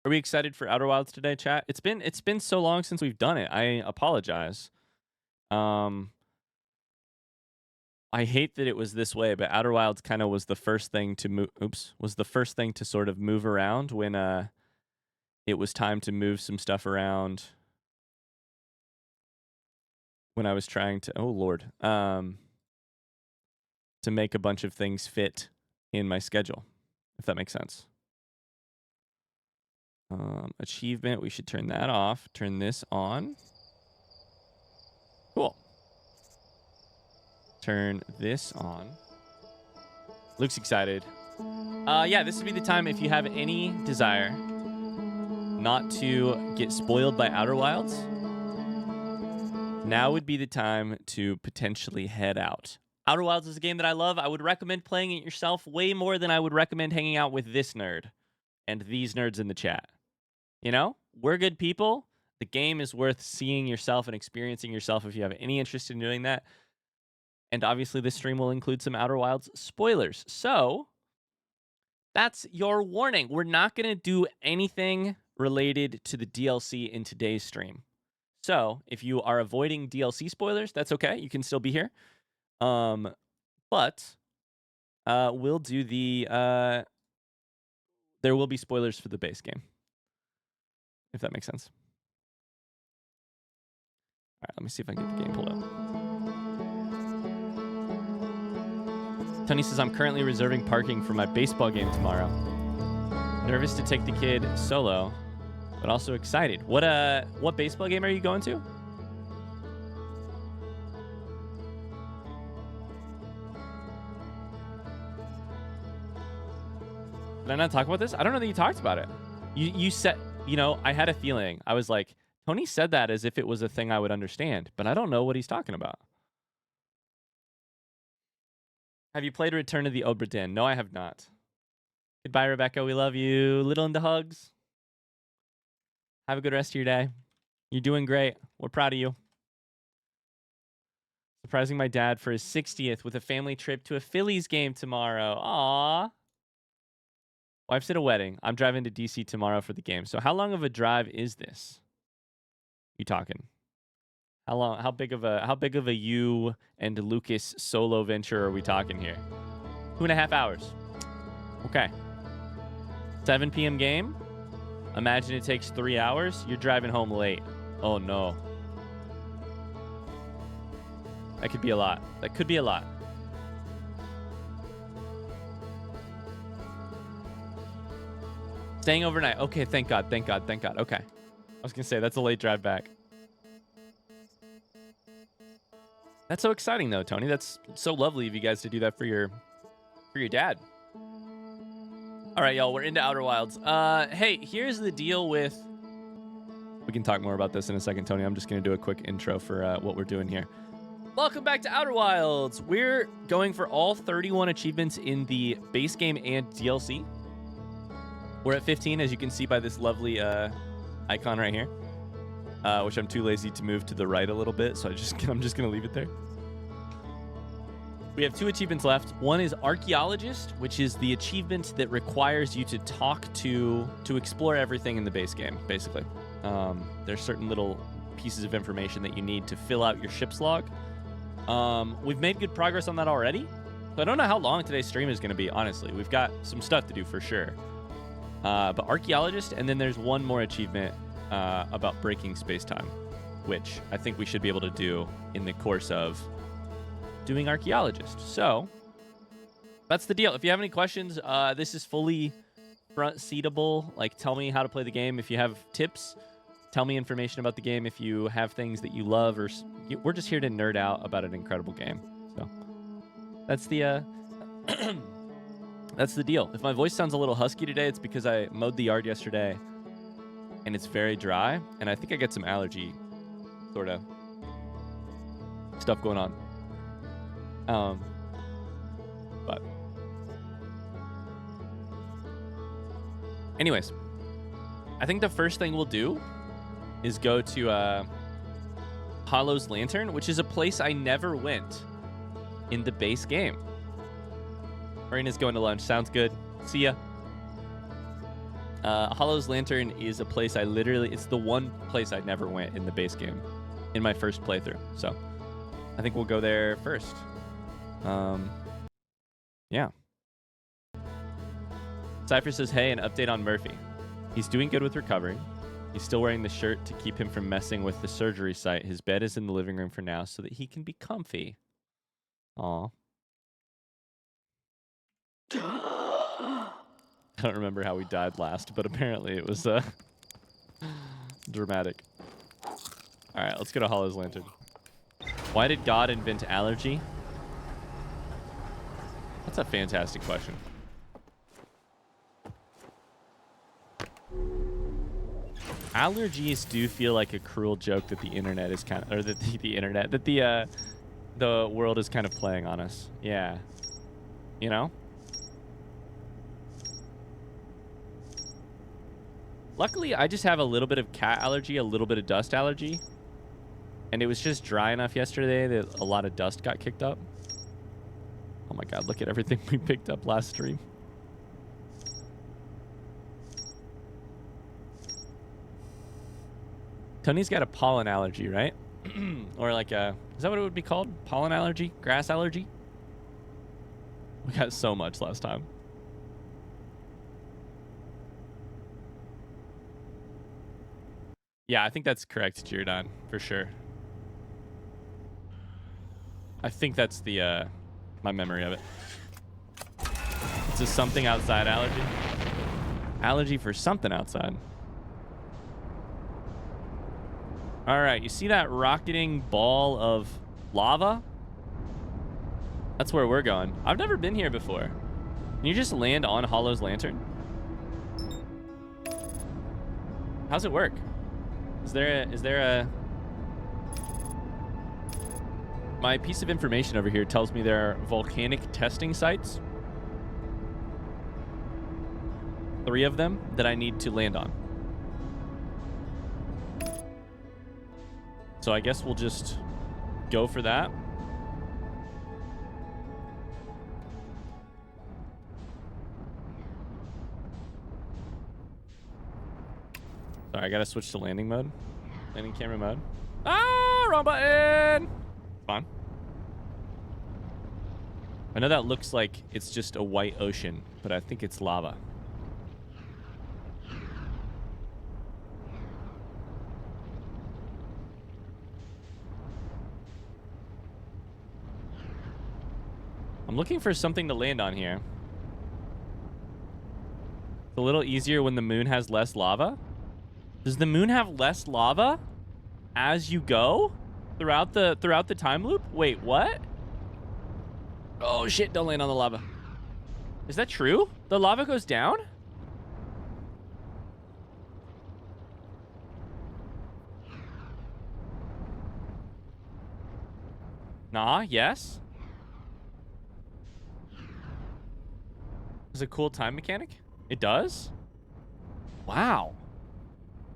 Are we excited for Outer Wilds today, chat? It's been so long since we've done it. I apologize. Um, I hate that it was this way, but Outer Wilds kind of was the first thing to move. Oops, was the first thing to sort of move around when it was time to move some stuff around. When I was trying to, oh lord, to make a bunch of things fit in my schedule, if that makes sense. Achievement, we should turn that off. Turn this on. Cool. Turn this on. Luke's excited. Yeah, this would be the time if you have any desire not to get spoiled by Outer Wilds. Now would be the time to potentially head out. Outer Wilds is a game that I love. I would recommend playing it yourself way more than I would recommend hanging out with this nerd and these nerds in the chat. You know, we're good people. The game is worth seeing yourself and experiencing yourself if you have any interest in doing that. And obviously, this stream will include some Outer Wilds spoilers. So that's your warning. We're not going to do anything related to the DLC in today's stream. So if you are avoiding DLC spoilers, that's okay. You can still be here. But we'll do the... there will be spoilers for the base game. If that makes sense. All right, let me see if I can get the game pulled up. Tony says, I'm currently reserving parking for my baseball game tomorrow. Nervous to take the kid solo, but also excited. What baseball game are you going to? Did I not talk about this? I don't know that you talked about it. You said, you know, I had a feeling. I was like, Tony said that as if it was a thing I would understand, but I don't know what he's talking about. Have you played Return to the Obra Dinn? No, I have not. Goodbye, Rebecca. We love you. Little into hugs. Have a good rest of your day. You're doing great. We're proud of you. Surprising my dad for his 60th with a family trip to a Phillies game tomorrow. Aww. Wife's at a wedding. I'm driving to DC tomorrow for the game. So how long of a drive is this? You talking? How long? How big of a you and Lucas solo venture are we talking here? 2.5 hours. Okay. 7 p.m. game. Imagine it takes 3 hours. You're driving home late. Oh no. That could be a lot. That could be a lot. Staying overnight. Okay, thank God, thank God, thank God. Okay. I was going to say, that's a late drive back. That's so exciting, though, Tony. That's so lovely of you guys to do that for your dad. All right, y'all, we're into Outer Wilds. Hey, here's the deal with... We can talk more about this in a second, Tony. I'm just going to do a quick intro for what we're doing here. Welcome back to Outer Wilds. We're going for all 31 achievements in the base game and DLC. We're at 15, as you can see by this lovely icon right here, which I'm too lazy to move to the right a little bit, so I'm just going to leave it there. We have 2 achievements left. One is Archaeologist, which is the achievement that requires you to talk to explore everything in the base game, basically. There's certain little pieces of information that you need to fill out your ship's log. We've made good progress on that already, so I don't know how long today's stream is going to be, honestly. We've got some stuff to do for sure. But Archaeologist, and then there's one more achievement about breaking space-time, which I think we should be able to do in the course of doing Archaeologist. So that's the deal. If you have any questions, this is fully front-seatable. Like, tell me how to play the game. If you have tips, tell me information about the game. If you have things that you love, or we're just here to nerd out about an incredible game. So that's the that's the deal. If my voice sounds a little husky today, it's because I mowed the yard yesterday and it's very dry, and I think I get some allergy sort of stuff going on. But anyways, I think the first thing we'll do is go to Hollow's Lantern, which is a place I never went in the base game. Marina's going to lunch. Sounds good. See ya. Hollow's Lantern is a place I literally... It's the one place I never went in the base game in my first playthrough. So I think we'll go there first. Yeah. Cypher says, hey, an update on Murphy. He's doing good with recovery. He's still wearing the shirt to keep him from messing with the surgery site. His bed is in the living room for now so that he can be comfy. Aw. I don't remember how we died last, but apparently it was dramatic. All right, let's go to Hollow's Lantern. Why did God invent allergy? That's a fantastic question. Allergies do feel like a cruel joke that the internet is kind of, or that the world is kind of playing on us. Yeah. You know? Luckily, I just have a little bit of cat allergy, a little bit of dust allergy. And it was just dry enough yesterday that a lot of dust got kicked up. Oh my god, look at everything we picked up last stream. Tony's got a pollen allergy, right? Or like a... Is that what it would be called? Pollen allergy? Grass allergy? We got so much last time. Yeah, I think that's correct, Giordon, for sure. I think that's the my memory of it. It's a something outside allergy. Allergy for something outside. All right, you see that rocketing ball of lava? That's where we're going. I've never been here before. Can you just land on Hollow's Lantern? How's it work? Is there a... My piece of information over here tells me there are volcanic testing sites. 3 of them that I need to land on. So I guess we'll just go for that. Sorry, I gotta switch to landing mode. Landing camera mode. Ah, wrong button! Fine. I know that looks like it's just a white ocean, but I think it's lava. I'm looking for something to land on here. It's a little easier when the moon has less lava. Does the moon have less lava as you go throughout the time loop? Wait, what? Oh shit, don't land on the lava. Is that true? The lava goes down? Nah, yes. Is it a cool time mechanic? It does? Wow.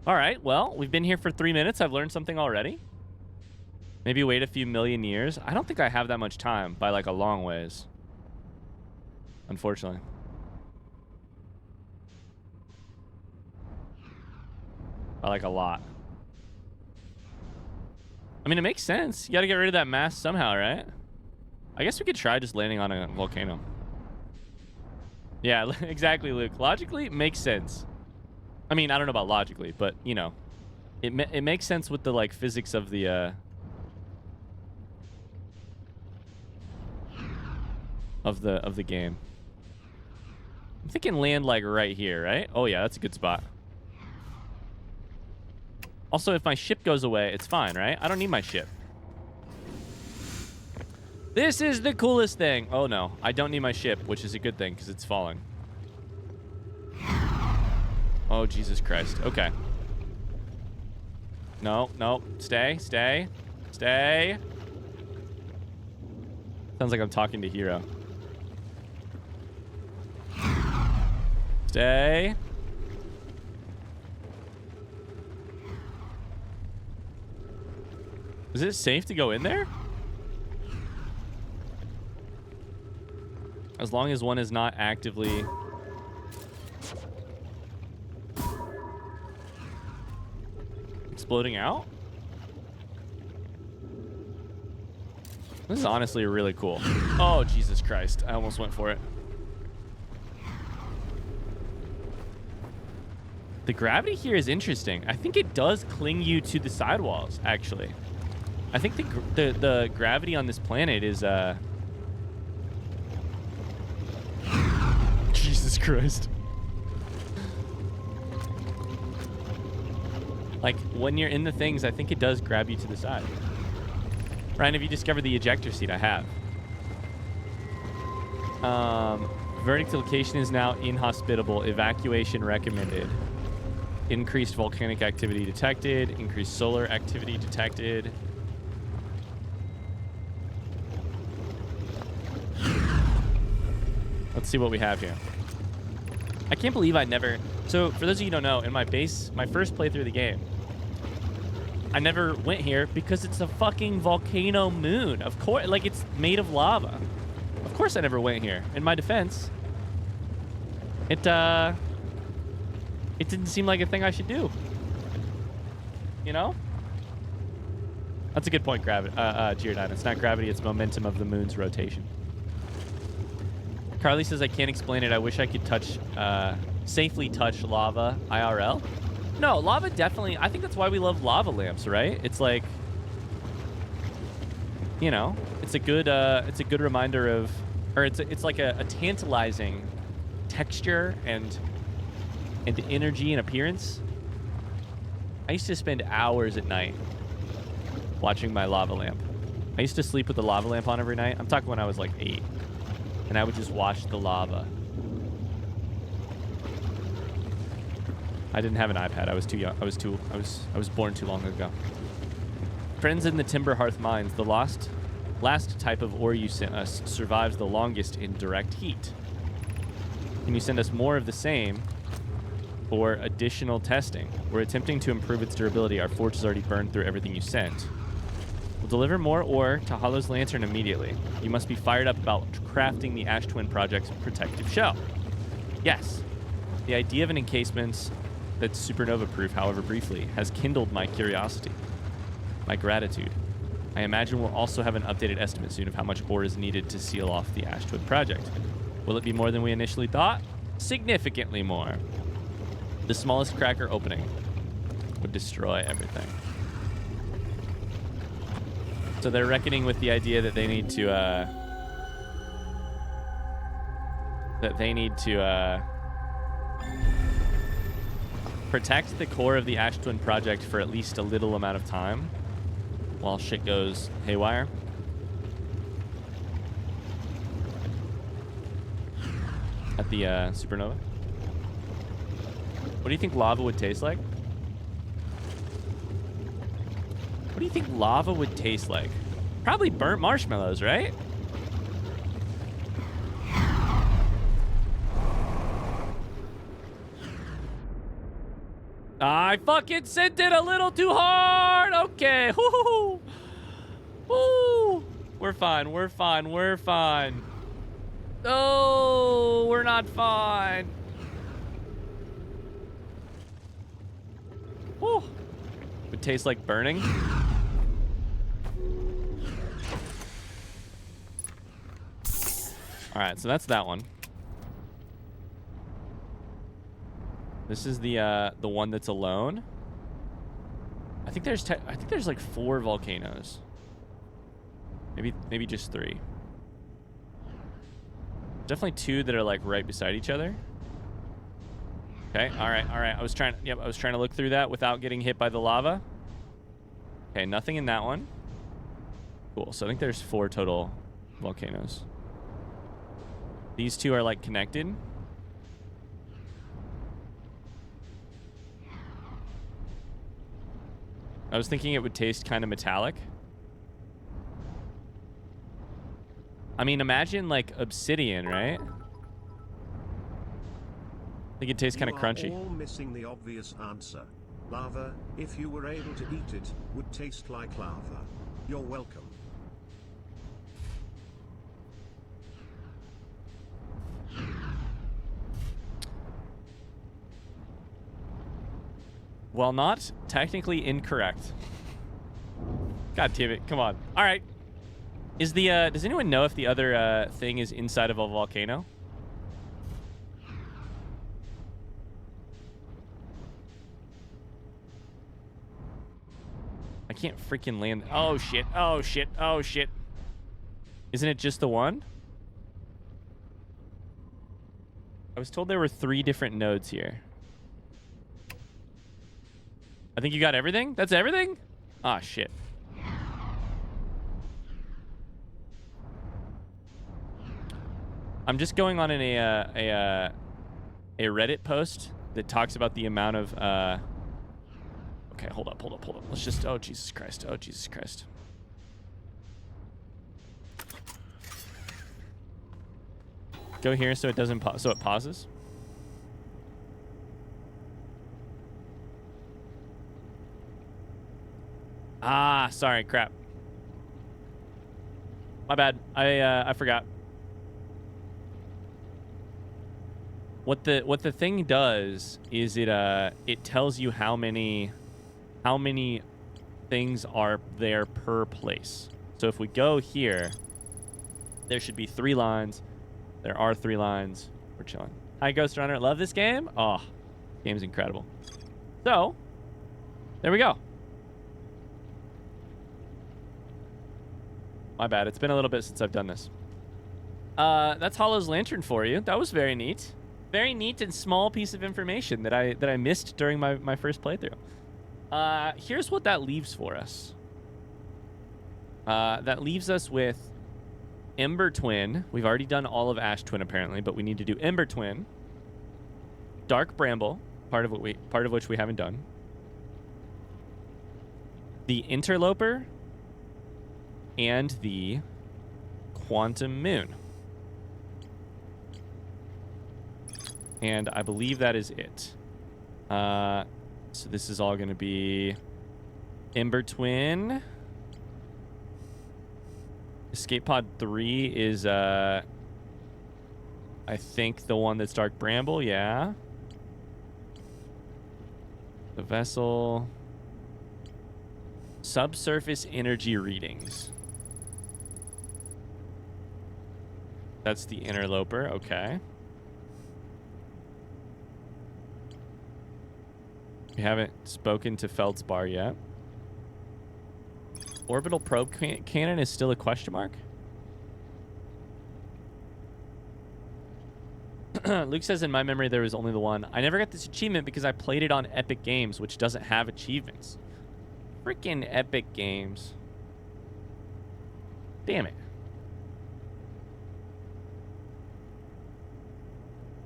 All right, well, we've been here for 3 minutes. I've learned something already. Maybe wait a few million years. I don't think I have that much time by like a long ways. Unfortunately. By like a lot. I mean, it makes sense. You got to get rid of that mass somehow, right? I guess we could try just landing on a volcano. Yeah, exactly, Luke. Logically, it makes sense. I mean, I don't know about logically, but, you know, it makes sense with the, like, physics of the, of the game. I'm thinking land, like, right here, right? Oh, yeah, that's a good spot. Also, if my ship goes away, it's fine, right? I don't need my ship. This is the coolest thing. Oh, no. I don't need my ship, which is a good thing, because it's falling. Oh, Jesus Christ. Okay. No, no. Stay, stay, stay. Sounds like I'm talking to Hero. Stay. Is it safe to go in there? As long as one is not actively... exploding out. This is honestly really cool. Oh, Jesus Christ. I almost went for it. The gravity here is interesting. I think it does cling you to the sidewalls, actually. I think the gravity on this planet is... Jesus Christ. Like, when you're in the things, I think it does grab you to the side. Ryan, have you discovered the ejector seat? I have. Verdict location is now inhospitable. Evacuation recommended. Increased volcanic activity detected. Increased solar activity detected. Let's see what we have here. I can't believe I never... So, for those of you who don't know, in my first playthrough of the game, I never went here because it's a fucking volcano moon. Of course, like, it's made of lava. Of course I never went here. In my defense, it didn't seem like a thing I should do. You know? That's a good point, Giordano. It's not gravity, it's momentum of the moon's rotation. Carly says, I can't explain it. I wish I could safely touch lava IRL. No, lava definitely, I think that's why we love lava lamps, right? It's like, you know, it's a good reminder of, or it's like a tantalizing texture and energy and appearance. I used to spend hours at night watching my lava lamp. I used to sleep with the lava lamp on every night. I'm talking when I was like 8. And I would just watch the lava. I didn't have an iPad. I was too young. I was born too long ago. Friends in the Timber Hearth Mines. The last type of ore you sent us survives the longest in direct heat. Can you send us more of the same for additional testing? We're attempting to improve its durability. Our forge has already burned through everything you sent. We'll deliver more ore to Hollow's Lantern immediately. You must be fired up about crafting the Ash Twin Project's protective shell. Yes. The idea of an encasement that's supernova-proof, however briefly, has kindled my curiosity, my gratitude. I imagine we'll also have an updated estimate soon of how much ore is needed to seal off the Ash Twin Project. Will it be more than we initially thought? Significantly more. The smallest cracker opening would destroy everything. So they're reckoning with the idea that they need to protect the core of the Ash Twin Project for at least a little amount of time while shit goes haywire. At the supernova. What do you think lava would taste like? What do you think lava would taste like? Probably burnt marshmallows, right? I fucking sent it a little too hard. Okay. Woo-hoo-hoo. Woo. We're fine. We're fine. We're fine. Oh, we're not fine. Woo. Would taste like burning. All right, so that's that one. This is the one that's alone. I think there's like 4 volcanoes. Maybe just 3. Definitely 2 that are like right beside each other. Okay, all right. I was trying to look through that without getting hit by the lava. Okay, nothing in that one. Cool. So I think there's 4 total volcanoes. These 2 are like connected. I was thinking it would taste kind of metallic. I mean, imagine like obsidian, right? I think it tastes kind of crunchy. You are all missing the obvious answer. Lava, if you were able to eat it, would taste like lava. You're welcome. Well, not technically incorrect. God damn it. Come on. All right. Is the does anyone know if the other thing is inside of a volcano? I can't freaking land. Oh shit. Oh shit. Oh shit. Isn't it just the one? I was told there were 3 different nodes here. I think you got everything? That's everything? Ah, shit. I'm just going on a Reddit post that talks about the amount of okay, hold up. Let's just oh Jesus Christ. Oh Jesus Christ. Go here so it doesn't so it pauses. Ah, sorry, crap. My bad. I forgot. What the thing does is it tells you how many things are there per place. So if we go here, there should be 3 lines. There are 3 lines. We're chilling. Hi, Ghost Runner. Love this game. Oh, game's incredible. So, there we go. My bad. It's been a little bit since I've done this. That's Hollow's Lantern for you. That was very neat. Very neat and small piece of information that I missed during my first playthrough. Here's what that leaves for us. That leaves us with Ember Twin. We've already done all of Ash Twin apparently, but we need to do Ember Twin. Dark Bramble, part of which we haven't done. The Interloper and the Quantum Moon. And I believe that is it. So this is all going to be Ember Twin. Escape Pod 3 is, I think, the one that's Dark Bramble, yeah. The vessel. Subsurface energy readings. That's the Interloper, okay. We haven't spoken to Feldspar yet. Orbital probe cannon is still a question mark? Luke says, in my memory, there was only the one. I never got this achievement because I played it on Epic Games, which doesn't have achievements. Freaking Epic Games. Damn it.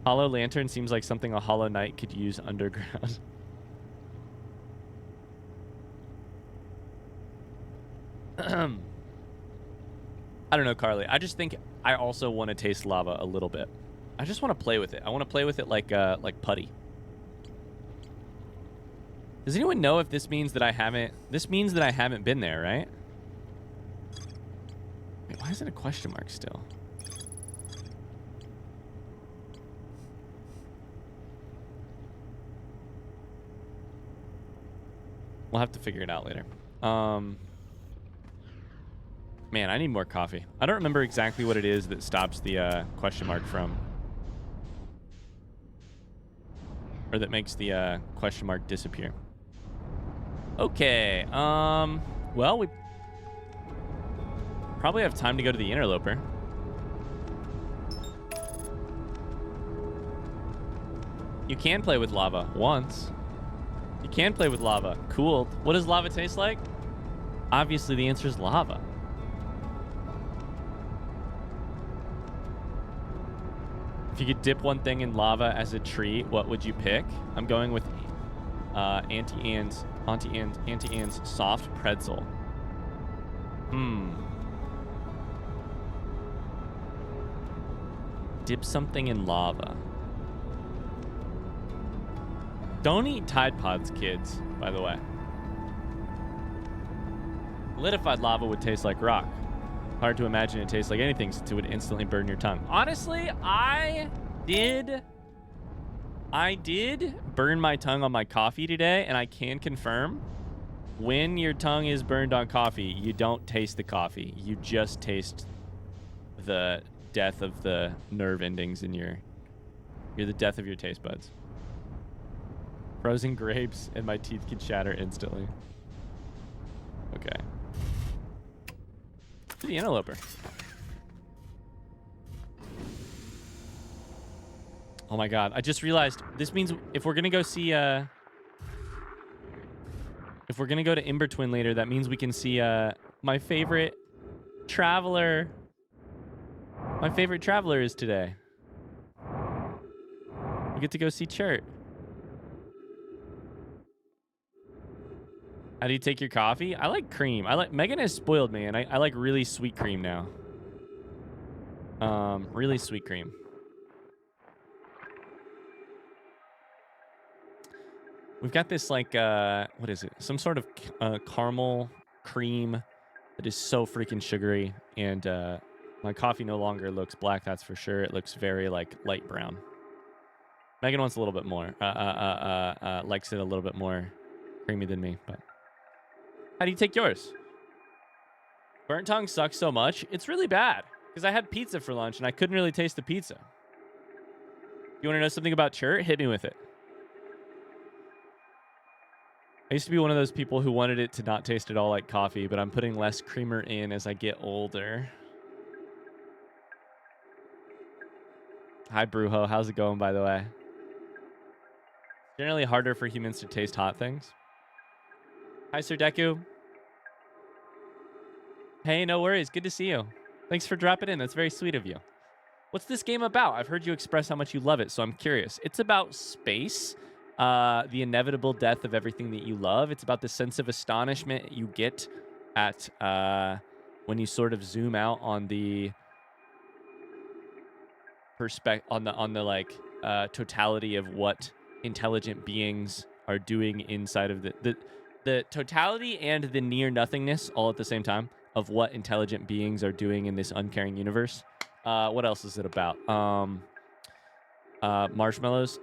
Hollow Lantern seems like something a Hollow Knight could use underground. I don't know, Carly. I just think I also want to taste lava a little bit. I just want to play with it. I want to play with it like putty. Does anyone know if this means that I haven't... This means that I haven't been there, right? Wait, why is it a question mark still? We'll have to figure it out later. Man, I need more coffee. I don't remember exactly what it is that stops the question mark from... Or that makes the question mark disappear. Okay, well, we probably have time to go to the Interloper. You can play with lava once. You can play with lava. Cool. What does lava taste like? Obviously, the answer is lava. If you could dip one thing in lava as a treat, what would you pick? I'm going with Auntie Anne's soft pretzel. Dip something in lava. Don't eat Tide Pods, kids, by the way. Lidified lava would taste like rock. Hard to imagine it tastes like anything since it would instantly burn your tongue. Honestly, I did I did burn my tongue on my coffee today, and I can confirm when your tongue is burned on coffee, you don't taste the coffee. You just taste the death of the nerve endings in you're the death of your taste buds. Frozen grapes and my teeth can shatter instantly. Okay. The Interloper. Oh my god, I just realized this means if we're gonna go see if we're gonna go to Inbertwin later, that means we can see my favorite traveler. My favorite traveler is today. We get to go see Chert. How do you take your coffee? I like cream. Megan has spoiled me, and I like really sweet cream now. Really sweet cream. We've got this like what is it? Some sort of caramel cream that is so freaking sugary, and my coffee no longer looks black. That's for sure. It looks very like light brown. Megan wants a little bit more. Likes it a little bit more creamy than me. But how do you take yours? Burnt tongue sucks so much. It's really bad because I had pizza for lunch and I couldn't really taste the pizza. You want to know something about Chert? Hit me with it. I used to be one of those people who wanted it to not taste at all like coffee, but I'm putting less creamer in as I get older. Hi, Brujo. How's it going, by the way? Generally harder for humans to taste hot things. Hi, Sir Deku. Hey, no worries. Good to see you. Thanks for dropping in. That's very sweet of you. What's this game about? I've heard you express how much you love it, so I'm curious. It's about space. The inevitable death of everything that you love. It's about the sense of astonishment you get at when you sort of zoom out on the totality of what intelligent beings are doing inside of the totality and the near nothingness all at the same time of what intelligent beings are doing in this uncaring universe. What else is it about? Marshmallows.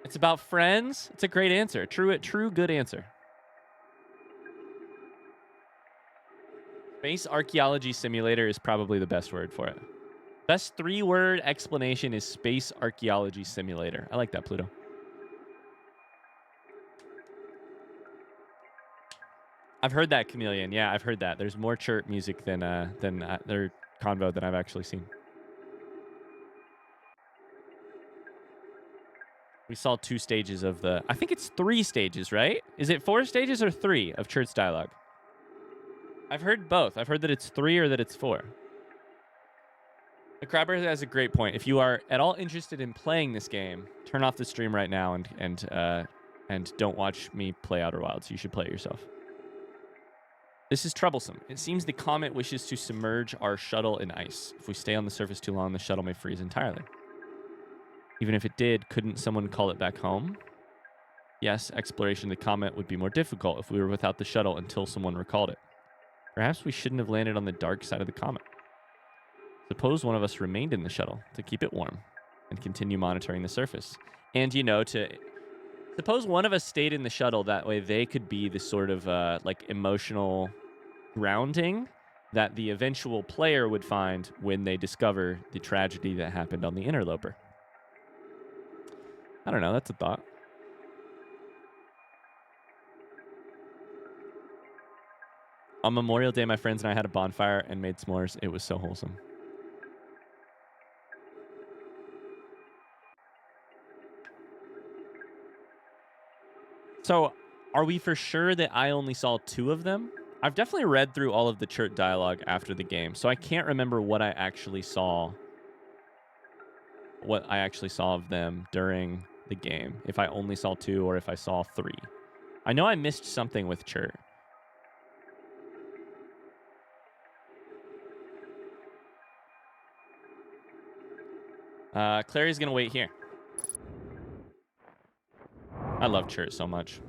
It's about friends. It's a great answer. True, good answer. Space archaeology simulator is probably the best word for it. Best 3-word explanation is space archaeology simulator. I like that, Pluto. I've heard that, Chameleon. Yeah, I've heard that. There's more Chert music than their convo that I've actually seen. We saw 2 stages of the... I think it's 3 stages, right? Is it 4 stages or 3 of Chert's dialogue? I've heard both. I've heard that it's 3 or that it's 4. The Crabber has a great point. If you are at all interested in playing this game, turn off the stream right now and don't watch me play Outer Wilds. You should play it yourself. This is troublesome. It seems the comet wishes to submerge our shuttle in ice. If we stay on the surface too long, the shuttle may freeze entirely. Even if it did, couldn't someone call it back home? Yes, exploration of the comet would be more difficult if we were without the shuttle until someone recalled it. Perhaps we shouldn't have landed on the dark side of the comet. Suppose one of us remained in the shuttle to keep it warm and continue monitoring the surface. And, suppose one of us stayed in the shuttle. That way they could be the sort of emotional grounding that the eventual player would find when they discover the tragedy that happened on the Interloper. I don't know. That's a thought. On Memorial Day, my friends and I had a bonfire and made s'mores. It was so wholesome. So, are we for sure that I only saw 2 of them? I've definitely read through all of the Chert dialogue after the game, so I can't remember what I actually saw. What I actually saw of them during the game. If I only saw 2 or if I saw 3. I know I missed something with Chert. Clary's gonna wait here. I love Chert so much.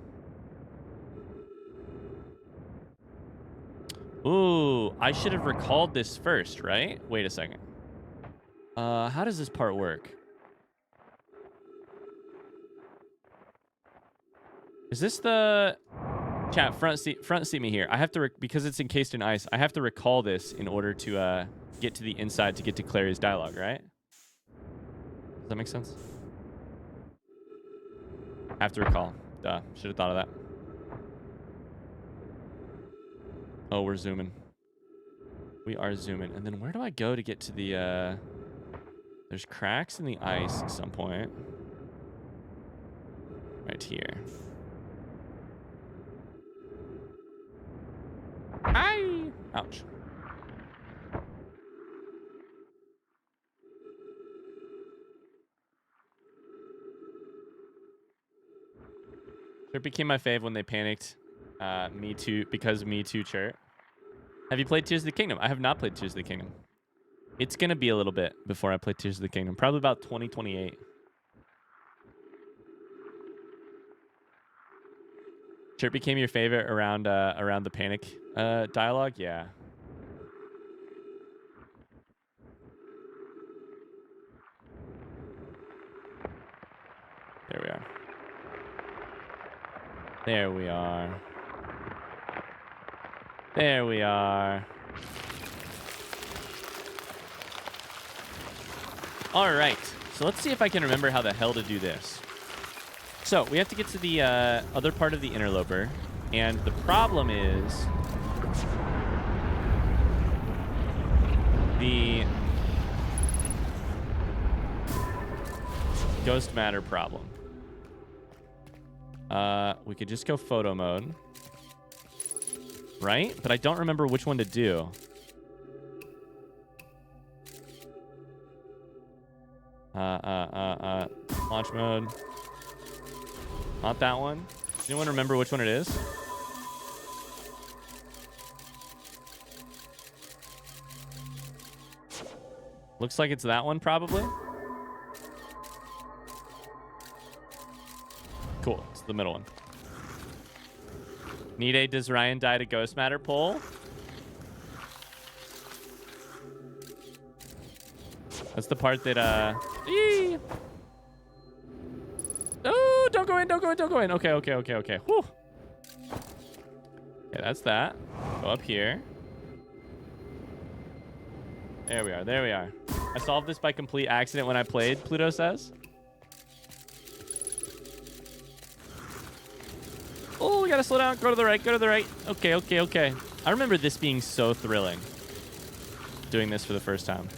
Ooh, I should have recalled this first, right? Wait a second. How does this part work? Is this the... Chat, front seat me here. I have to, because it's encased in ice, I have to recall this in order to get to the inside to get to Clary's dialogue, right? Does that make sense? I have to recall. Duh, should have thought of that. Oh, we're zooming. We are zooming. And then where do I go to get to the... There's cracks in the ice at some point. Right here. Hi! Ouch. Chert became my fave when they panicked. Me too, because Me Too, Chert. Have you played Tears of the Kingdom? I have not played Tears of the Kingdom. It's going to be a little bit before I play Tears of the Kingdom. Probably about 2028. Chert became your favorite around the panic dialogue? Yeah. There we are. There we are. There we are. All right. So let's see if I can remember how the hell to do this. So we have to get to the other part of the Interloper. And the problem is the ghost matter problem. We could just go photo mode. Right? But I don't remember which one to do. Launch mode. Not that one. Does anyone remember which one it is? Looks like it's that one, probably. Cool. It's the middle one. Need a Does Ryan die to ghost matter poll? That's the part that, Oh, don't go in, don't go in, don't go in. Okay, okay, okay, okay. Whew. Okay, that's that. Go up here. There we are, there we are. I solved this by complete accident when I played, Pluto says. Oh, we gotta slow down. Go to the right. Go to the right. Okay, okay, okay. I remember this being so thrilling. Doing this for the first time.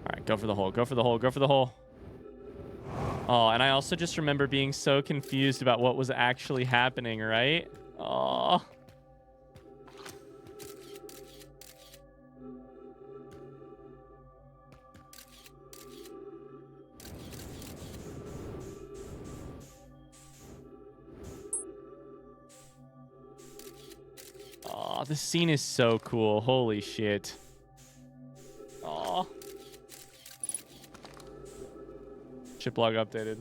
All right, go for the hole. Go for the hole. Go for the hole. Oh, and I also just remember being so confused about what was actually happening, right? Oh. Oh, this scene is so cool. Holy shit. Oh. Ship log updated.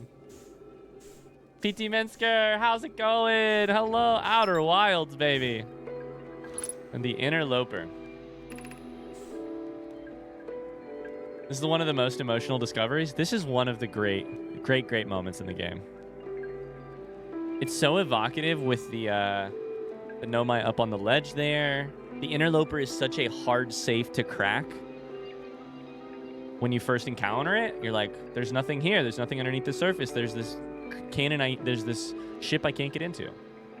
PT Minsker, how's it going? Hello, Outer Wilds, baby. And the Interloper. This is one of the most emotional discoveries. This is one of the great moments in the game. It's so evocative with the Nomai up on the ledge there. The Interloper is such a hard safe to crack. When you first encounter it, you're like, there's nothing here. There's nothing underneath the surface. There's this cannon. There's this ship I can't get into.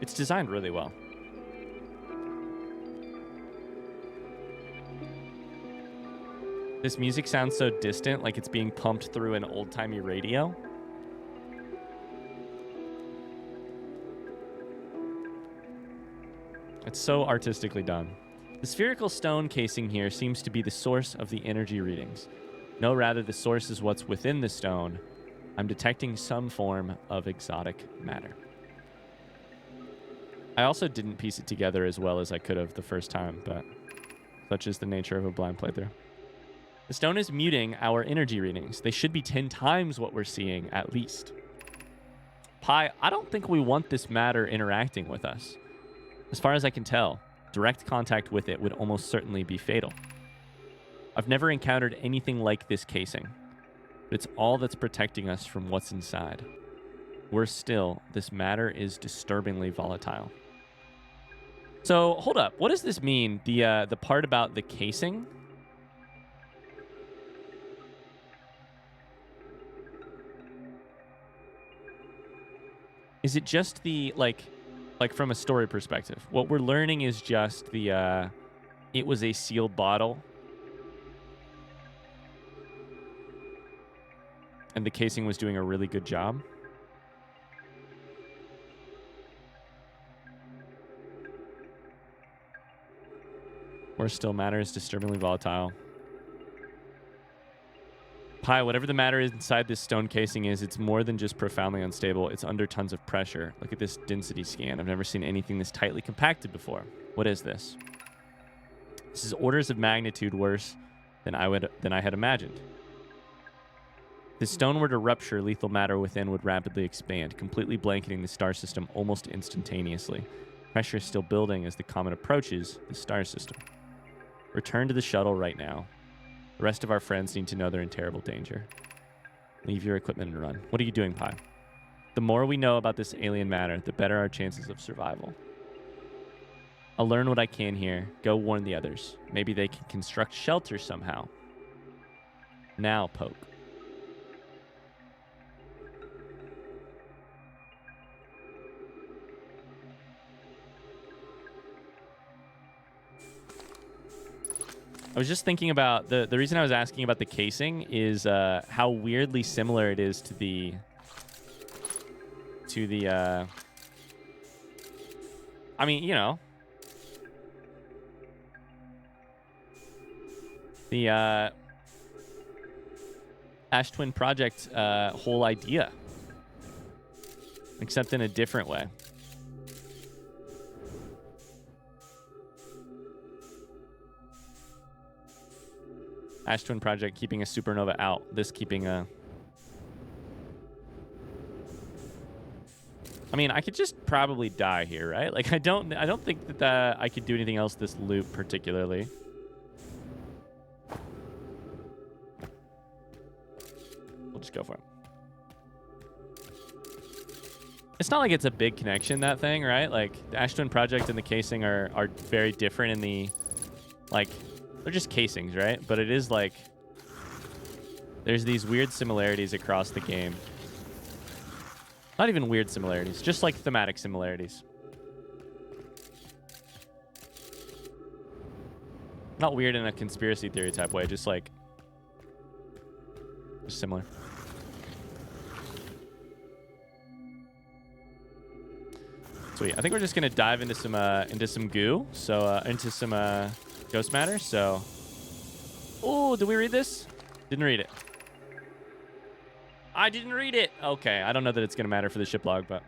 It's designed really well. This music sounds so distant, like it's being pumped through an old-timey radio. It's so artistically done. The spherical stone casing here seems to be the source of the energy readings. No, rather, the source is what's within the stone. I'm detecting some form of exotic matter. I also didn't piece it together as well as I could have the first time, but such is the nature of a blind playthrough. The stone is muting our energy readings. They should be 10 times what we're seeing, at least. Pi, I don't think we want this matter interacting with us. As far as I can tell, Direct contact with it would almost certainly be fatal. I've never encountered anything like this casing, but it's all that's protecting us from what's inside. Worse still, this matter is disturbingly volatile. So, hold up. What does this mean? The part about the casing? Is it just the, like from a story perspective? What we're learning is just the, it was a sealed bottle. And the casing was doing a really good job. Or still matter is disturbingly volatile. Pi, whatever the matter is inside this stone casing is, it's more than just profoundly unstable. It's under tons of pressure. Look at this density scan. I've never seen anything this tightly compacted before. What is this? This is orders of magnitude worse than I had imagined. If the stone were to rupture, lethal matter within would rapidly expand, completely blanketing the star system almost instantaneously. Pressure is still building as the comet approaches the star system. Return to the shuttle right now. The rest of our friends need to know they're in terrible danger. Leave your equipment and run. What are you doing, Pi? The more we know about this alien matter, the better our chances of survival. I'll learn what I can here. Go warn the others. Maybe they can construct shelter somehow. Now, Poke. I was just thinking about the reason I was asking about the casing is how weirdly similar it is to the I mean, you know, the Ash Twin Project whole idea, except in a different way. Ash Twin Project keeping a supernova out. This keeping a... I mean, I could just probably die here, right? Like, I don't think that I could do anything else this loop particularly. We'll just go for it. It's not like it's a big connection, that thing, right? Like, the Ash Twin Project and the casing are very different in the... Like... They're just casings, right? But it is like... There's these weird similarities across the game. Not even weird similarities, just like thematic similarities. Not weird in a conspiracy theory type way, just like... Just similar. Sweet. I think we're just gonna dive into some goo. So into some ghost matter. So, oh, did we read this? Didn't read it. I didn't read it. Okay, I don't know that it's gonna matter for the ship log, but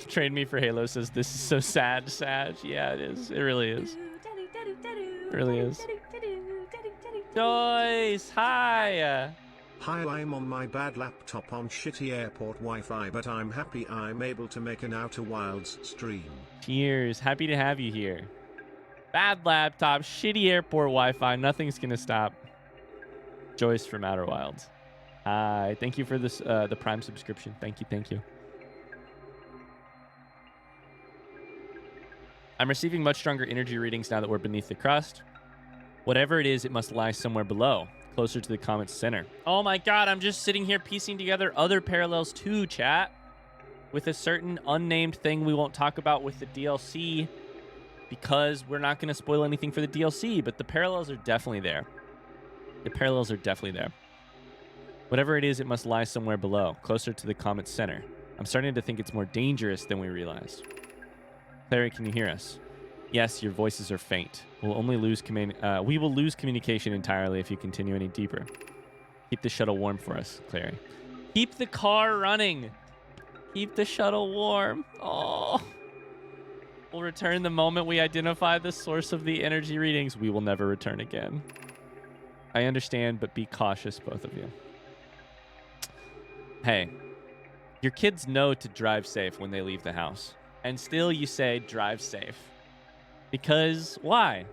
trade me for Halo says this is so sad, Sag. Yeah, it is. It really is. It really is. Joyce, hi. Hi, I'm on my bad laptop on shitty airport Wi-Fi, but I'm happy I'm able to make an Outer Wilds stream. Cheers. Happy to have you here. Bad laptop, shitty airport Wi-Fi. Nothing's going to stop Joyce from Outer Wilds. Hi. Thank you for this, the Prime subscription. Thank you. Thank you. I'm receiving much stronger energy readings now that we're beneath the crust. Whatever it is, it must lie somewhere below, closer to the comet's center. Oh my god, I'm just sitting here piecing together other parallels too, chat. With a certain unnamed thing we won't talk about with the DLC because we're not going to spoil anything for the DLC, but the parallels are definitely there. The parallels are definitely there. Whatever it is, it must lie somewhere below, closer to the comet's center. I'm starting to think it's more dangerous than we realized. Clary, can you hear us? Yes, your voices are faint. We will lose communication entirely if you continue any deeper. Keep the shuttle warm for us, Clary. Keep the car running. Keep the shuttle warm. Oh. We'll return the moment we identify the source of the energy readings. We will never return again. I understand, but be cautious, both of you. Hey, your kids know to drive safe when they leave the house. And still you say drive safe. Because why?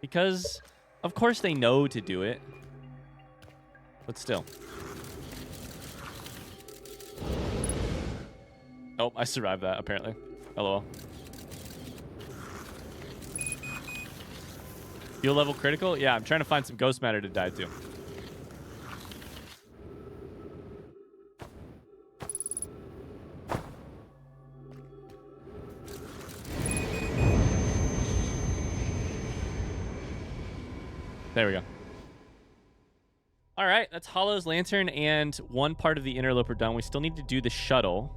Because of course they know to do it. But still. Oh, I survived that apparently. LOL. Fuel level critical? Yeah, I'm trying to find some ghost matter to die to. There we go. All right, that's Hollow's Lantern and one part of the Interloper done. We still need to do the shuttle,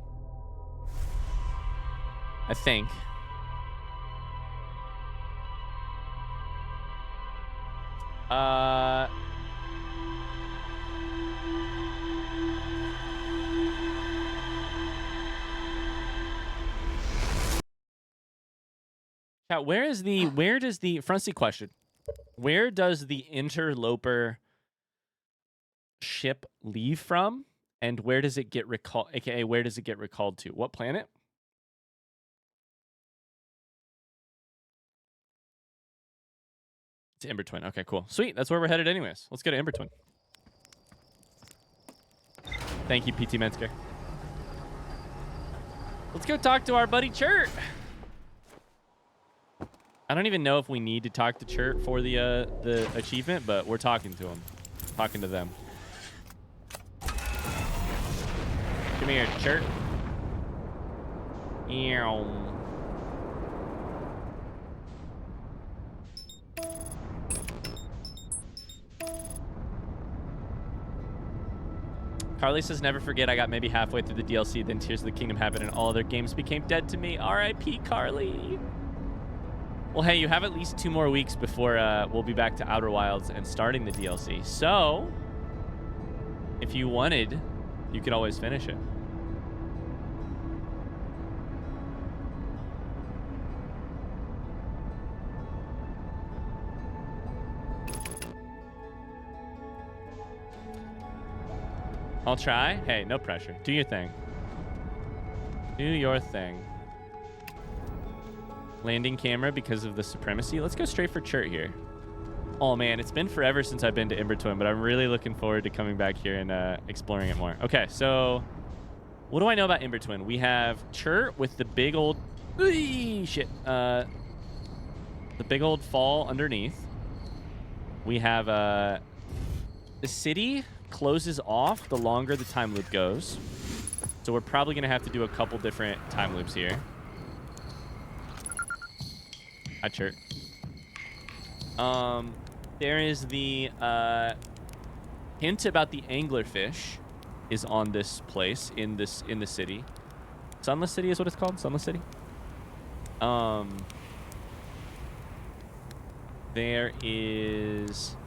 I think. Chat, where does the front seat question? Where does the Interloper ship leave from, and where does it get recalled? AKA, where does it get recalled to? What planet? It's Embertwin. Okay, cool. Sweet. That's where we're headed anyways. Let's go to Embertwin. Thank you, PT Mensker. Let's go talk to our buddy Chert. I don't even know if we need to talk to Chert for the achievement, but we're talking to him. Talking to them. Come here, Chert. Ew. Carly says, never forget I got maybe halfway through the DLC, then Tears of the Kingdom happened and all other games became dead to me. R.I.P. Carly. Well, hey, you have at least 2 more weeks before we'll be back to Outer Wilds and starting the DLC. So, if you wanted, you could always finish it. I'll try. Hey, no pressure. Do your thing. Do your thing. Landing camera because of the supremacy. Let's go straight for Chert here. Oh, man. It's been forever since I've been to Embertwin, but I'm really looking forward to coming back here and exploring it more. Okay, so what do I know about Embertwin? We have Chert with the big old... shit. The big old fall underneath. We have the city closes off the longer the time loop goes. So we're probably going to have to do a couple different time loops here. Hi, Chert. There is the hint about the anglerfish is on this place in the city. Sunless City is what it's called. Sunless City. There is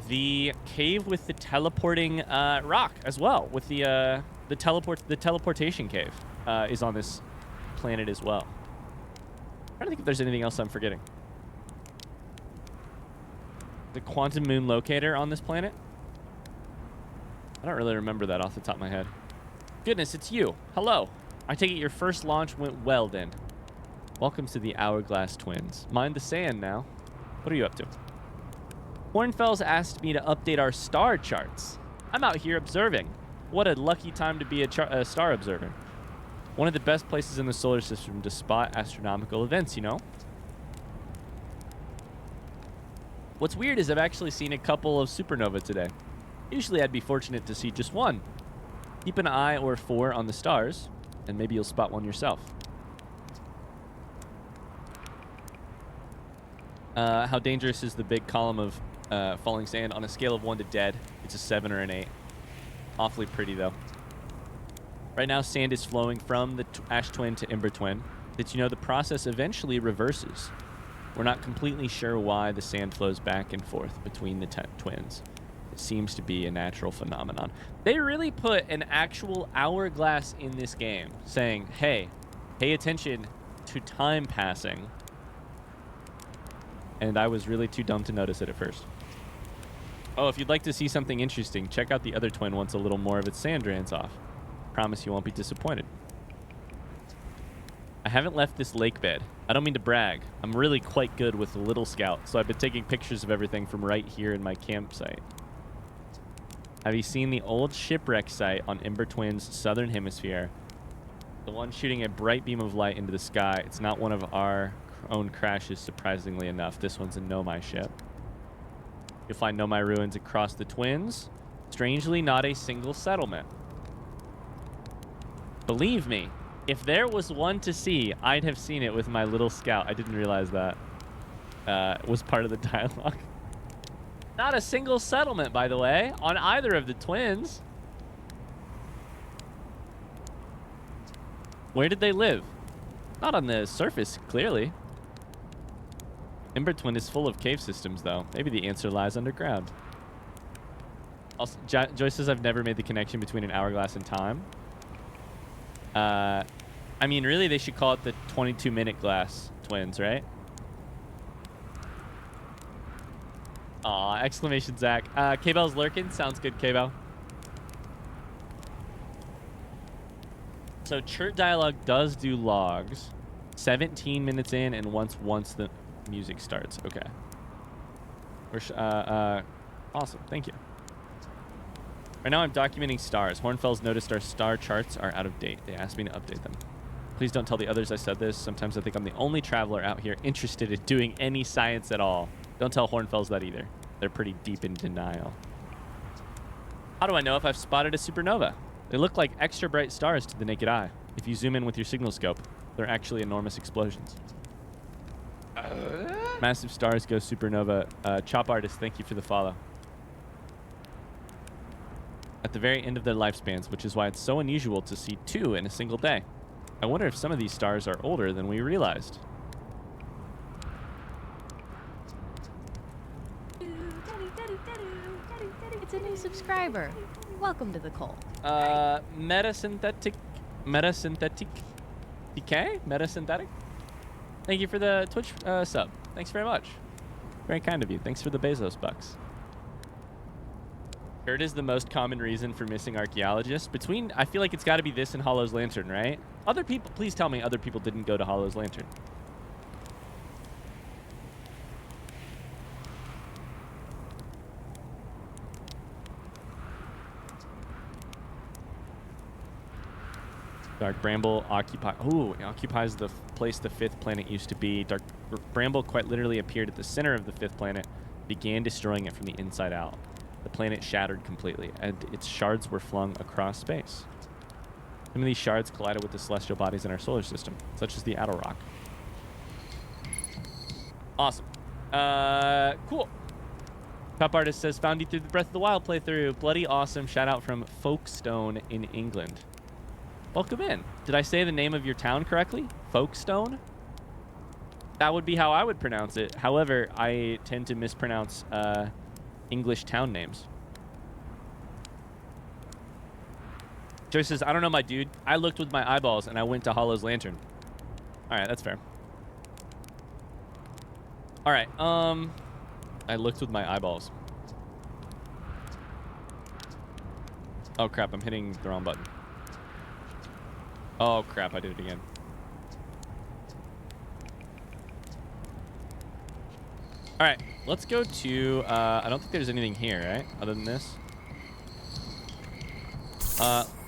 the cave with the teleporting rock as well. With the teleportation cave is on this planet as well. I don't think if there's anything else I'm forgetting. The quantum moon locator on this planet. I don't really remember that off the top of my head. Goodness, it's you. Hello. I take it your first launch went well then. Welcome to the Hourglass Twins. Mind the sand now. What are you up to? Hornfels asked me to update our star charts. I'm out here observing. What a lucky time to be a star observer. One of the best places in the solar system to spot astronomical events, you know? What's weird is I've actually seen a couple of supernova today. Usually I'd be fortunate to see just one. Keep an eye or 4 on the stars, and maybe you'll spot one yourself. How dangerous is the big column of falling sand? On a scale of 1 to dead, it's a 7 or an 8. Awfully pretty, though. Right now, sand is flowing from the Ash Twin to Embertwin. Did you know the process eventually reverses? We're not completely sure why the sand flows back and forth between the twins. It seems to be a natural phenomenon. They really put an actual hourglass in this game, saying, hey, pay attention to time passing. And I was really too dumb to notice it at first. Oh, if you'd like to see something interesting, check out the other twin once a little more of its sand drains off. Promise you won't be disappointed. I haven't left this lake bed. I don't mean to brag. I'm really quite good with the Little Scout, so I've been taking pictures of everything from right here in my campsite. Have you seen the old shipwreck site on Ember Twin's southern hemisphere? The one shooting a bright beam of light into the sky. It's not one of our own crashes, surprisingly enough. This one's a Nomai ship. You'll find Nomai ruins across the Twins. Strangely, not a single settlement. Believe me, if there was one to see, I'd have seen it with my Little Scout. I didn't realize that was part of the dialogue. Not a single settlement, by the way, on either of the Twins. Where did they live? Not on the surface, clearly. Ember Twin is full of cave systems, though. Maybe the answer lies underground. Also, Joyce says I've never made the connection between an hourglass and time. I mean, really, they should call it the 22-minute glass twins, right? Aw, exclamation Zach. K-Bell's lurking. Sounds good, K-Bell. So Chert dialogue does do logs. 17 minutes in and once the music starts. Okay. Awesome. Thank you. Right now I'm documenting stars. Hornfels noticed our star charts are out of date. They asked me to update them. Please don't tell the others I said this. Sometimes I think I'm the only traveler out here interested in doing any science at all. Don't tell Hornfels that either. They're pretty deep in denial. How do I know if I've spotted a supernova? They look like extra bright stars to the naked eye. If you zoom in with your signal scope, they're actually enormous explosions. Massive stars go supernova. Chop Artist, thank you for the follow. At the very end of their lifespans, which is why it's so unusual to see 2 in a single day. I wonder if some of these stars are older than we realized. It's a new subscriber. Welcome to the cult. Metasynthetic. DK? Metasynthetic? Thank you for the Twitch sub. Thanks very much. Very kind of you. Thanks for the Bezos bucks. Chert is the most common reason for missing archaeologists. I feel like it's got to be this and Hollow's Lantern, right? Other people, please tell me other people didn't go to Hollow's Lantern. Dark Bramble occupies the place the 5th planet used to be. Dark Bramble quite literally appeared at the center of the 5th planet, began destroying it from the inside out. The planet shattered completely, and its shards were flung across space. Some of these shards collided with the celestial bodies in our solar system, such as the Outer Rock. Awesome. Cool. Top Artist says, found you through the Breath of the Wild playthrough. Bloody awesome. Shout out from Folkestone in England. Welcome in. Did I say the name of your town correctly? Folkestone? That would be how I would pronounce it. However, I tend to mispronounce English town names. Joyce says, I don't know, my dude. I looked with my eyeballs and I went to Hollow's Lantern. All right, that's fair. All right, I looked with my eyeballs. Oh, crap, I'm hitting the wrong button. Oh, crap, I did it again. All right, let's go to, I don't think there's anything here, right? Other than this.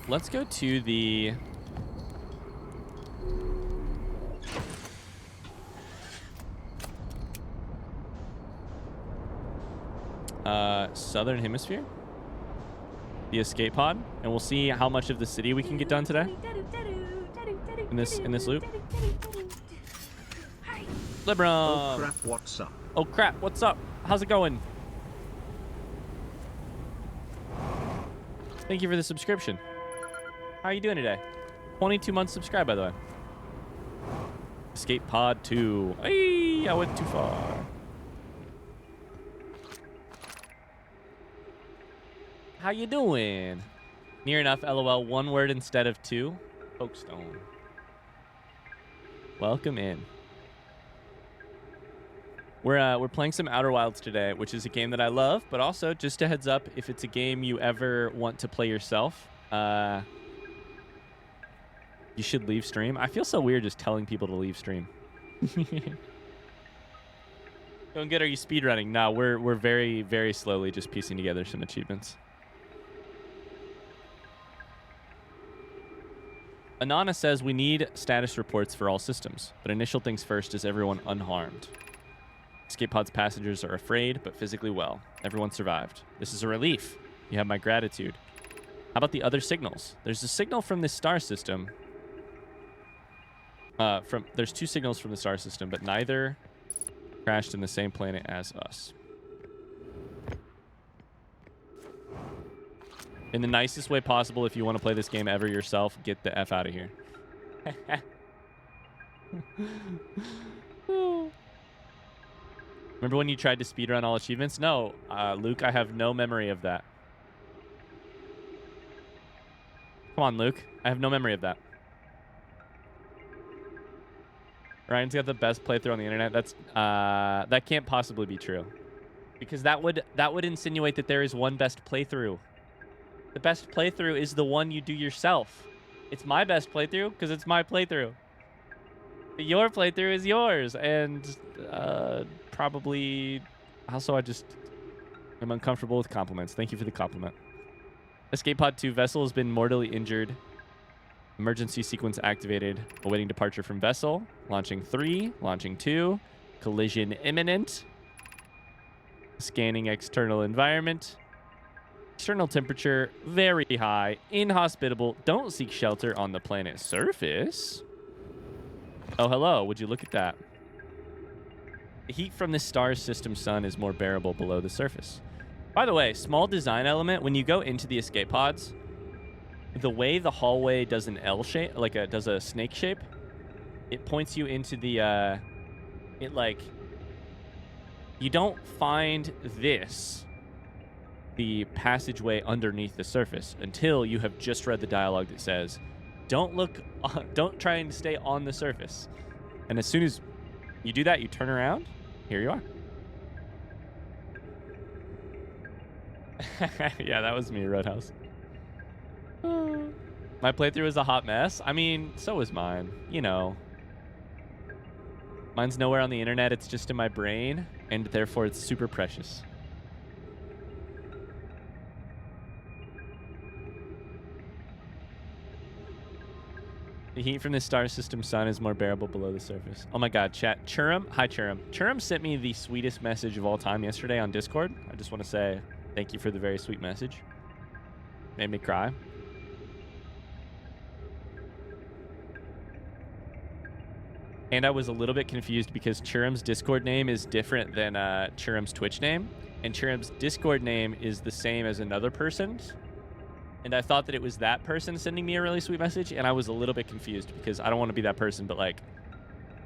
Let's go to the... Southern Hemisphere? The escape pod, and we'll see how much of the city we can get done today. In this loop. Libram! Oh crap, what's up? Oh crap, what's up? How's it going? Thank you for the subscription. How are you doing today? 22 months subscribed, by the way. Escape pod 2. Hey, I went too far. How you doing? Near enough, LOL. 1 word instead of 2. Folkestone. Welcome in. We're playing some Outer Wilds today, which is a game that I love, but also just a heads up, if it's a game you ever want to play yourself, you should leave stream. I feel so weird just telling people to leave stream. Doing good? Are you speedrunning? No, we're very, very slowly just piecing together some achievements. Anana says we need status reports for all systems, but initial things first is everyone unharmed. Escape pod's passengers are afraid, but physically well. Everyone survived. This is a relief. You have my gratitude. How about the other signals? There's a signal from this star system. There's 2 signals from the star system, but neither crashed in the same planet as us. In the nicest way possible, if you want to play this game ever yourself, get the F out of here. Remember when you tried to speedrun all achievements? No, Luke, I have no memory of that. Come on, Luke. I have no memory of that. Ryan's got the best playthrough on the internet. That's that can't possibly be true, because that would insinuate that there is one best playthrough. The best playthrough is the one you do yourself. It's my best playthrough because it's my playthrough. Your playthrough is yours, and probably also I just am uncomfortable with compliments. Thank you for the compliment. Escape Pod 2 vessel has been mortally injured. Emergency sequence activated. Awaiting departure from vessel. Launching 3. Launching 2. Collision imminent. Scanning external environment. External temperature very high. Inhospitable. Don't seek shelter on the planet's surface. Oh, hello. Would you look at that? The heat from the star system sun is more bearable below the surface. By the way, small design element. When you go into the escape pods, the way the hallway does an L shape, like does a snake shape, it points you into the, you don't find the passageway underneath the surface, until you have just read the dialogue that says, don't try and stay on the surface. And as soon as you do that, you turn around, here you are. Yeah, that was me, Roadhouse. My playthrough is a hot mess. I mean, so is mine. You know. Mine's nowhere on the internet. It's just in my brain, and therefore it's super precious. The heat from the star system sun is more bearable below the surface. Oh my god, chat. Churum. Hi, Churum. Churum sent me the sweetest message of all time yesterday on Discord. I just want to say thank you for the very sweet message. Made me cry. And I was a little bit confused because Churum's Discord name is different than Churum's Twitch name. And Churum's Discord name is the same as another person's. And I thought that it was that person sending me a really sweet message. And I was a little bit confused because I don't want to be that person. But, like,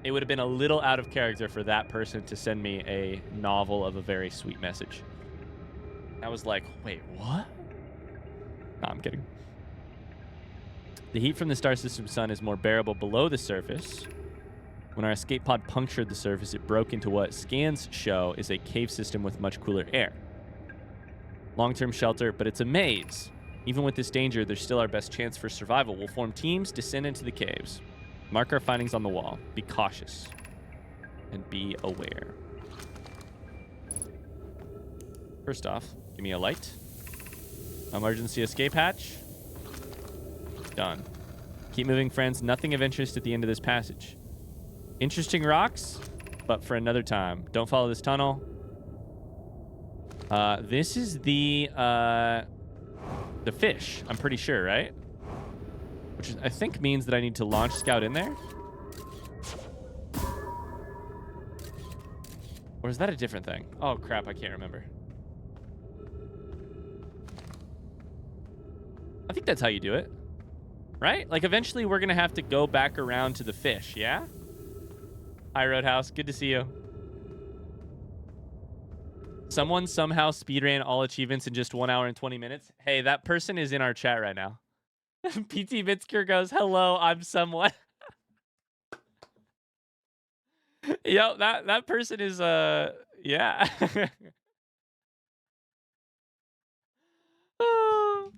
it would have been a little out of character for that person to send me a novel of a very sweet message. I was like, wait, what? No, I'm kidding. The heat from the star system sun is more bearable below the surface. When our escape pod punctured the surface, it broke into what scans show is a cave system with much cooler air. Long-term shelter, but it's a maze. Even with this danger, there's still our best chance for survival. We'll form teams, descend into the caves. Mark our findings on the wall. Be cautious. And be aware. First off, give me a light. Emergency escape hatch. Done. Keep moving, friends. Nothing of interest at the end of this passage. Interesting rocks, but for another time. Don't follow this tunnel. This is the fish, I'm pretty sure, right? Which is, I think means that I need to launch scout in there. Or is that a different thing? Oh, crap, I can't remember. I think that's how you do it. Right? Like, eventually we're going to have to go back around to the fish, yeah? Hi, Roadhouse. Good to see you. Someone somehow speedran all achievements in just 1 hour and 20 minutes. Hey, that person is in our chat right now. PT Bitsker goes, hello, I'm someone. Yo, that person is yeah. Oh,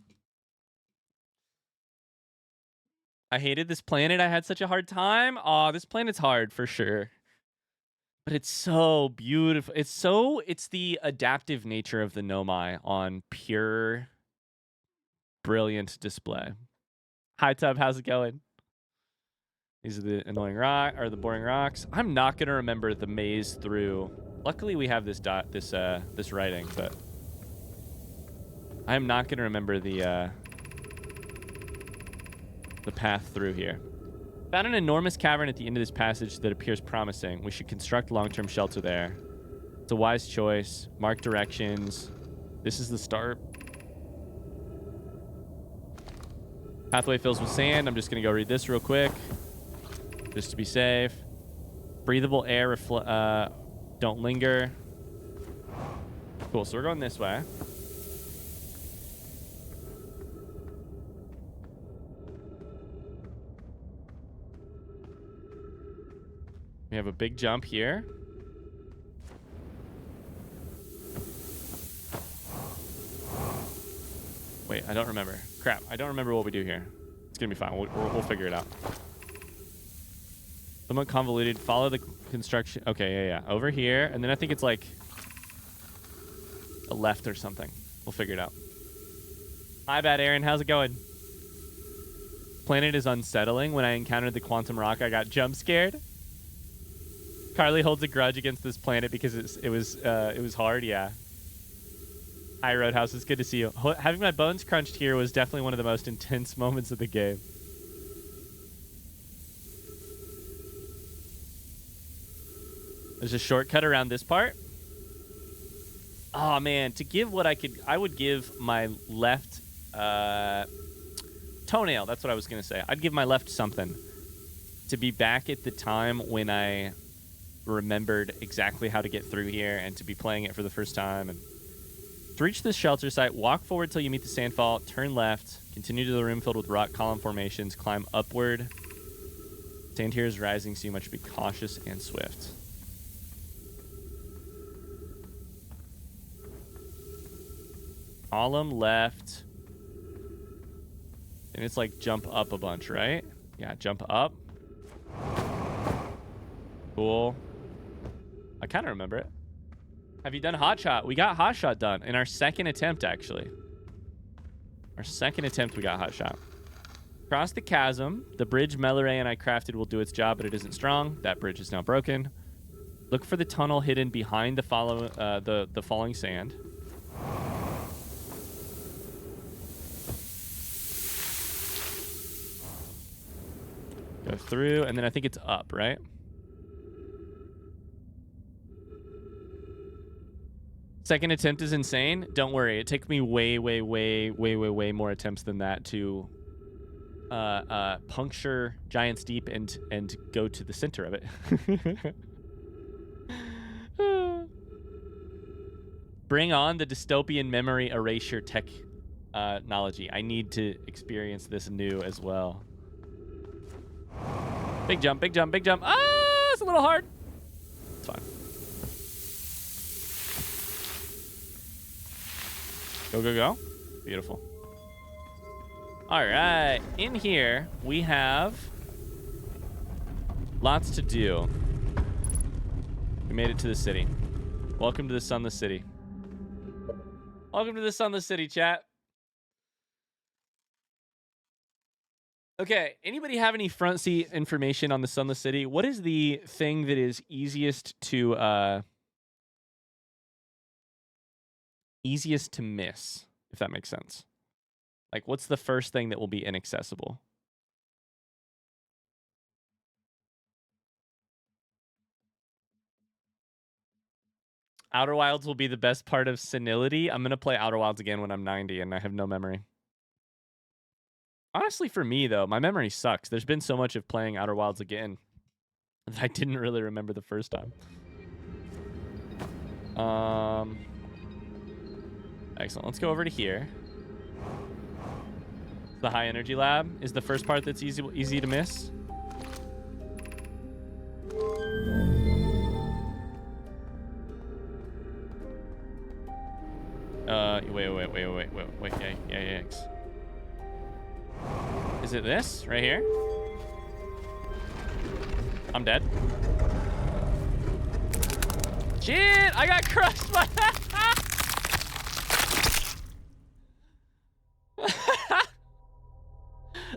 I hated this planet. I had such a hard time. Oh, this planet's hard for sure. But it's so beautiful. It's the adaptive nature of the Nomai on pure brilliant display. Hi Tub, how's it going? These are the annoying rock or the boring rocks. I'm not gonna remember the maze through. Luckily we have this this writing, but I'm not gonna remember the path through here. Found an enormous cavern at the end of this passage that appears promising. We should construct long-term shelter there. It's a wise choice. Mark directions. This is the start. Pathway fills with sand. I'm just going to go read this real quick. Just to be safe. Breathable air. Don't linger. Cool. So we're going this way. We have a big jump here. Wait, I don't remember. Crap, I don't remember what we do here. It's gonna be fine. We'll figure it out. Somewhat convoluted. Follow the construction. Okay, yeah. Over here, and then I think it's like a left or something. We'll figure it out. Hi, Bad Aaron. How's it going? Planet is unsettling. When I encountered the quantum rock, I got jump scared. Carly holds a grudge against this planet because it was hard. Yeah. Hi, Roadhouse. It's good to see you. Having my bones crunched here was definitely one of the most intense moments of the game. There's a shortcut around this part. Oh man, to give what I would give my left toenail. That's what I was gonna say. I'd give my left something to be back at the time when I remembered exactly how to get through here and to be playing it for the first time. And to reach this shelter site, walk forward till you meet the sandfall, turn left, continue to the room filled with rock column formations, climb upward. Sand here is rising, so you must be cautious and swift. Column left. And it's like jump up a bunch, right? Yeah, jump up. Cool. I kind of remember it. Have you done Hotshot? We got Hotshot done in our second attempt, actually. Our second attempt, we got Hotshot. Cross the chasm. The bridge Melore and I crafted will do its job, but it isn't strong. That bridge is now broken. Look for the tunnel hidden behind the falling sand. Go through, and then I think it's up, right? Second attempt is insane. Don't worry. It took me way more attempts than that to puncture Giant's Deep and go to the center of it. Bring on the dystopian memory erasure technology. I need to experience this new as well. Big jump, big jump, big jump. Ah, it's a little hard. It's fine. Go, go, go. Beautiful. All right. In here, we have lots to do. We made it to the city. Welcome to the Sunless City. Welcome to the Sunless City, chat. Okay, anybody have any front seat information on the Sunless City? What is the thing that is easiest to miss, if that makes sense? Like, what's the first thing that will be inaccessible? Outer Wilds will be the best part of senility. I'm going to play Outer Wilds again when I'm 90 and I have no memory. Honestly, for me, though, my memory sucks. There's been so much of playing Outer Wilds again that I didn't really remember the first time. Excellent. Let's go over to here. The high energy lab is the first part that's easy to miss. Wait. Yeah. Is it this right here? I'm dead. Shit! I got crushed by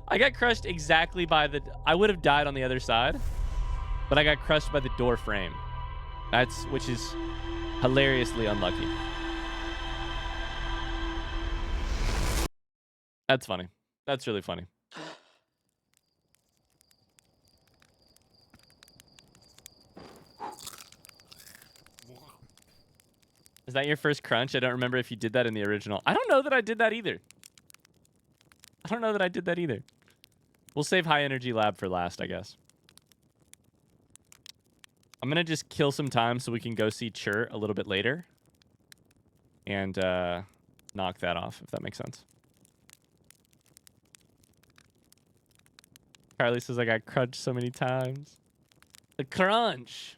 I got crushed exactly by the... I would have died on the other side, but I got crushed by the door frame. Which is hilariously unlucky. That's funny. That's really funny. Is that your first crunch? I don't remember if you did that in the original. I don't know that I did that either. We'll save high energy lab for last, I guess. I'm going to just kill some time so we can go see Chert a little bit later. And knock that off, if that makes sense. Carly says I got crunched so many times. The crunch.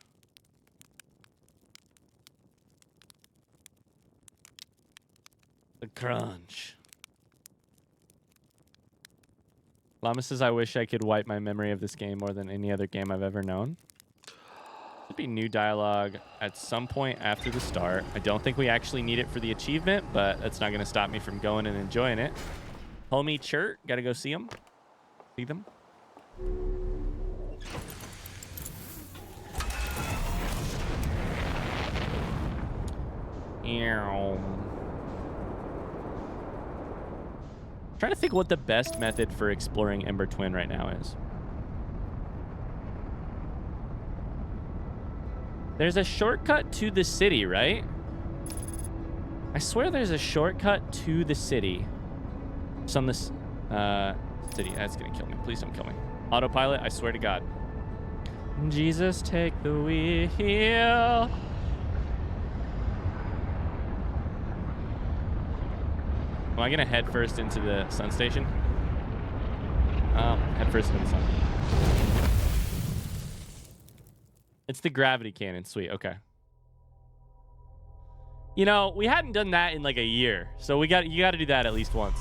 The crunch. Llama says I wish I could wipe my memory of this game more than any other game I've ever known. Should be new dialogue at some point after the start. I don't think we actually need it for the achievement, but that's not going to stop me from going and enjoying it. Homie Chert, gotta go see him. See them. Trying to think what the best method for exploring Ember Twin right now is. There's a shortcut to the city, right? I swear there's a shortcut to the city. It's on this city. That's gonna kill me. Please don't kill me. Autopilot, I swear to God. Jesus, take the wheel. Am I gonna head first into the sun station? Head first into the sun. It's the gravity cannon. Sweet. Okay. You know, we hadn't done that in like a year, so you got to do that at least once.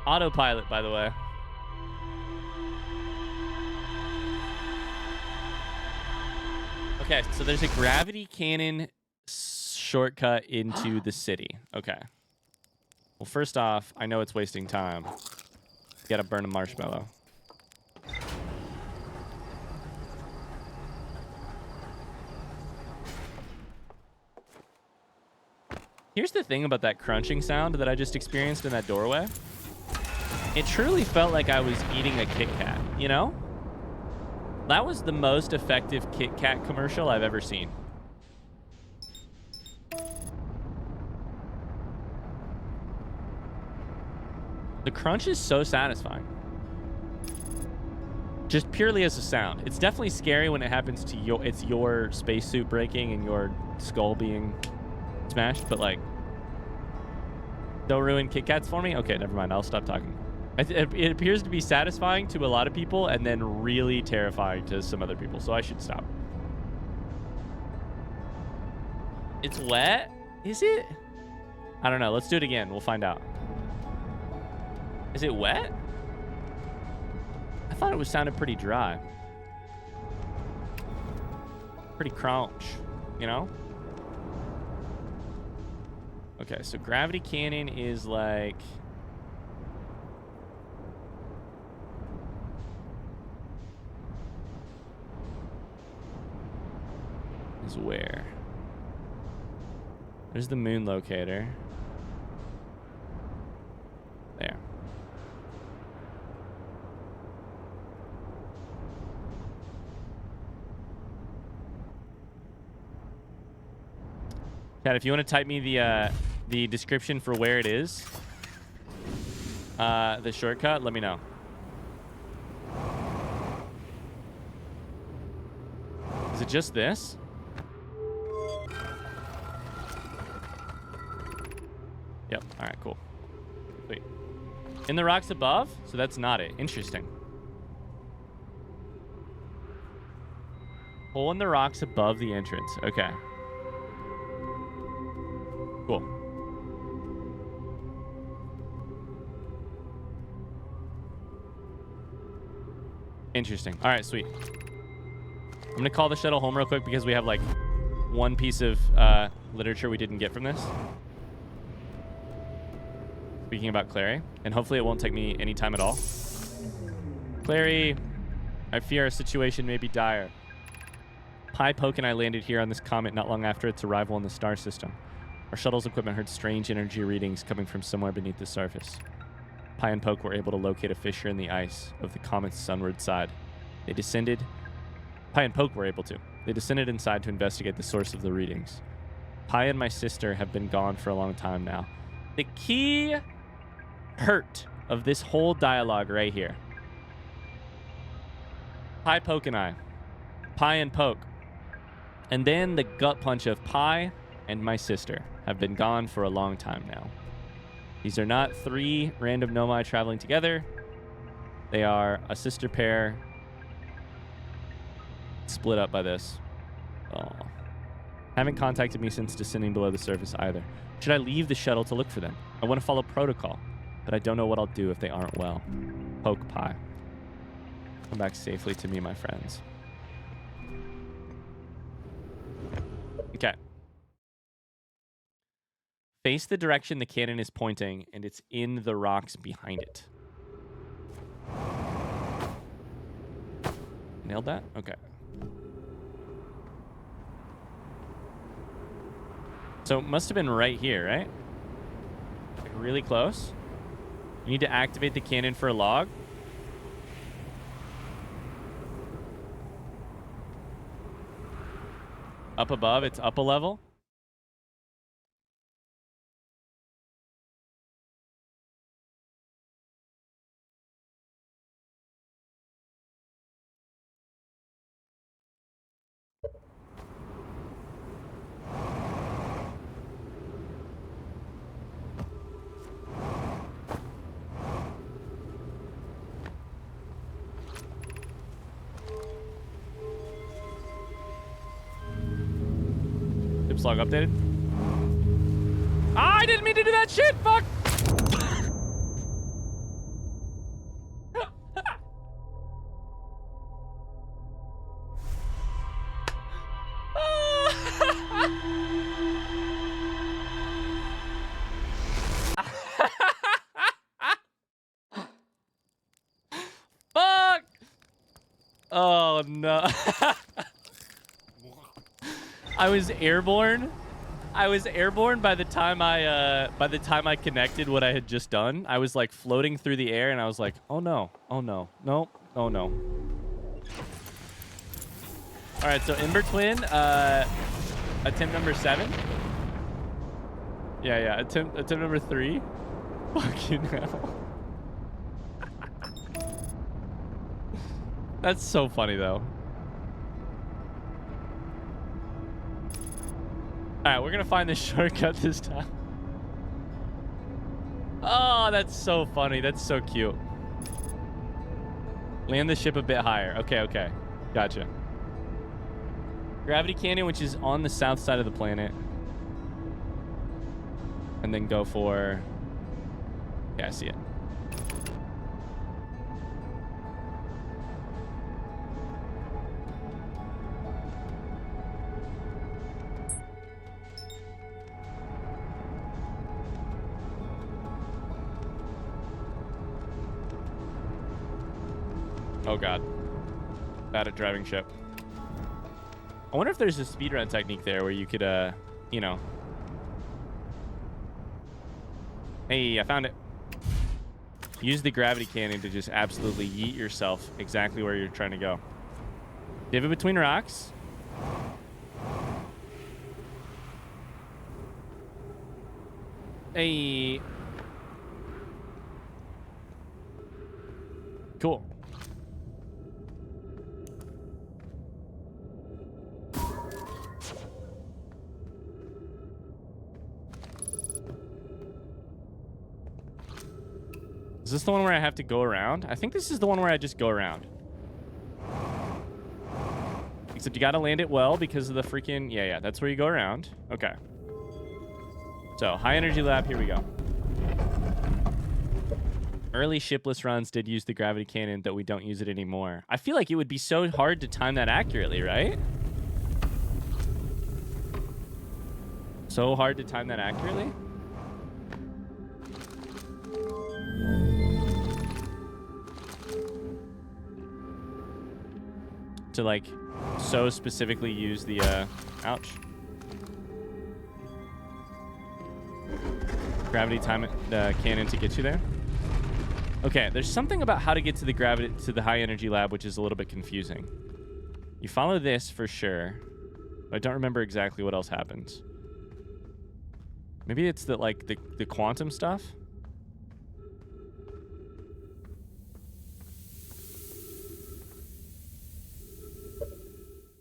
Autopilot, by the way. Okay, so there's a gravity cannon shortcut into the city. Okay. Well, first off, I know it's wasting time. Gotta burn a marshmallow. Here's the thing about that crunching sound that I just experienced in that doorway. It truly felt like I was eating a Kit Kat, you know? That was the most effective Kit Kat commercial I've ever seen. The crunch is so satisfying. Just purely as a sound. It's definitely scary when it happens to your spacesuit breaking and your skull being smashed, but like, don't ruin Kit Kats for me? Okay, never mind. I'll stop talking. It appears to be satisfying to a lot of people and then really terrifying to some other people, so I should stop. It's wet? Is it? I don't know. Let's do it again. We'll find out. Is it wet? I thought it sounded pretty dry. Pretty crunch, you know? Okay, so gravity cannon is like... is where? There's the moon locator. There. Chad, if you want to type me the description for where it is, the shortcut, let me know. Is it just this? Yep. All right, cool. Sweet. In the rocks above? So that's not it. Interesting. Hole in the rocks above the entrance. Okay. Cool. Interesting. All right, sweet. I'm going to call the shuttle home real quick because we have like one piece of literature we didn't get from this. Speaking about Clary. And hopefully it won't take me any time at all. Clary, I fear our situation may be dire. Pi, Poke, and I landed here on this comet not long after its arrival in the star system. Our shuttle's equipment heard strange energy readings coming from somewhere beneath the surface. Pi and Poke were able to locate a fissure in the ice of the comet's sunward side. They descended. Pi and Poke were able to. They descended inside to investigate the source of the readings. Pi and my sister have been gone for a long time now. The key hurt of this whole dialogue right here. Pi, Poke, and I. Pi and Poke. And then the gut punch of Pi and my sister have been gone for a long time now. These are not 3 random Nomai traveling together. They are a sister pair split up by this. Oh. Haven't contacted me since descending below the surface either. Should I leave the shuttle to look for them? I want to follow protocol, but I don't know what I'll do if they aren't well. Poke, Pi. Come back safely to me, my friends. Okay. Face the direction the cannon is pointing, and it's in the rocks behind it. Nailed that? Okay. So it must have been right here, right? Like really close. You need to activate the cannon for a log. Up above, it's up a level. Log updated. Ah, I didn't mean to do that shit. Fuck. Fuck. Oh no. I was airborne. I was airborne by the time I connected what I had just done. I was like floating through the air and I was like, oh no, oh no, nope, oh no. All right, so Ember Twin, attempt number 7. Yeah, attempt number 3. Fucking hell. That's so funny though. Alright, we're gonna find this shortcut this time. Oh, that's so funny. That's so cute. Land the ship a bit higher. Okay. Gotcha. Gravity Canyon, which is on the south side of the planet. And then go for... Yeah, I see it. Oh god. Bad at driving ship. I wonder if there's a speedrun technique there where you could, you know. Hey, I found it. Use the gravity cannon to just absolutely yeet yourself exactly where you're trying to go. Divot between rocks. Hey. Cool. Is this the one where I have to go around? I think this is the one where I just go around. Except you gotta land it well because of the freaking... Yeah, that's where you go around. Okay. So, high energy lab, here we go. Early shipless runs did use the gravity cannon, though we don't use it anymore. I feel like it would be so hard to time that accurately, right? So hard to time that accurately? To, like, so specifically use the, ouch. Gravity time the cannon to get you there. Okay, there's something about how to get to the high energy lab which is a little bit confusing. You follow this for sure, but I don't remember exactly what else happens. Maybe it's the like the quantum stuff.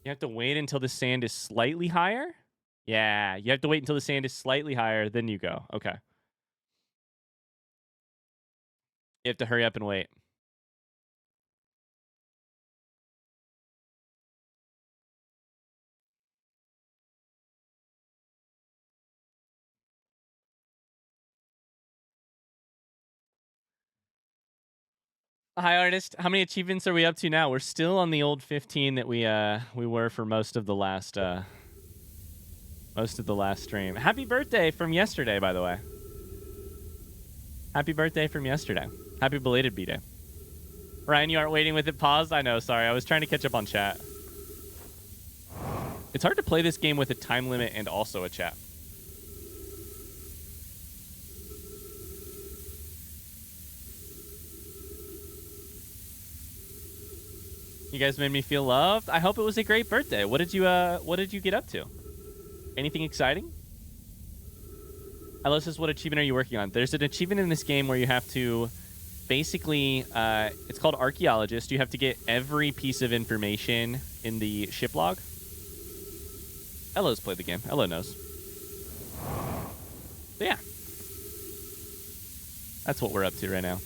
You have to wait until the sand is slightly higher? Yeah, you have to wait until the sand is slightly higher, then you go. Okay. You have to hurry up and wait. Hi, artist. How many achievements are we up to now? We're still on the old 15 that we were for most of the last stream. Happy birthday from yesterday, by the way. Happy birthday from yesterday. Happy belated B-Day. Ryan, you aren't waiting with it paused? I know, sorry. I was trying to catch up on chat. It's hard to play this game with a time limit and also a chat. You guys made me feel loved. I hope it was a great birthday. What did you get up to? Anything exciting? Hello, says, what achievement are you working on? There's an achievement in this game where you have to basically, it's called Archaeologist. You have to get every piece of information in the ship log. Ella's played the game. Ella knows. So yeah. That's what we're up to right now.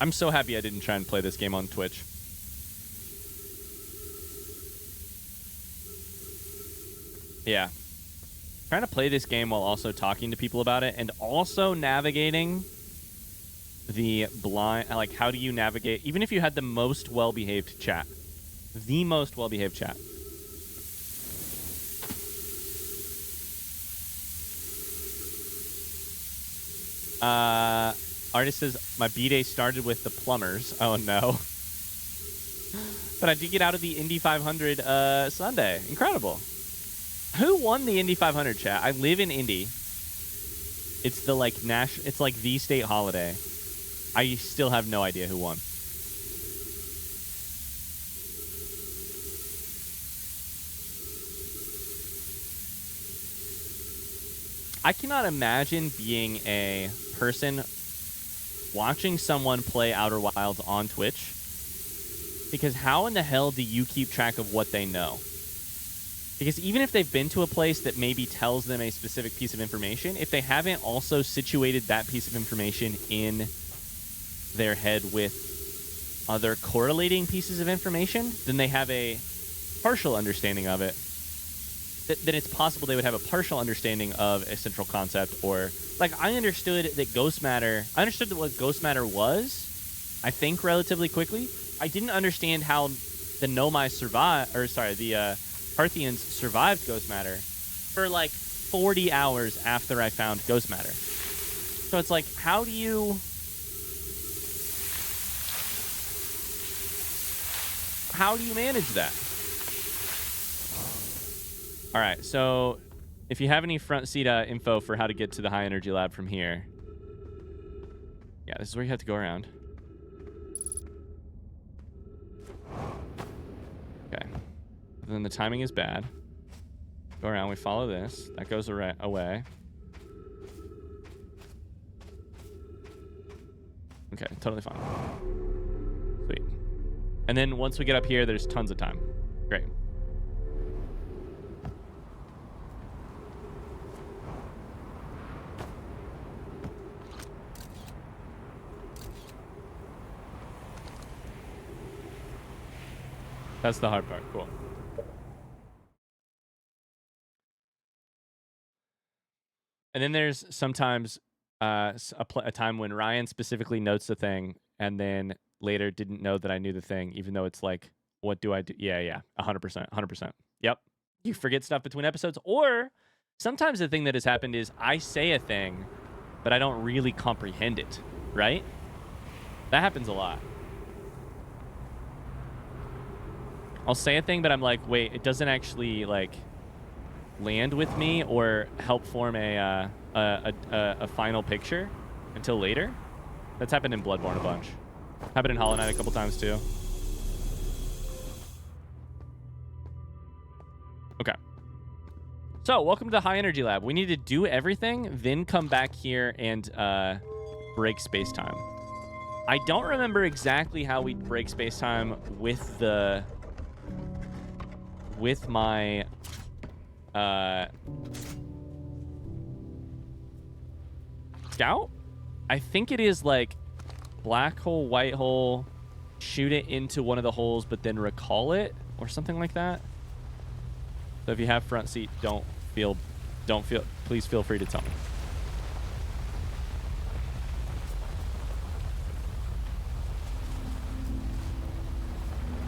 I'm so happy I didn't try and play this game on Twitch. Yeah. Trying to play this game while also talking to people about it and also navigating the blind, like, how do you navigate, even if you had the most well-behaved chat. The most well-behaved chat. Artist says, my B-Day started with the plumbers. Oh, no. But I did get out of the Indy 500 Sunday. Incredible. Who won the Indy 500, chat? I live in Indy. It's the, like, it's like the state holiday. I still have no idea who won. I cannot imagine being a person watching someone play Outer Wilds on Twitch, because how in the hell do you keep track of what they know? Because even if they've been to a place that maybe tells them a specific piece of information, if they haven't also situated that piece of information in their head with other correlating pieces of information, then they have a partial understanding of it. Then it's possible they would have a partial understanding of a central concept, or, like, I understood that ghost matter. I understood that what ghost matter was, I think, relatively quickly. I didn't understand how the Nomai survived, or sorry, the Parthians survived ghost matter for like 40 hours after I found ghost matter. So it's like, how do you manage that? All right, so if you have any front seat info for how to get to the high energy lab from here, yeah, this is where you have to go around. Okay. Then the timing is bad. Go around, we follow this. That goes away. Okay, totally fine. Sweet. And then once we get up here, there's tons of time. Great. That's the hard part. Cool. And then there's sometimes a time when Ryan specifically notes the thing and then later didn't know that I knew the thing, even though it's like, what do I do? Yeah, 100%, 100%. Yep. You forget stuff between episodes. Or sometimes the thing that has happened is I say a thing, but I don't really comprehend it, right? That happens a lot. I'll say a thing, but I'm like, wait, it doesn't actually like land with me or help form a final picture until later. That's happened in Bloodborne a bunch. Happened in Hollow Knight a couple times too. Okay. So, welcome to the High Energy Lab. We need to do everything, then come back here and break space-time. I don't remember exactly how we break space-time with the... with my... Scout? I think it is like black hole, white hole, shoot it into one of the holes, but then recall it or something like that. So if you have front seat, please feel free to tell me.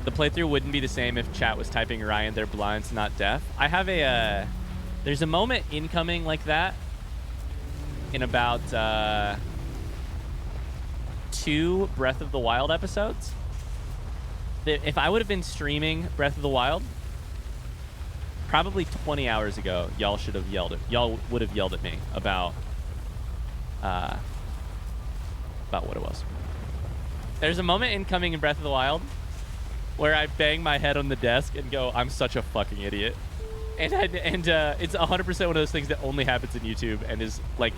The playthrough wouldn't be the same if chat was typing Ryan, they're blind, not deaf. I have there's a moment incoming like that in about 2 Breath of the Wild episodes. If I would have been streaming Breath of the Wild, probably 20 hours ago, y'all would have yelled at me about what it was. There's a moment incoming in Breath of the Wild where I bang my head on the desk and go, I'm such a fucking idiot. And it's 100% one of those things that only happens in YouTube and is like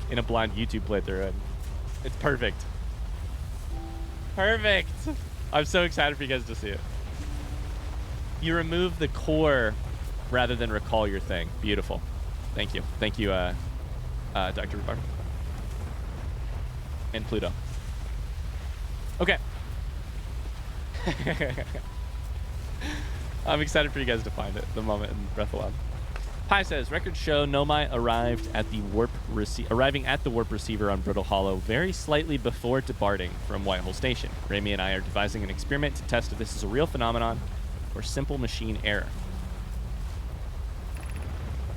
in a blind YouTube playthrough. And it's perfect. Perfect. I'm so excited for you guys to see it. You remove the core rather than recall your thing. Beautiful. Thank you. Thank you, Dr. Rhubarb. And Pluto. Okay. I'm excited for you guys to find it, the moment in Breath of the Wild. Pi says, records show Nomai arriving at the warp receiver on Brittle Hollow very slightly before departing from Whitehole Station. Raimi and I are devising an experiment to test if this is a real phenomenon or simple machine error.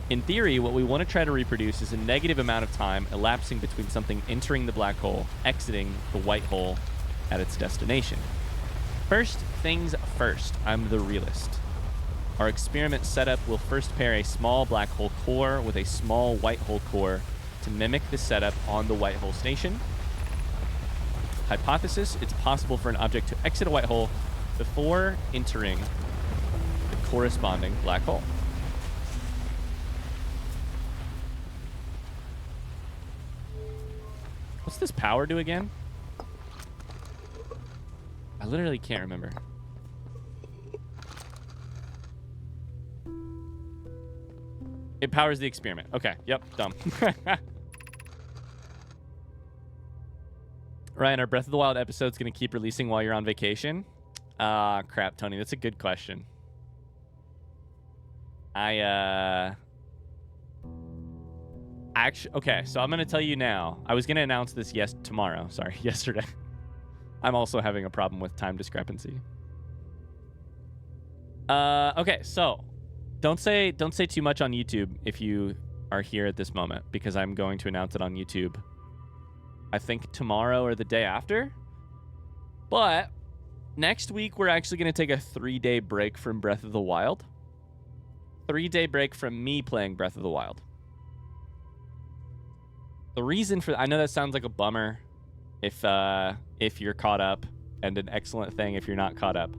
In theory, what we want to try to reproduce is a negative amount of time elapsing between something entering the black hole, exiting the white hole at its destination. First things first, I'm the realist. Our experiment setup will first pair a small black hole core with a small white hole core to mimic the setup on the white hole station. Hypothesis, it's possible for an object to exit a white hole before entering the corresponding black hole. What's this power do again? I literally can't remember. It powers the experiment. Okay. Yep. Dumb. Ryan, are Breath of the Wild episodes going to keep releasing while you're on vacation? Crap, Tony. That's a good question. Actually, okay. So I'm going to tell you now. I was going to announce this tomorrow. Sorry, yesterday. I'm also having a problem with time discrepancy. Okay, so don't say too much on YouTube if you are here at this moment, because I'm going to announce it on YouTube, I think tomorrow or the day after. But next week, we're actually going to take a 3-day break from Breath of the Wild. 3-day break from me playing Breath of the Wild. The reason for... I know that sounds like a bummer if you're caught up, and an excellent thing if you're not caught up.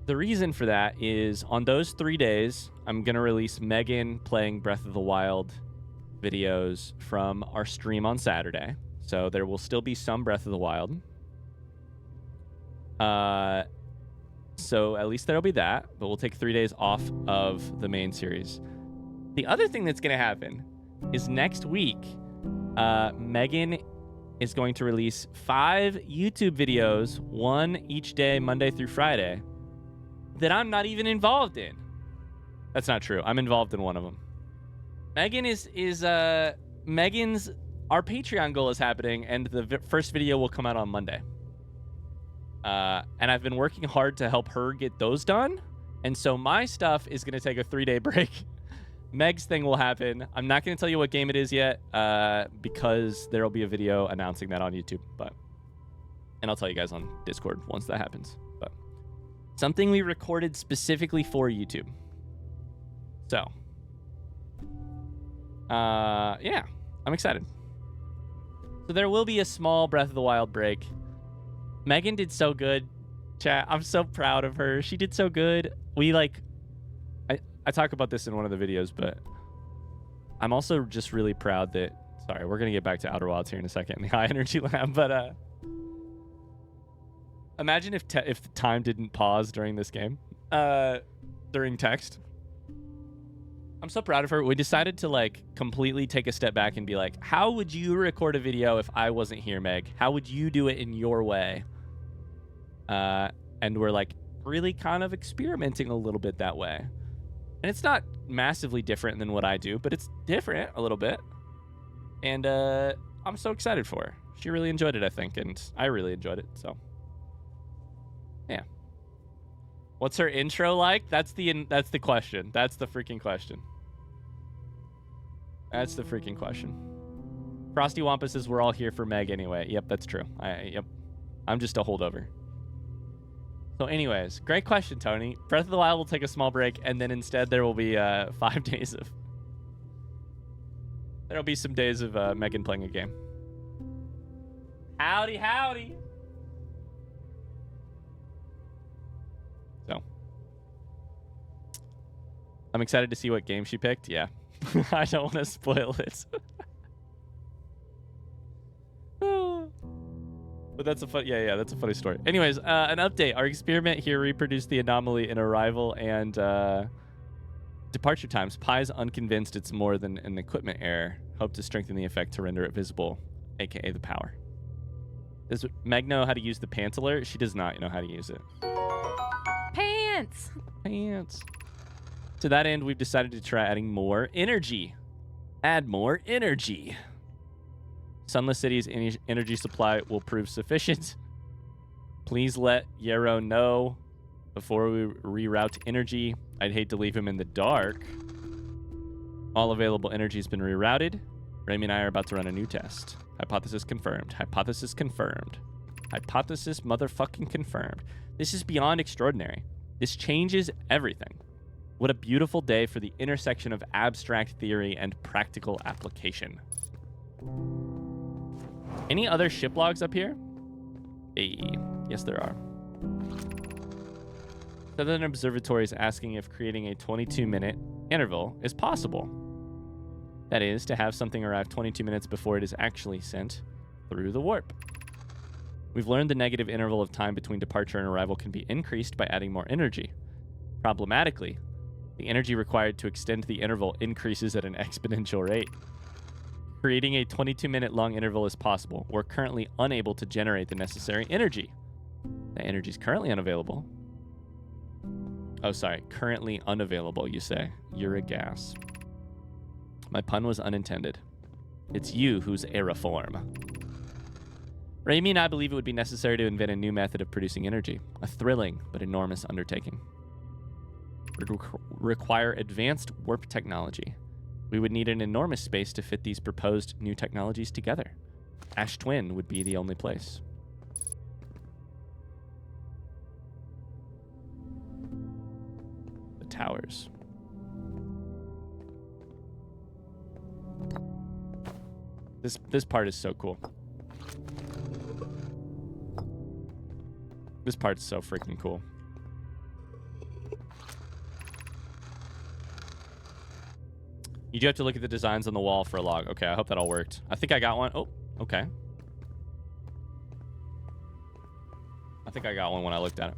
The reason for that is on those 3 days, I'm going to release Megan playing Breath of the Wild videos from our stream on Saturday. So there will still be some Breath of the Wild. So at least there'll be that, but we'll take 3 days off of the main series. The other thing that's going to happen is next week, Megan is going to release 5 YouTube videos, 1 each day, Monday through Friday, that I'm not even involved in. That's not true. I'm involved in one of them. Megan Megan's our Patreon goal is happening, and the first video will come out on Monday. And I've been working hard to help her get those done. And so my stuff is going to take a 3-day break. Meg's thing will happen. I'm not going to tell you what game it is yet, because there will be a video announcing that on YouTube. And I'll tell you guys on Discord once that happens. But something we recorded specifically for YouTube. So, yeah, I'm excited. So there will be a small Breath of the Wild break. Megan did so good, chat. I'm so proud of her. She did so good. I talk about this in one of the videos, but I'm also just really proud that, sorry, we're going to get back to Outer Wilds here in a second in the high energy lab, but imagine if the time didn't pause during this game, during text. I'm so proud of her. We decided to like completely take a step back and be like, how would you record a video if I wasn't here, Meg? How would you do it in your way? And we're like really kind of experimenting a little bit that way. And it's not massively different than what I do, but it's different a little bit. And I'm so excited for her. She really enjoyed it, I think, and I really enjoyed it, so. Yeah. What's her intro like? That's the question. That's the freaking question. That's the freaking question. Frosty Wampa says we're all here for Meg anyway. Yep, that's true. Yep. I'm just a holdover. So anyways, great question, Tony. Breath of the Wild will take a small break, and then instead there will be 5 days of... There'll be some days of Megan playing a game. Howdy, howdy! So. I'm excited to see what game she picked. Yeah. I don't want to spoil it. But that's a fun, yeah, that's a funny story. Anyways, an update. Our experiment here reproduced the anomaly in arrival and departure times. Pi's unconvinced it's more than an equipment error. Hope to strengthen the effect to render it visible, aka the power. Does Meg know how to use the pants alert? She does not know how to use it. Pants! Pants. To that end, we've decided to try adding more energy. Add more energy. Sunless City's energy supply will prove sufficient. Please let Yarrow know before we reroute energy. I'd hate to leave him in the dark. All available energy has been rerouted. Remy and I are about to run a new test. Hypothesis confirmed. Hypothesis confirmed. Hypothesis motherfucking confirmed. This is beyond extraordinary. This changes everything. What a beautiful day for the intersection of abstract theory and practical application. Any other ship logs up here? Hey, yes there are. Southern Observatory is asking if creating a 22-minute interval is possible. That is, to have something arrive 22 minutes before it is actually sent through the warp. We've learned the negative interval of time between departure and arrival can be increased by adding more energy. Problematically, the energy required to extend the interval increases at an exponential rate. Creating a 22-minute long interval is possible. We're currently unable to generate the necessary energy. The energy is currently unavailable. Oh, sorry. Currently unavailable, you say. You're a gas. My pun was unintended. It's you who's aeriform. Remy and I believe it would be necessary to invent a new method of producing energy. A thrilling but enormous undertaking. It would require advanced warp technology. We would need an enormous space to fit these proposed new technologies together. Ash Twin would be the only place. The towers. This part is so cool. This part's so freaking cool. You do have to look at the designs on the wall for a log. Okay, I hope that all worked. I think I got one. Oh, okay. I think I got one when I looked at it.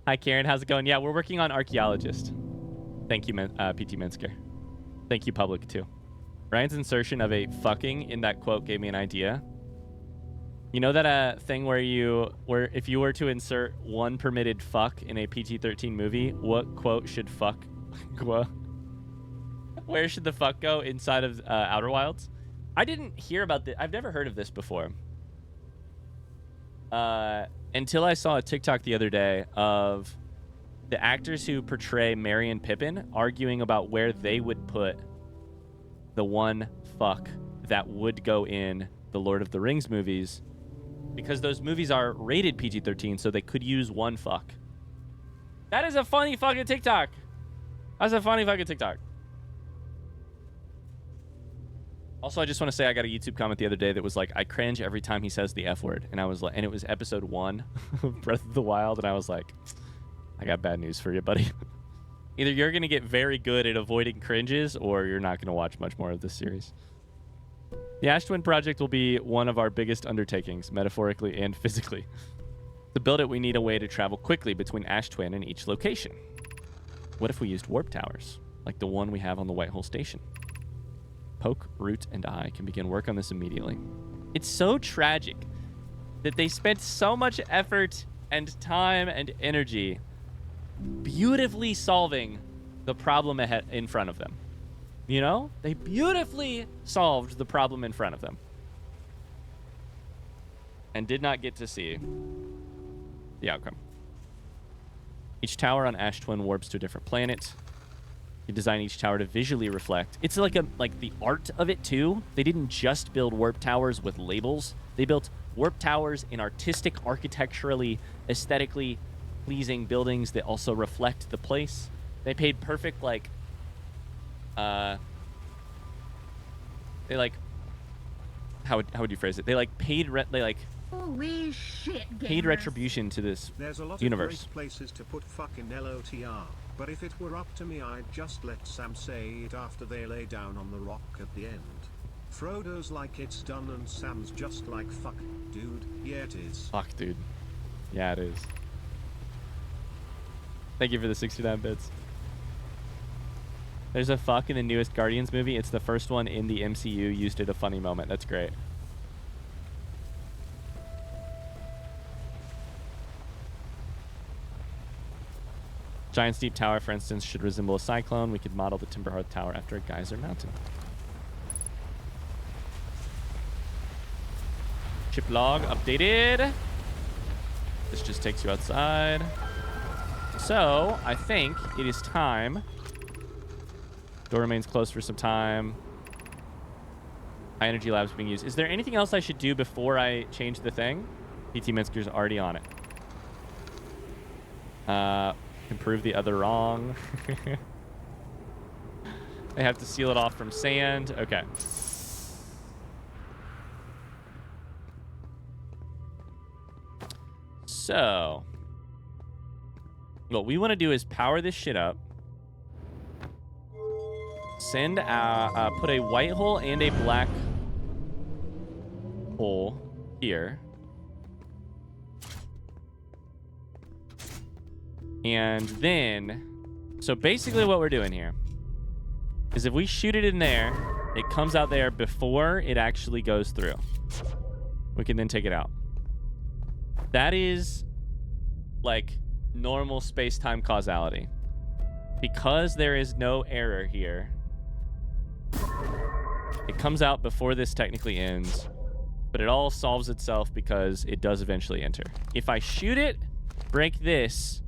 Hi, Karen. How's it going? Yeah, we're working on Archaeologist. Thank you, PT Minsker. Thank you, Public, too. Ryan's insertion of a fucking in that quote gave me an idea. You know that thing where if you were to insert one permitted fuck in a PG-13 movie, what quote should fuck go? Where should the fuck go inside of Outer Wilds? I didn't hear about this. I've never heard of this before. Until I saw a TikTok the other day of the actors who portray Merry and Pippin arguing about where they would put the one fuck that would go in the Lord of the Rings movies, because those movies are rated PG-13, so they could use one fuck. That is a funny fucking TikTok. That's a funny fucking TikTok. Also, I just want to say I got a YouTube comment the other day that was like, I cringe every time he says the F word. And I was like, and it was episode 1 of Breath of the Wild. And I was like, I got bad news for you, buddy. Either you're going to get very good at avoiding cringes, or you're not going to watch much more of this series. The Ash Twin project will be one of our biggest undertakings, metaphorically and physically. To build it, we need a way to travel quickly between Ash Twin and each location. What if we used warp towers, like the one we have on the Whitehole Station? Poke, Root, and I can begin work on this immediately. It's so tragic that they spent so much effort and time and energy beautifully solving the problem ahead in front of them. You know? They beautifully solved the problem in front of them. And did not get to see the outcome. Each tower on Ash Twin warps to a different planet. You design each tower to visually reflect. It's like the art of it too. They didn't just build warp towers with labels. They built warp towers in artistic, architecturally, aesthetically pleasing buildings that also reflect the place. They paid perfect they like how would you phrase it? They like paid Holy shit, paid gamers. retribution to this There's a lot universe. of great places to put fucking LOTR, but if it were up to me, I'd just let Sam say it after they lay down on the rock at the end. Frodo's like it's done and Sam's just like fuck, dude. Yeah, it is. Fuck, dude. Yeah, it is. Thank you for the 69 bits. There's a fuck in the newest Guardians movie. It's the first one in the MCU used at a funny moment. That's great. Giant Steep Tower, for instance, should resemble a cyclone. We could model the Timberhearth Tower after a geyser mountain. Chip log updated. This just takes you outside. So, I think it is time. Door remains closed for some time. High energy labs being used. Is there anything else I should do before I change the thing? PT Mintzker's already on it. Can prove the other wrong. They have to seal it off from sand. Okay. So, what we want to do is power this shit up. Send put a white hole and a black hole here. And then, so basically what we're doing here is if we shoot it in there, it comes out there before it actually goes through. We can then take it out. That is like normal space-time causality. Because there is no error here, it comes out before this technically ends, but it all solves itself because it does eventually enter. If I shoot it, break this,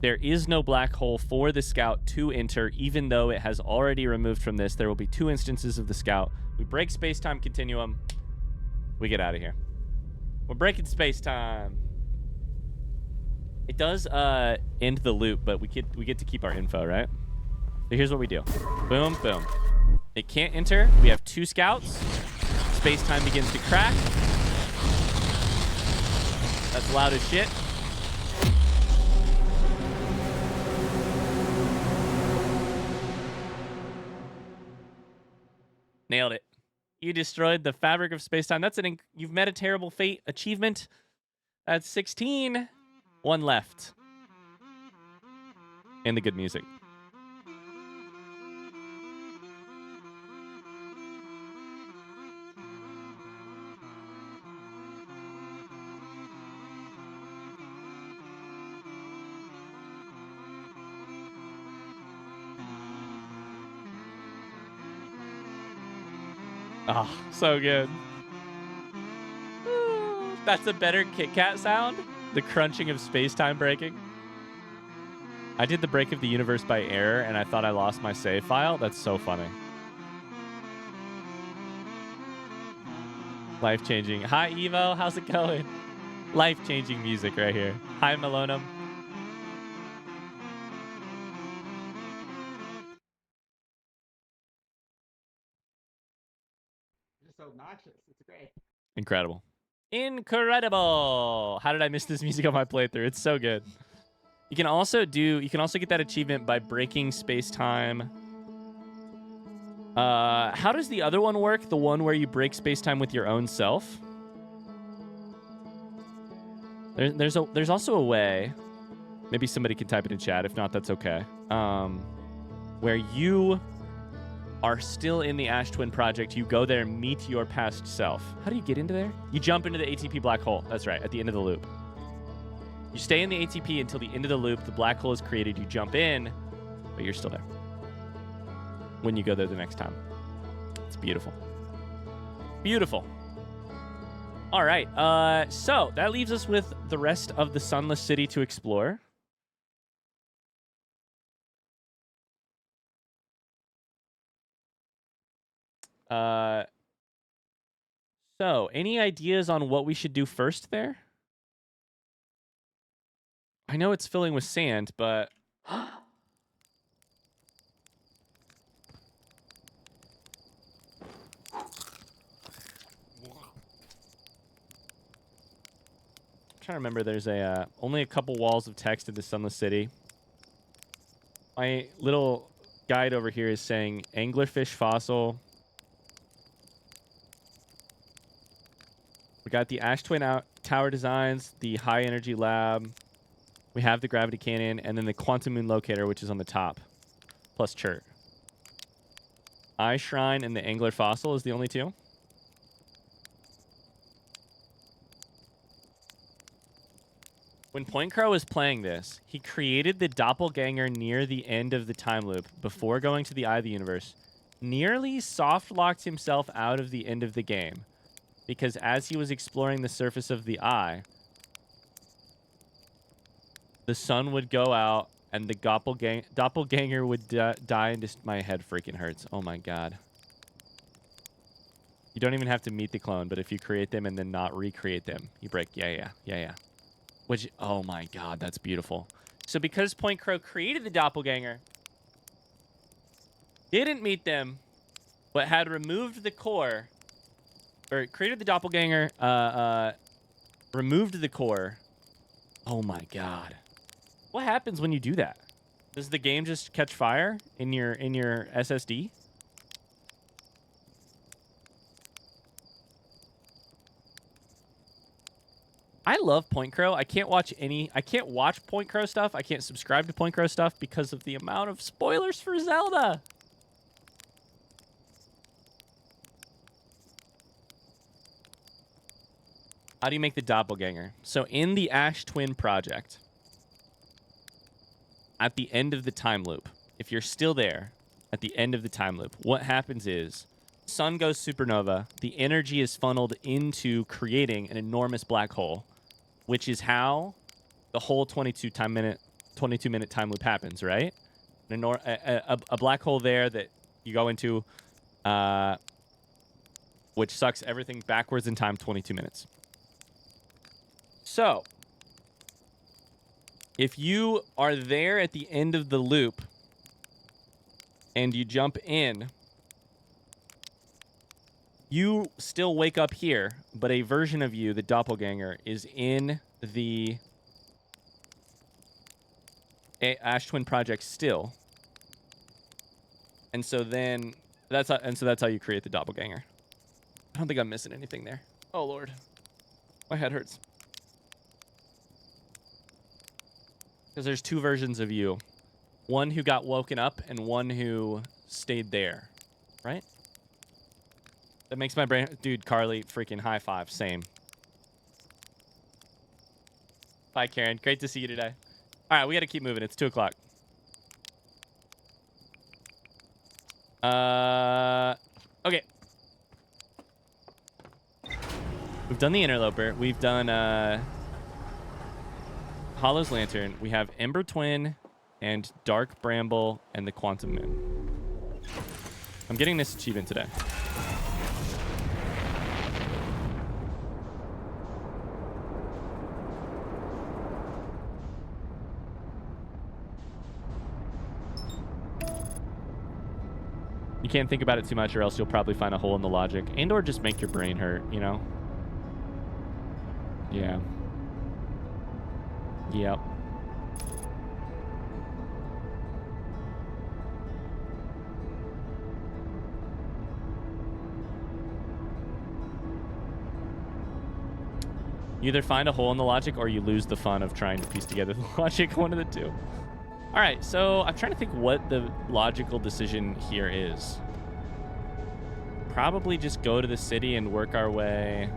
there is no black hole for the scout to enter, even though it has already removed from this. There will be 2 instances of the scout. We break space-time continuum. We get out of here. We're breaking space-time. It does end the loop, but we get to keep our info, right? So here's what we do. Boom, boom. It can't enter. We have 2 scouts. Space-time begins to crack. That's loud as shit. Nailed it. You destroyed the fabric of space-time. That's you've met a terrible fate achievement. That's 16. 1 left. And the good music. Oh, so good. That's a better Kit Kat sound. The crunching of space-time breaking. I did the break of the universe by error, and I thought I lost my save file. That's so funny. Life-changing. Hi, Evo. How's it going? Life-changing music right here. Hi, Melonum. It's so obnoxious. It's great. Incredible. Incredible. How did I miss this music on my playthrough? It's so good. You can also get that achievement by breaking space-time. How does the other one work? The one where you break space-time with your own self? There's also a way, maybe somebody can type it in chat. If not, that's okay. Where you are still in the Ash Twin project. You go there, meet your past self. How do you get into there? You jump into the ATP black hole. That's right, at the end of the loop. You stay in the ATP until the end of the loop. The black hole is created. You jump in, but you're still there when you go there the next time. It's beautiful. Beautiful. All right. So that leaves us with the rest of the Sunless City to explore. So any ideas on what we should do first there? I know it's filling with sand, but trying to remember, there's only a couple walls of text in the Sunless City. My little guide over here is saying Anglerfish fossil. We got the Ash Twin tower designs, the high energy lab. We have the gravity cannon, and then the quantum moon locator, which is on the top, plus Chert. Eye Shrine and the Angler fossil is the only two. When Point Crow was playing this, he created the doppelganger near the end of the time loop before going to the Eye of the Universe. Nearly soft-locked himself out of the end of the game, because as he was exploring the surface of the Eye, the sun would go out and the doppelganger would die, and just my head freaking hurts. Oh my god. You don't even have to meet the clone, but if you create them and then not recreate them, you break. Yeah. Which, oh my god, that's beautiful. So because Point Crow created the doppelganger, didn't meet them, but had removed the core, or created the doppelganger, removed the core. Oh my god. What happens when you do that? Does the game just catch fire in your SSD? I love Point Crow. I can't watch Point Crow stuff. I can't subscribe to Point Crow stuff because of the amount of spoilers for Zelda. How do you make the doppelganger? So in the Ash Twin project, at the end of the time loop, if you're still there at the end of the time loop, what happens is sun goes supernova, the energy is funneled into creating an enormous black hole, which is how the whole 22-minute time loop happens, right? A black hole there that you go into, which sucks everything backwards in time 22 minutes. So, if you are there at the end of the loop and you jump in, you still wake up here, but a version of you, the doppelganger, is in the Ash Twin project still. And so then that's how you create the doppelganger. I don't think I'm missing anything there. Oh lord. My head hurts. Because there's two versions of you. One who got woken up and one who stayed there. Right? That makes my brain... Dude, Carly, freaking high five. Same. Bye, Karen. Great to see you today. All right, we got to keep moving. It's 2 o'clock. Okay. We've done the Interloper. We've done Hollow's Lantern. We have Ember Twin and Dark Bramble and the Quantum Moon. I'm getting this achievement today. You can't think about it too much or else you'll probably find a hole in the logic and or just make your brain hurt, you know? Yeah. Yep. You either find a hole in the logic or you lose the fun of trying to piece together the logic, one of the two. All right, so I'm trying to think what the logical decision here is. Probably just go to the city and work our way.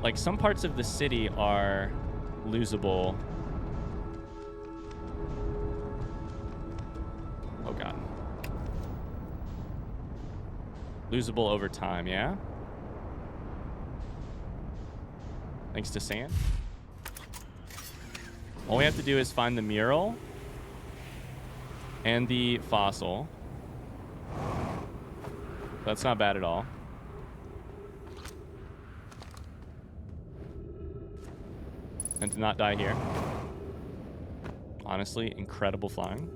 Like, some parts of the city are losable. Oh, God. Losable over time, yeah? Thanks to sand. All we have to do is find the mural and the fossil. That's not bad at all. And to not die here. Honestly, incredible flying.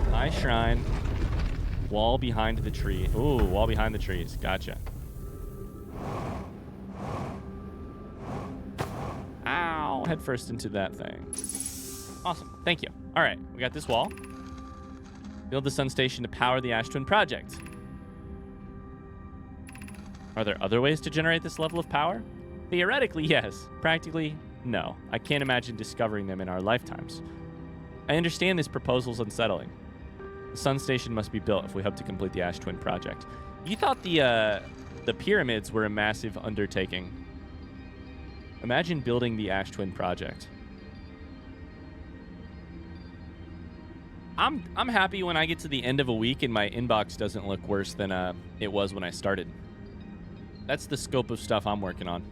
Nice shrine. Wall behind the tree. Ooh, wall behind the trees. Gotcha. Ow! Head first into that thing. Awesome. Thank you. All right, we got this wall. Build the sun station to power the Ash Twin project. Are there other ways to generate this level of power? Theoretically, yes. Practically, no. I can't imagine discovering them in our lifetimes. I understand this proposal's unsettling. The sun station must be built if we hope to complete the Ash Twin project. You thought the pyramids were a massive undertaking. Imagine building the Ash Twin project. I'm happy when I get to the end of a week and my inbox doesn't look worse than it was when I started. That's the scope of stuff I'm working on.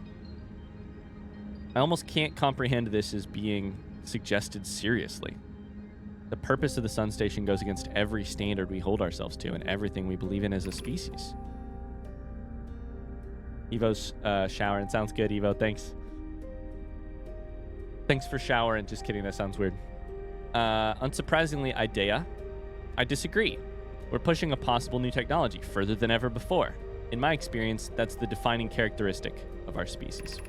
I almost can't comprehend this as being suggested seriously. The purpose of the sun station goes against every standard we hold ourselves to and everything we believe in as a species. Evo's showering. Sounds good, Evo. Thanks. Thanks for showering. Just kidding. That sounds weird. Unsurprisingly, Idea, I disagree. We're pushing a possible new technology further than ever before. In my experience, that's the defining characteristic of our species.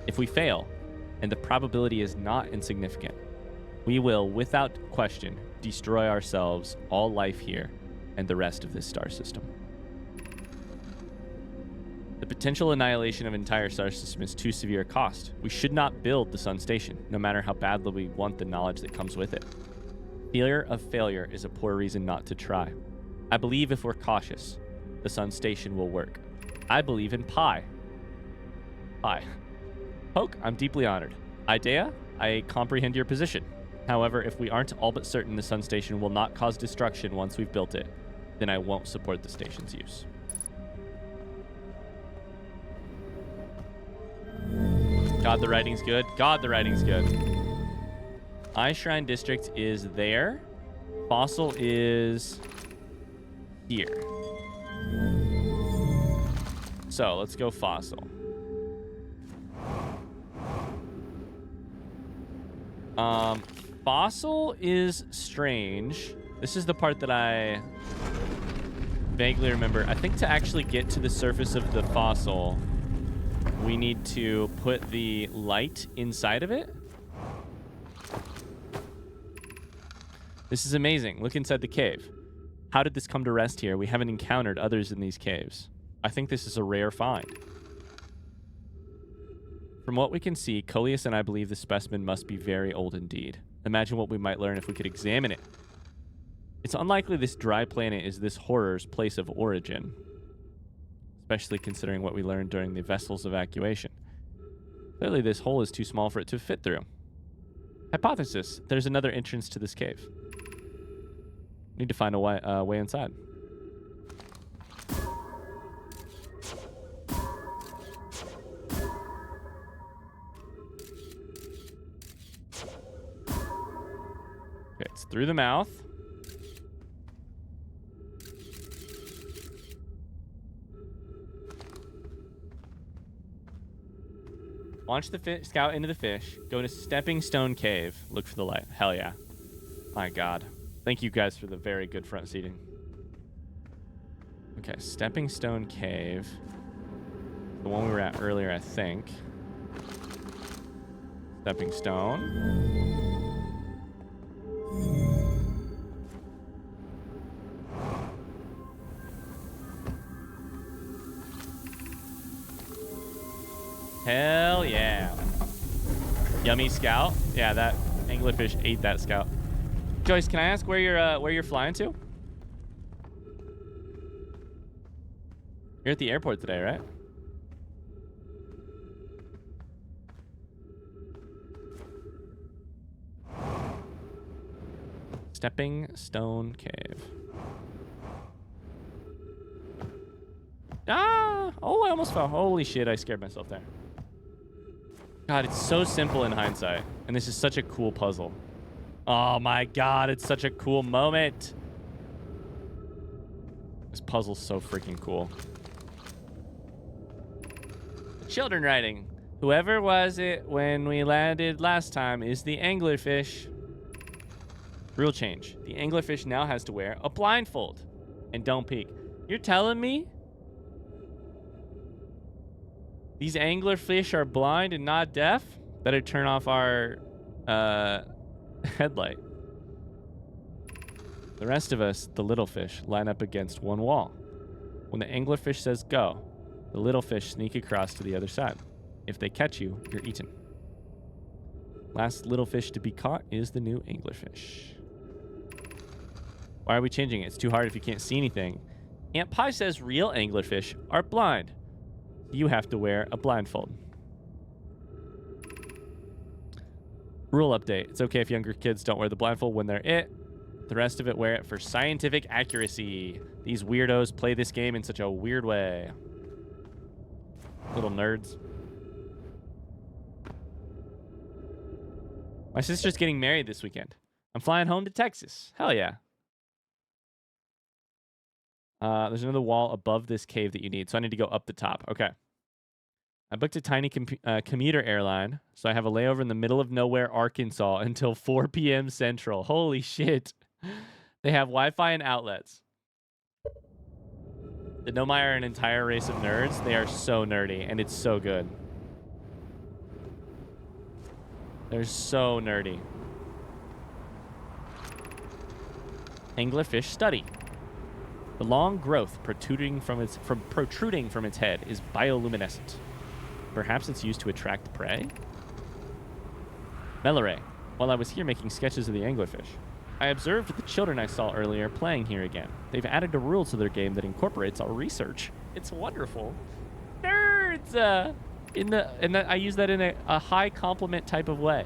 If we fail, and the probability is not insignificant, we will, without question, destroy ourselves, all life here, and the rest of this star system. The potential annihilation of an entire star system is too severe a cost. We should not build the sun station, no matter how badly we want the knowledge that comes with it. Fear of failure is a poor reason not to try. I believe if we're cautious, the sun station will work. I believe in pi. Pi. Poke, I'm deeply honored. Idea, I comprehend your position. However, if we aren't all but certain the sun station will not cause destruction once we've built it, then I won't support the station's use. God, the writing's good. God, the writing's good. Eye Shrine District is there. Fossil is here. So let's go fossil. Fossil is strange. This is the part that I vaguely remember. I think to actually get to the surface of the fossil, we need to put the light inside of it. This is amazing. Look inside the cave. How did this come to rest here? We haven't encountered others in these caves. I think this is a rare find. From what we can see, Coleus and I believe the specimen must be very old indeed. Imagine what we might learn if we could examine it. It's unlikely this dry planet is this horror's place of origin, especially considering what we learned during the vessel's evacuation. Clearly, this hole is too small for it to fit through. Hypothesis, there's another entrance to this cave. Need to find a way inside. through the mouth. Launch the scout into the fish. Go to Stepping Stone Cave. Look for the light. Hell yeah. My God. Thank you guys for the very good front seating. Okay, Stepping Stone Cave. The one we were at earlier, I think. Stepping Stone. Hell yeah. Yummy scout. Yeah, that anglerfish ate that scout. Joyce, can I ask where you're flying to? You're at the airport today, right? Stepping Stone Cave. Ah! Oh, I almost fell. Holy shit, I scared myself there. God, it's so simple in hindsight. And this is such a cool puzzle. Oh my God, it's such a cool moment. This puzzle's so freaking cool. Children writing. Whoever was it when we landed last time is the anglerfish. Rule change. The anglerfish now has to wear a blindfold. And don't peek. You're telling me these anglerfish are blind and not deaf? Better turn off our headlight. The rest of us, the little fish, line up against one wall. When the anglerfish says go, the little fish sneak across to the other side. If they catch you, you're eaten. Last little fish to be caught is the new anglerfish. Why are we changing it? It's too hard if you can't see anything. Aunt Pie says real anglerfish are blind. You have to wear a blindfold. Rule update. It's okay if younger kids don't wear the blindfold when they're it. The rest of it wear it for scientific accuracy. These weirdos play this game in such a weird way. Little nerds. My sister's getting married this weekend. I'm flying home to Texas. Hell yeah. There's another wall above this cave that you need, so I need to go up the top. Okay. I booked a tiny commuter airline, so I have a layover in the middle of nowhere, Arkansas, until 4 p.m. Central. Holy shit. They have Wi-Fi and outlets. The Nomai are an entire race of nerds. They are so nerdy, and it's so good. They're so nerdy. Anglerfish study. The long growth protruding from its head is bioluminescent. Perhaps it's used to attract prey? Melore. While I was here making sketches of the anglerfish, I observed the children I saw earlier playing here again. They've added a rule to their game that incorporates our research. It's wonderful. Nerds! I use that in a high compliment type of way.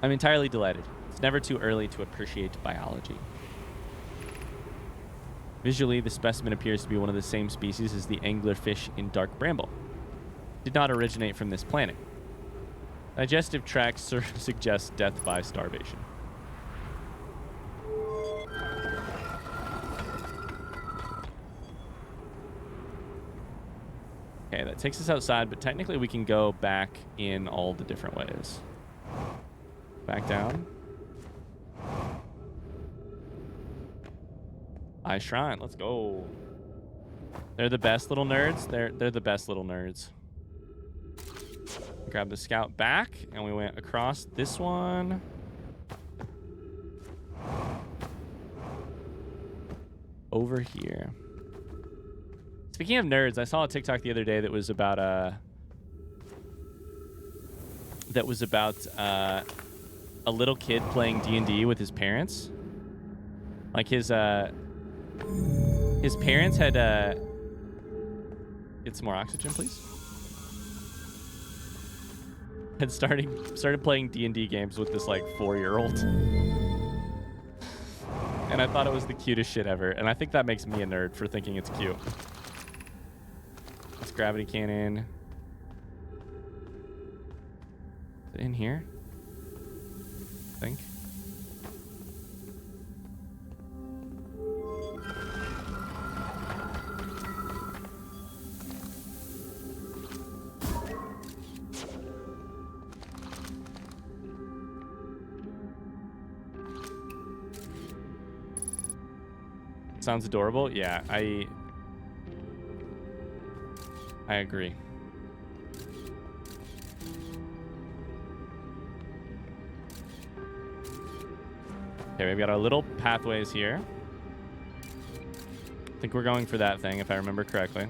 I'm entirely delighted. It's never too early to appreciate biology. Visually, the specimen appears to be one of the same species as the anglerfish in dark Bramble. Did not originate from this planet. Digestive tract suggests death by starvation. Okay, that takes us outside, but technically we can go back in all the different ways. Back down. Eye Shrine, let's go. They're the best little nerds. They're the best little nerds. Grab the scout back, and we went across this one. Over here. Speaking of nerds, I saw a TikTok the other day that was about a little kid playing D&D with his parents. Like his parents had get some more oxygen, please. Had started playing D&D games with this like 4-year-old. And I thought it was the cutest shit ever. And I think that makes me a nerd for thinking it's cute. This gravity cannon. Is it in here? think. Sounds adorable. Yeah, I agree. Okay, we've got our little pathways here. I think we're going for that thing, if I remember correctly.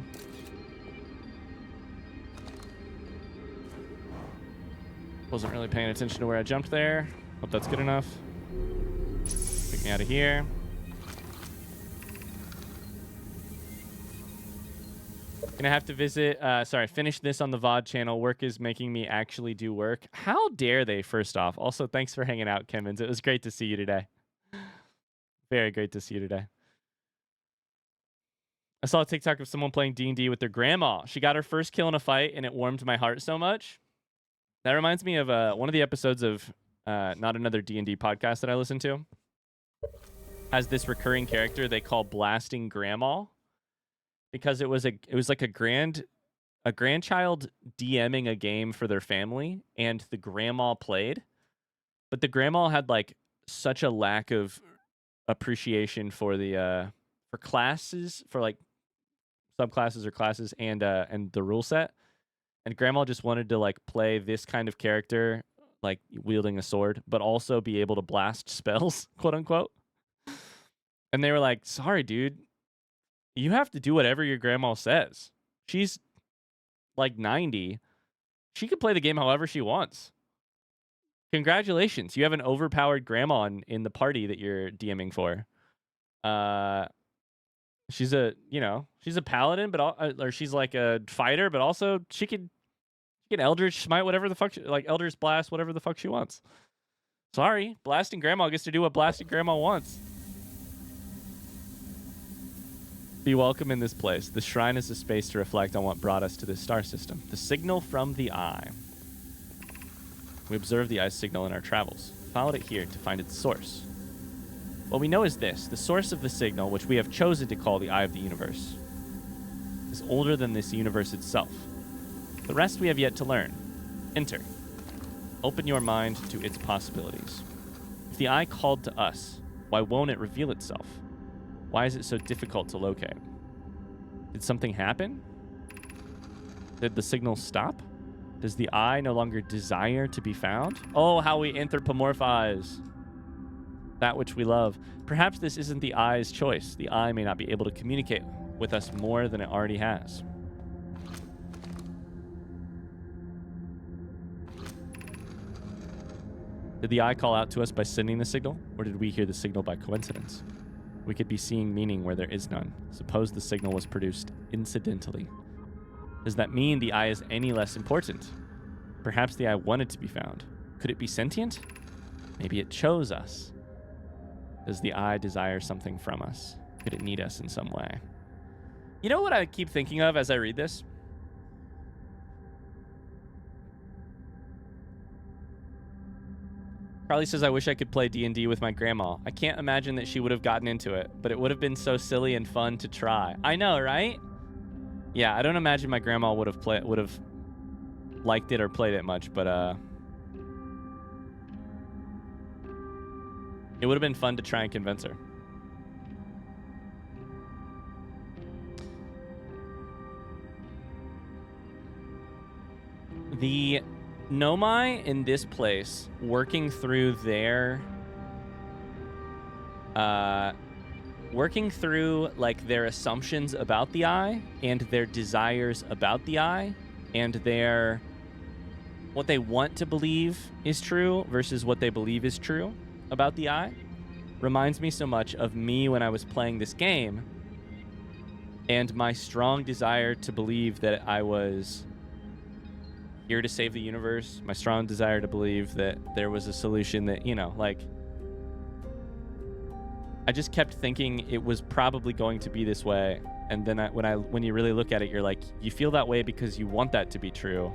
Wasn't really paying attention to where I jumped there. Hope that's good enough. Take me out of here. Gonna have to visit, finish this on the VOD channel. Work is making me actually do work. How dare they, first off. Also, thanks for hanging out, Kimmins. It was great to see you today. Very great to see you today. I saw a TikTok of someone playing D&D with their grandma. She got her first kill in a fight, and it warmed my heart so much. That reminds me of one of the episodes of Not Another D&D podcast that I listen to. Has this recurring character they call Blasting Grandma. Because it was like a grandchild DMing a game for their family, and the grandma played, but the grandma had like such a lack of appreciation for the for classes, for like subclasses or classes, and the rule set, and grandma just wanted to like play this kind of character, like wielding a sword, but also be able to blast spells, quote unquote. And they were like, "Sorry, dude. You have to do whatever your grandma says. She's like 90. She can play the game however she wants. Congratulations. You have an overpowered grandma in the party that you're DMing for. She's a paladin, but or she's like a fighter, but also she can Eldritch Smite whatever the fuck, Eldritch Blast, whatever the fuck she wants. Sorry, Blasting Grandma gets to do what Blasting Grandma wants. Be welcome in this place. The shrine is a space to reflect on what brought us to this star system. The signal from the eye. We observed the eye's signal in our travels. Followed it here to find its source. What we know is this. The source of the signal, which we have chosen to call the eye of the universe, is older than this universe itself. The rest we have yet to learn. Enter. Open your mind to its possibilities. If the eye called to us, why won't it reveal itself? Why is it so difficult to locate? Did something happen? Did the signal stop? Does the eye no longer desire to be found? Oh, how we anthropomorphize that which we love. Perhaps this isn't the eye's choice. The eye may not be able to communicate with us more than it already has. Did the eye call out to us by sending the signal, or did we hear the signal by coincidence? We could be seeing meaning where there is none. Suppose the signal was produced incidentally. Does that mean the eye is any less important? Perhaps the eye wanted to be found. Could it be sentient? Maybe it chose us. Does the eye desire something from us? Could it need us in some way? You know what I keep thinking of as I read this? Carly says, I wish I could play D&D with my grandma. I can't imagine that she would have gotten into it, but it would have been so silly and fun to try. I know, right? Yeah, I don't imagine my grandma would have liked it or played it much, but it would have been fun to try and convince her. The Nomai in this place, working through their their assumptions about the eye and their desires about the eye and their what they want to believe is true versus what they believe is true about the eye, reminds me so much of me when I was playing this game and my strong desire to believe that I was here to save the universe, my strong desire to believe that there was a solution that, I just kept thinking it was probably going to be this way. And then when you really look at it, you're like, you feel that way because you want that to be true.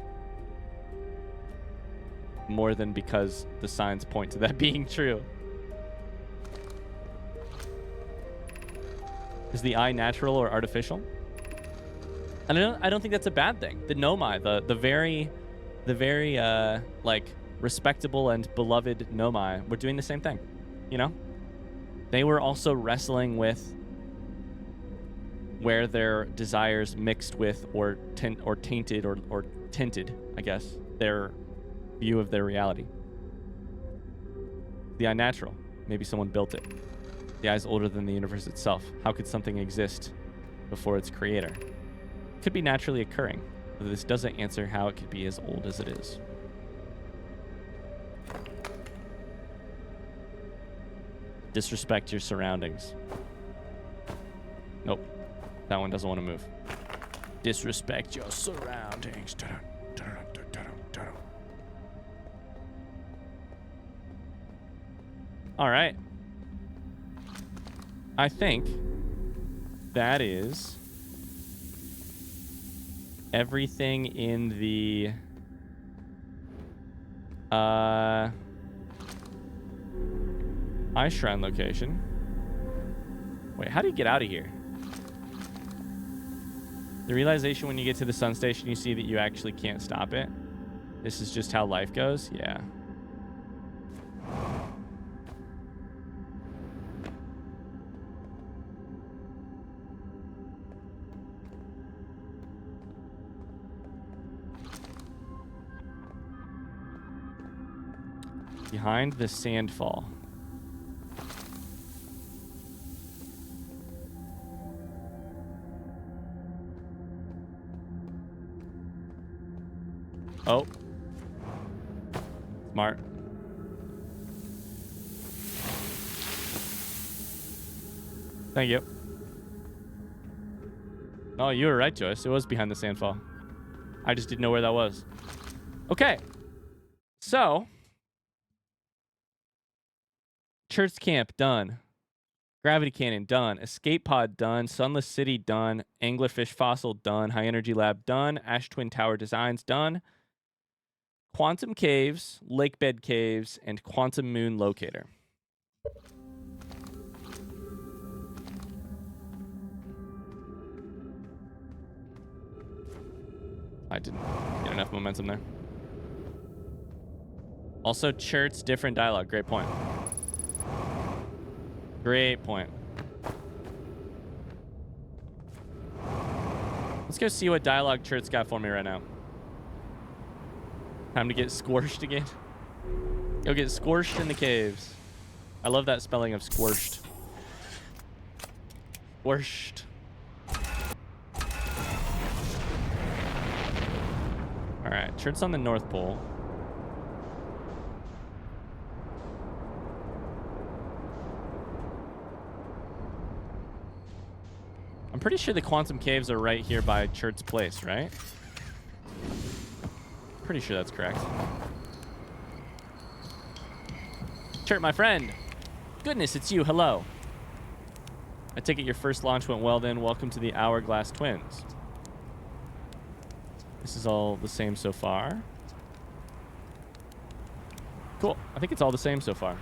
more than because the signs point to that being true. Is the eye natural or artificial? And I don't think that's a bad thing. The Nomai, the very like respectable and beloved Nomai were doing the same thing. You know? They were also wrestling with where their desires mixed with or tainted or tinted, I guess, their view of their reality. The eye natural. Maybe someone built it. The eye's older than the universe itself. How could something exist before its creator? It could be naturally occurring, but this doesn't answer how it could be as old as it is. Disrespect your surroundings. Nope. That one doesn't want to move. Disrespect your surroundings. All right. I think that is everything in the Eye Shrine location. Wait, how do you get out of here? The realization when you get to the sun station, you see that you actually can't stop it. This is just how life goes? Yeah. Behind the sandfall. Oh. Smart. Thank you. Oh, you were right, Joyce. It was behind the sandfall. I just didn't know where that was. Okay. So. Chert's Camp, done. Gravity Cannon, done. Escape Pod, done. Sunless City, done. Anglerfish Fossil, done. High Energy Lab, done. Ash Twin Tower Designs, done. Quantum Caves, Lakebed Caves, and Quantum Moon Locator. I didn't get enough momentum there. Also, Chert's different dialogue. Great point. Great point. Let's go see what dialogue Chert's got for me right now. Time to get squished again. Go get squished in the caves. I love that spelling of squished. Squished. Alright, Chert's on the North Pole. I'm pretty sure the quantum caves are right here by Chert's place, right? Pretty sure that's correct. Chert, my friend. Goodness, it's you. Hello. I take it your first launch went well then. Welcome to the Hourglass Twins. This is all the same so far. Cool. I think it's all the same so far.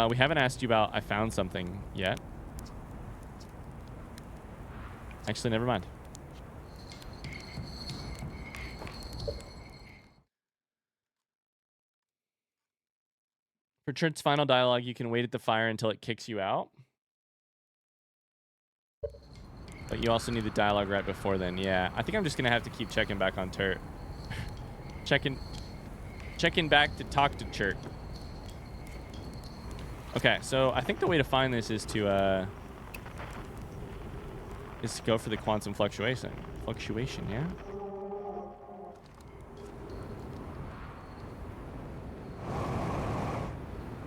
We haven't asked you about I found something yet. Actually, never mind. For Chert's final dialogue, you can wait at the fire until it kicks you out. But you also need the dialogue right before then. Yeah, I think I'm just going to have to keep checking back on Chert. checking back to talk to Chert. Okay, so I think the way to find this is to go for the quantum fluctuation. Fluctuation, yeah?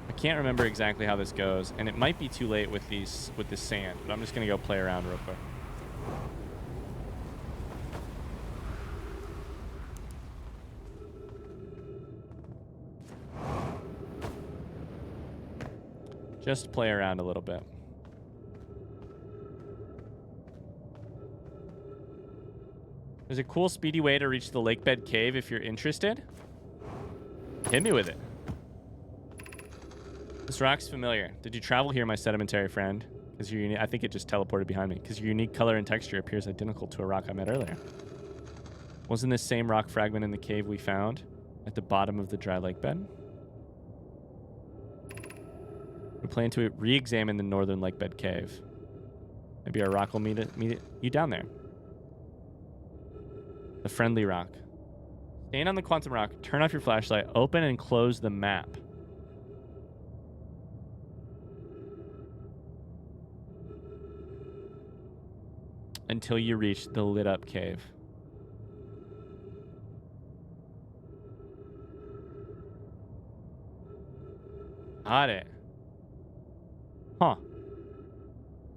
I can't remember exactly how this goes, and it might be too late with this sand, but I'm just gonna go play around real quick. Just play around a little bit. There's a cool speedy way to reach the lake bed cave if you're interested. Hit me with it. This rock's familiar. Did you travel here, my sedimentary friend? Because your I think it just teleported behind me. Because your unique color and texture appears identical to a rock I met earlier. Wasn't this same rock fragment in the cave we found at the bottom of the dry lake bed? We plan to re-examine the northern lake bed cave. Maybe our rock will meet you down there. The friendly rock. Stand on the quantum rock, turn off your flashlight, open and close the map. Until you reach the lit up cave. Got it. Huh.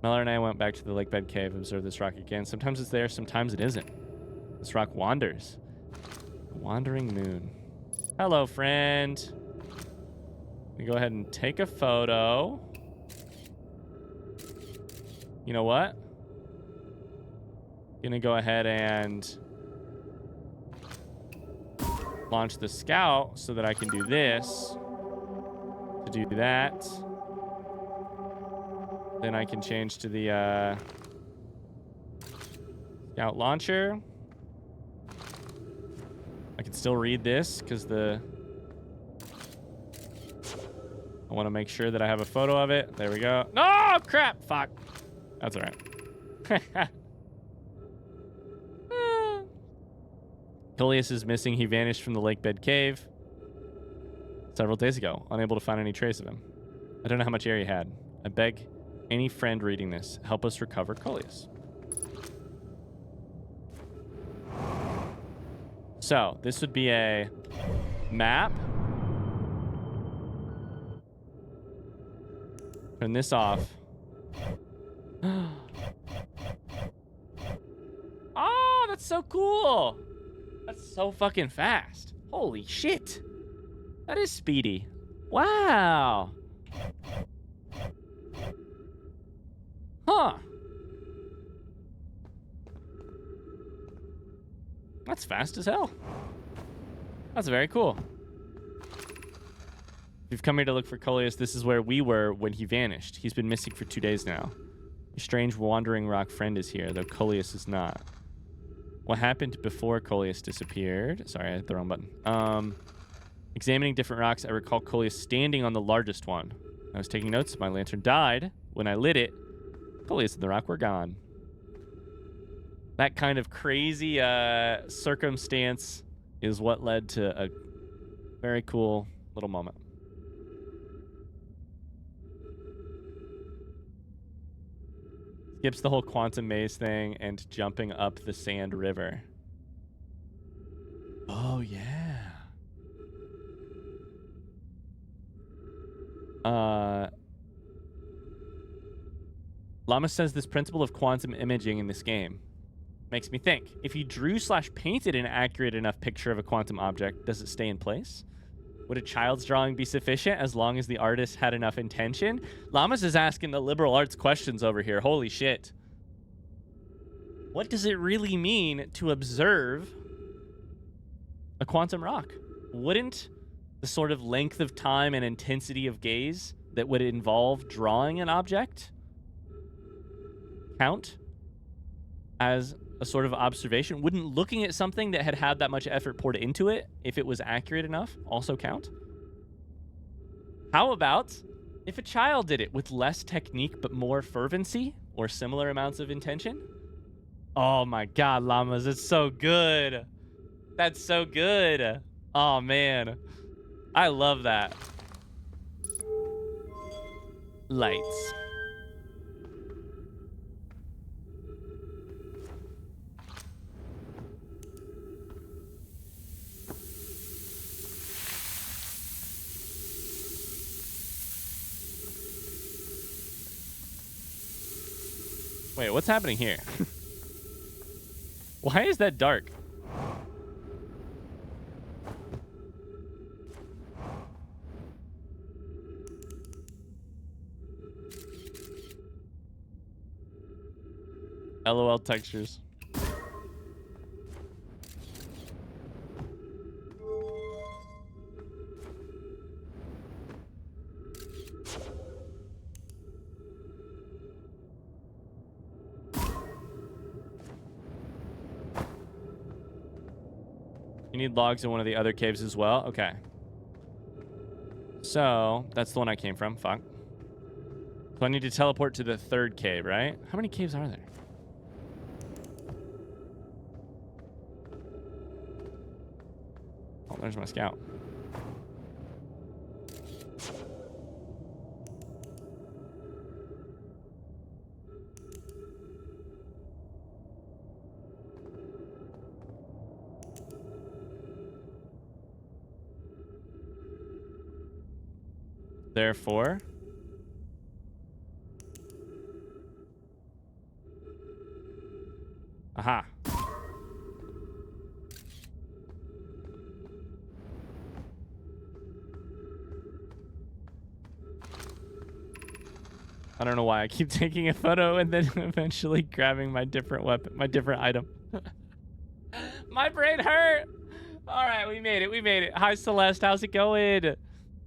Mellor and I went back to the lake bed cave, observed this rock again. Sometimes it's there, sometimes it isn't. This rock wanders. Wandering moon. Hello, friend. We go ahead and take a photo. You know what? Gonna go ahead and launch the scout so that I can do this. To do that. Then I can change to the scout launcher. I can still read this because I want to make sure that I have a photo of it. There we go. No, crap. Fuck. That's all right. Coleus is missing. He vanished from the lake bed cave several days ago. Unable to find any trace of him. I don't know how much air he had. I beg any friend reading this, help us recover Coleus. So, this would be a map. Turn this off. Oh, that's so cool. That's so fucking fast. Holy shit. That is speedy. Wow. Huh. That's fast as hell. That's very cool. If you've come here to look for Coleus, this is where we were when he vanished. He's been missing for 2 days now. Your strange wandering rock friend is here, though Coleus is not. What happened before Coleus disappeared? Sorry, I hit the wrong button. Examining different rocks, I recall Coleus standing on the largest one. I was taking notes. My lantern died. When I lit it, Coleus and the rock were gone. That kind of crazy circumstance is what led to a very cool little moment. Skips the whole quantum maze thing and jumping up the sand river. Oh, yeah. Llama says this principle of quantum imaging in this game makes me think. If you drew/painted an accurate enough picture of a quantum object, does it stay in place? Would a child's drawing be sufficient as long as the artist had enough intention? Llamas is asking the liberal arts questions over here. Holy shit. What does it really mean to observe a quantum rock? Wouldn't the sort of length of time and intensity of gaze that would involve drawing an object count as a sort of observation? Wouldn't looking at something that had that much effort poured into it, if it was accurate enough, also count? How about if a child did it with less technique but more fervency or similar amounts of intention? Oh my god, Llamas, it's so good. That's so good. Oh man, I love that. Lights. Wait, what's happening here? Why is that dark? LOL textures. need logs in one of the other caves as well. Okay. So, that's the one I came from. Fuck. So I need to teleport to the third cave, right? How many caves are there? Oh, there's my scout. Therefore, aha. I don't know why I keep taking a photo and then eventually grabbing my different weapon, my different item. My brain hurt. All right, we made it. We made it. Hi, Celeste. How's it going?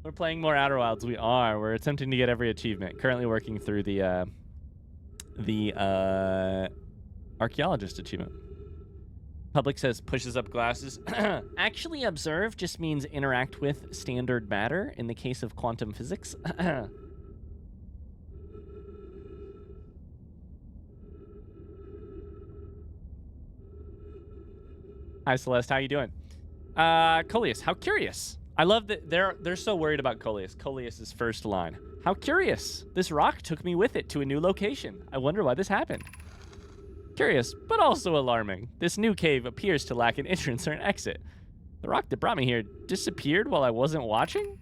We're playing more Outer Wilds. We are. We're attempting to get every achievement. Currently working through the archaeologist achievement. Public says pushes up glasses. Actually observe just means interact with standard matter in the case of quantum physics. Hi, Celeste. How you doing? Coleus, how curious. I love that they're so worried about Coleus. Coleus's first line. How curious. This rock took me with it to a new location. I wonder why this happened. Curious, but also alarming. This new cave appears to lack an entrance or an exit. The rock that brought me here disappeared while I wasn't watching?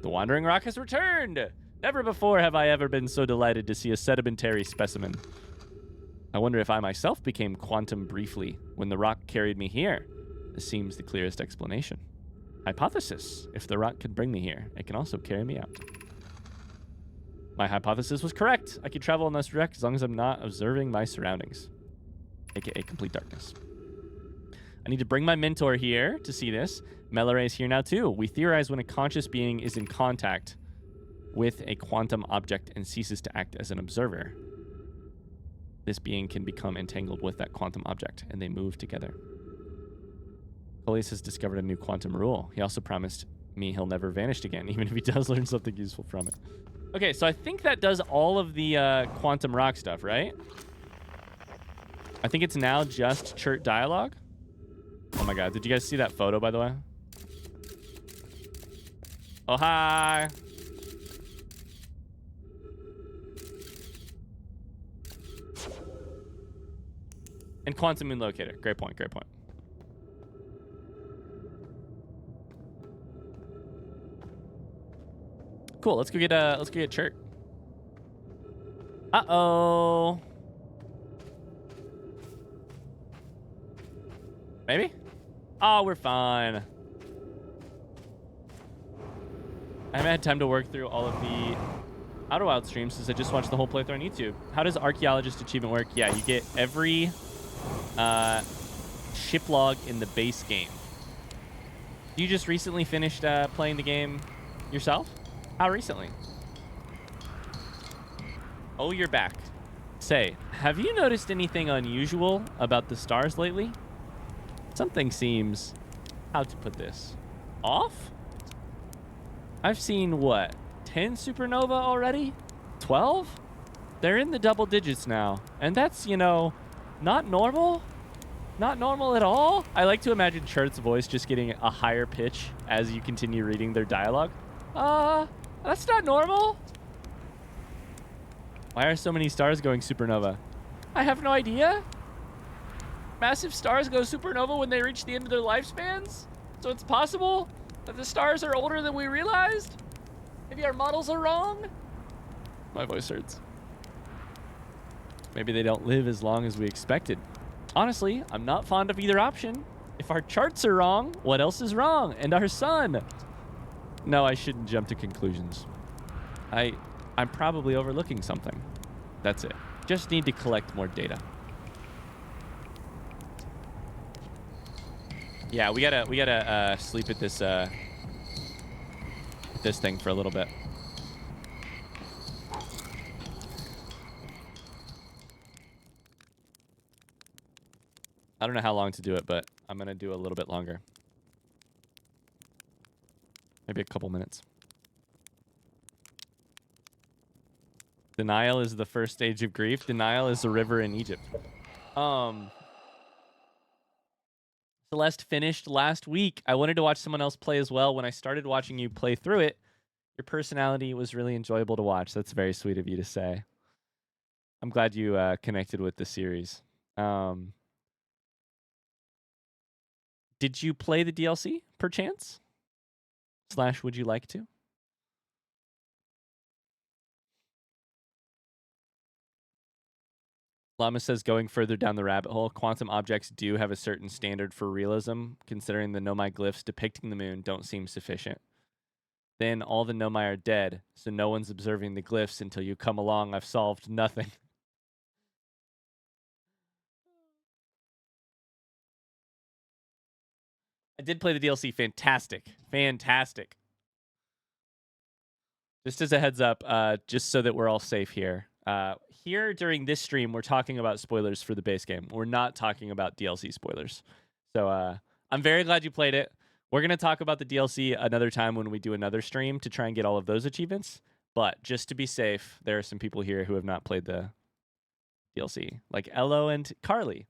The wandering rock has returned. Never before have I ever been so delighted to see a sedimentary specimen. I wonder if I myself became quantum briefly when the rock carried me here. This seems the clearest explanation. Hypothesis. If the rock could bring me here, it can also carry me out. My hypothesis was correct. I could travel in this direct as long as I'm not observing my surroundings, aka complete darkness. I need to bring my mentor here to see this. Melore is here now too. We theorize when a conscious being is in contact with a quantum object and ceases to act as an observer, this being can become entangled with that quantum object and they move together. Coleus has discovered a new quantum rule. He also promised me he'll never vanish again, even if he does learn something useful from it. Okay, so I think that does all of the quantum rock stuff, right? I think it's now just Chert dialogue. Oh my god, did you guys see that photo, by the way? Oh, hi! And Quantum Moon Locator. Great point, great point. Cool, let's go get Chert. Uh-oh. Maybe? Oh, we're fine. I haven't had time to work through all of the Outer Wild streams since I just watched the whole playthrough on YouTube. How does Archaeologist achievement work? Yeah, you get every ship log in the base game. You just recently finished playing the game yourself? How recently? Oh, you're back. Say, have you noticed anything unusual about the stars lately? Something seems, how to put this, off? I've seen, what, 10 supernova already? 12? They're in the double digits now. And that's, you know, not normal. Not normal at all. I like to imagine Chert's voice just getting a higher pitch as you continue reading their dialogue. That's not normal. Why are so many stars going supernova? I have no idea. Massive stars go supernova when they reach the end of their lifespans? So it's possible that the stars are older than we realized? Maybe our models are wrong? My voice hurts. Maybe they don't live as long as we expected. Honestly, I'm not fond of either option. If our charts are wrong, what else is wrong? And our sun? No, I shouldn't jump to conclusions. I'm probably overlooking something. That's it. Just need to collect more data. Yeah, we gotta sleep at this thing for a little bit. I don't know how long to do it, but I'm gonna do a little bit longer. Maybe a couple minutes. Denial is the first stage of grief. Denial is a river in Egypt. Celeste finished last week. I wanted to watch someone else play as well. When I started watching you play through it, your personality was really enjoyable to watch. That's very sweet of you to say. I'm glad you connected with the series. Did you play the DLC, perchance? / would you like to? Llama says, going further down the rabbit hole, quantum objects do have a certain standard for realism, considering the Nomai glyphs depicting the moon don't seem sufficient. Then all the Nomai are dead, so no one's observing the glyphs until you come along. I've solved nothing. I did play the DLC. Fantastic. Fantastic. Just as a heads up, just so that we're all safe here. Here during this stream, we're talking about spoilers for the base game. We're not talking about DLC spoilers. So I'm very glad you played it. We're going to talk about the DLC another time when we do another stream to try and get all of those achievements. But just to be safe, there are some people here who have not played the DLC, like Ello and Carly.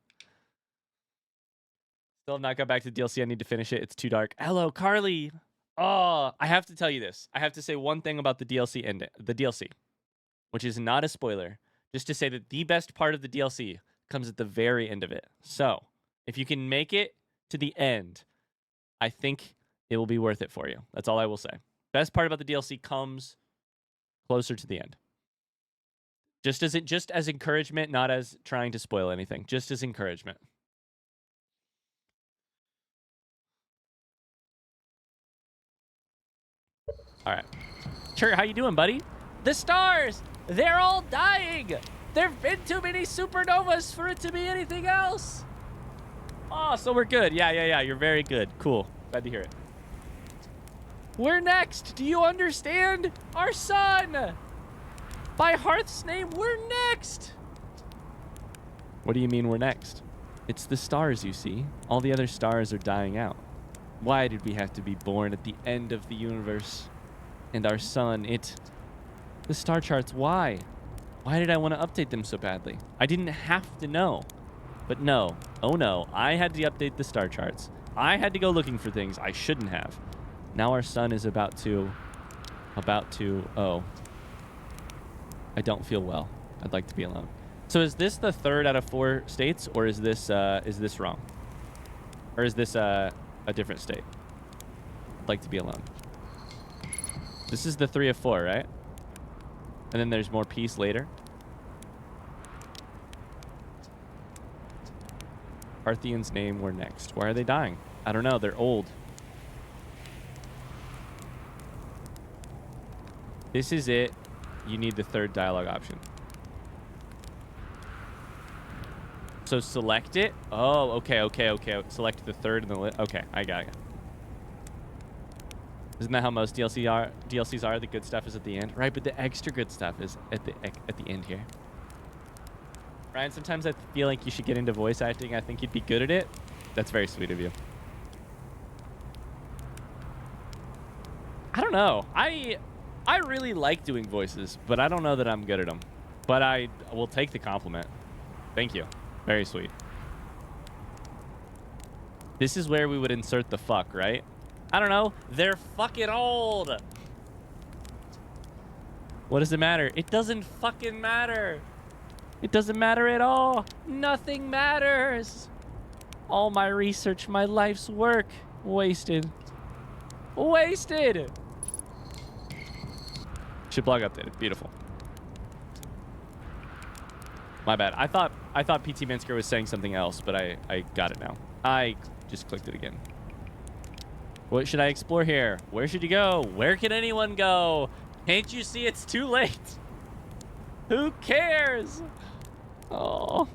Still have not got back to the DLC. I need to finish it. It's too dark. Hello, Carly. Oh, I have to tell you this. I have to say one thing about the DLC, which is not a spoiler. Just to say that the best part of the DLC comes at the very end of it. So, if you can make it to the end, I think it will be worth it for you. That's all I will say. Best part about the DLC comes closer to the end. Just as encouragement, not as trying to spoil anything. Just as encouragement. All right. Chert, how you doing, buddy? The stars! They're all dying! There've been too many supernovas for it to be anything else! Oh, so we're good. Yeah. You're very good. Cool. Glad to hear it. We're next! Do you understand? Our sun! By Hearth's name, we're next! What do you mean we're next? It's the stars, you see. All the other stars are dying out. Why did we have to be born at the end of the universe? And our sun, the star charts, why? Why did I want to update them so badly? I didn't have to know. But no, oh no, I had to update the star charts. I had to go looking for things I shouldn't have. Now our sun is about to, oh. I don't feel well. I'd like to be alone. So is this the 3rd out of 4 states, or is this wrong? Or is this a different state? I'd like to be alone. This is the 3 of 4, right? And then there's more peace later. Parthians' name were next. Why are they dying? I don't know. They're old. This is it. You need the 3rd dialogue option. So select it. Oh, okay. Select the 3rd in the list. Okay, I got it. Isn't that how most DLCs are? The good stuff is at the end, right? But the extra good stuff is at the end here. Ryan, sometimes I feel like you should get into voice acting. I think you'd be good at it. That's very sweet of you. I don't know. I really like doing voices, but I don't know that I'm good at them. But I will take the compliment. Thank you. Very sweet. This is where we would insert the fuck, right? I don't know. They're fucking old. What does it matter? It doesn't fucking matter. It doesn't matter at all. Nothing matters. All my research, my life's work, wasted. Wasted. Ship log updated. Beautiful. My bad. I thought PT Minsker was saying something else, but I got it now. I just clicked it again. What should I explore here? Where should you go? Where can anyone go? Can't you see it's too late? Who cares? Oh.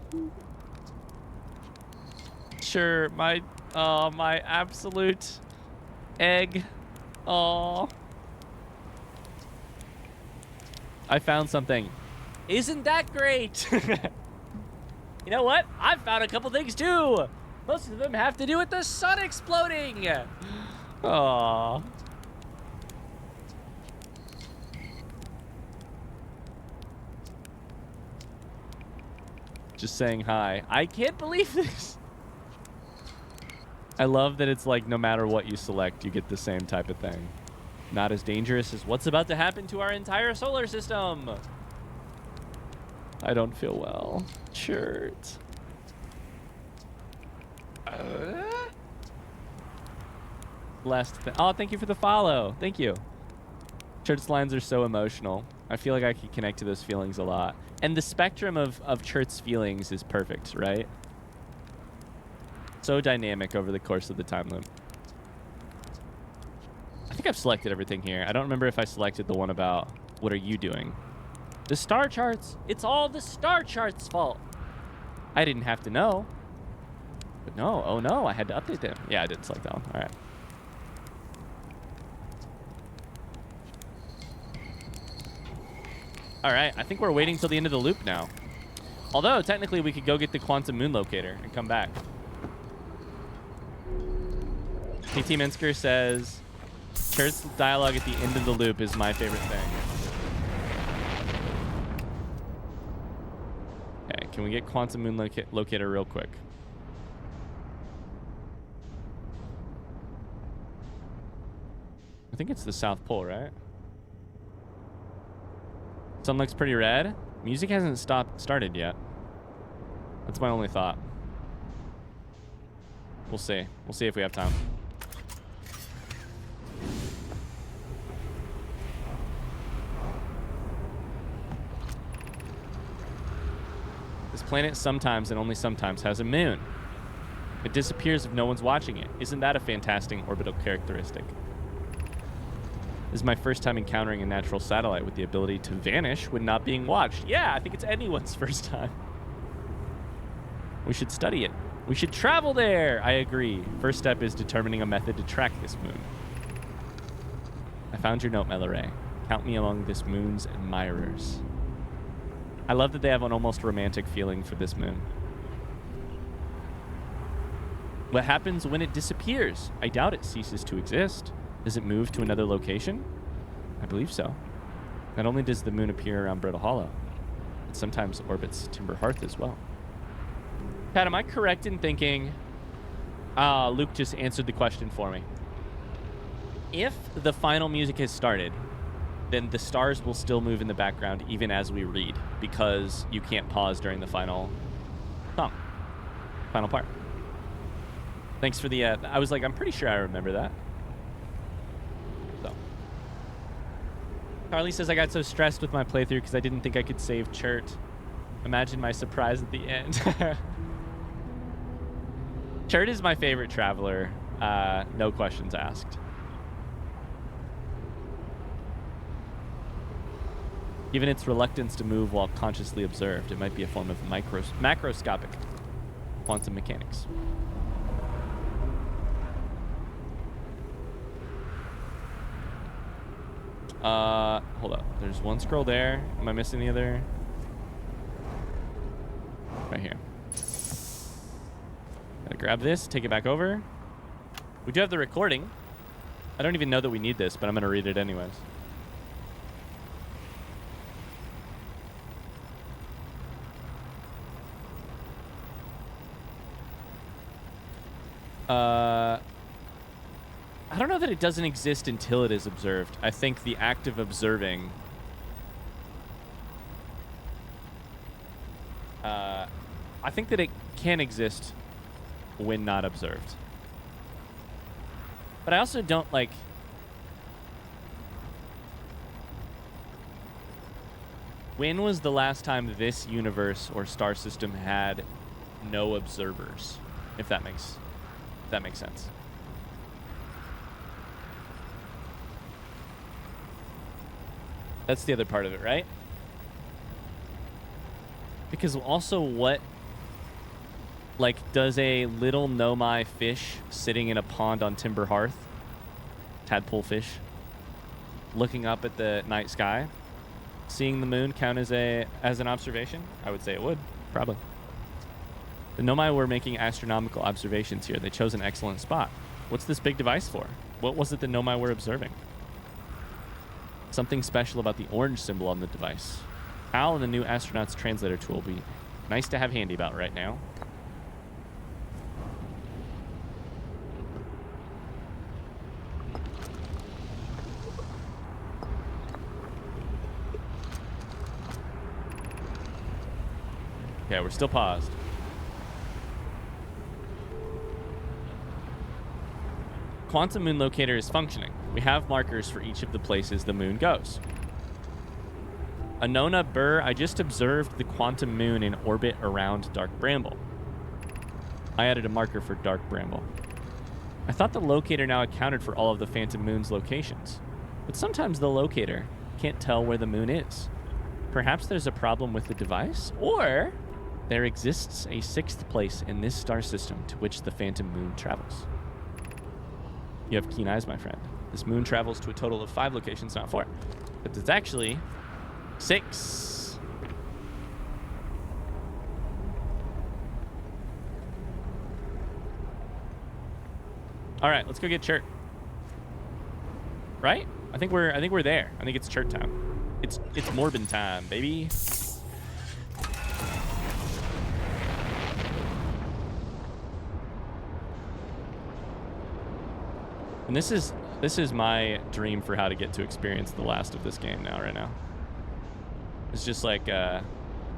Sure, my absolute egg. Oh. I found something. Isn't that great? You know what? I found a couple things too. Most of them have to do with the sun exploding. Aww. Just saying hi. I can't believe this. I love that it's like no matter what you select, you get the same type of thing. Not as dangerous as what's about to happen to our entire solar system. I don't feel well. Chert. Last thing. Oh, thank you for the follow. Thank you. Chert's lines are so emotional. I feel like I can connect to those feelings a lot. And the spectrum of Chert's feelings is perfect, right? So dynamic over the course of the time loop. I think I've selected everything here. I don't remember if I selected the one about what are you doing? The star charts. It's all the star charts' fault. I didn't have to know. But no. Oh, no. I had to update them. Yeah, I did select that one. All right. All right. I think we're waiting till the end of the loop now. Although, technically, we could go get the quantum moon locator and come back. PT Minsker says, Chert's dialogue at the end of the loop is my favorite thing. Okay, can we get quantum moon locator real quick? I think it's the South Pole, right? Sun looks pretty red. Music hasn't started yet. That's my only thought. We'll see. We'll see if we have time. This planet sometimes and only sometimes has a moon. It disappears if no one's watching it. Isn't that a fantastic orbital characteristic? This is my first time encountering a natural satellite with the ability to vanish when not being watched. Yeah, I think it's anyone's first time. We should study it. We should travel there. I agree. First step is determining a method to track this moon. I found your note, Melore. Count me among this moon's admirers. I love that they have an almost romantic feeling for this moon. What happens when it disappears? I doubt it ceases to exist. Does it move to another location? I believe so. Not only does the moon appear around Brittle Hollow, it sometimes orbits Timber Hearth as well. Pat, am I correct in thinking... Luke just answered the question for me. If the final music has started, then the stars will still move in the background even as we read, because you can't pause during the final song, final part. Thanks for the... I was like, I'm pretty sure I remember that. So. Carly says, I got so stressed with my playthrough because I didn't think I could save Chert. Imagine my surprise at the end. Chert is my favorite traveler. No questions asked. Given its reluctance to move while consciously observed, it might be a form of macroscopic quantum mechanics. Hold up. There's one scroll there. Am I missing the other? Right here. Gotta grab this, take it back over. We do have the recording. I don't even know that we need this, but I'm gonna read it anyways. I don't know that it doesn't exist until it is observed. I think the act of observing... I think that it can exist when not observed. But I also don't, like... When was the last time this universe or star system had no observers? If that makes sense. That's the other part of it, right? Because also what, like, does a little Nomai fish sitting in a pond on Timber Hearth, tadpole fish, looking up at the night sky, seeing the moon count as an observation? I would say it would, probably. The Nomai were making astronomical observations here. They chose an excellent spot. What's this big device for? What was it the Nomai were observing? Something special about the orange symbol on the device. Al and the new astronaut's translator tool will be Nice to have handy about right now. Okay, we're still paused. Quantum moon locator is functioning. We have markers for each of the places the moon goes. Anona Burr, I just observed the quantum moon in orbit around Dark Bramble. I added a marker for Dark Bramble. I thought the locator now accounted for all of the phantom moon's locations, but sometimes the locator can't tell where the moon is. Perhaps there's a problem with the device, or there exists a sixth place in this star system to which the phantom moon travels. You have keen eyes, my friend. This moon travels to a total of 5 locations, not 4. But it's actually 6. All right, let's go get Chert. Right? I think we're there. I think it's Chert time. It's Morbin time, baby. And this is my dream for how to get to experience the last of this game right now. It's just like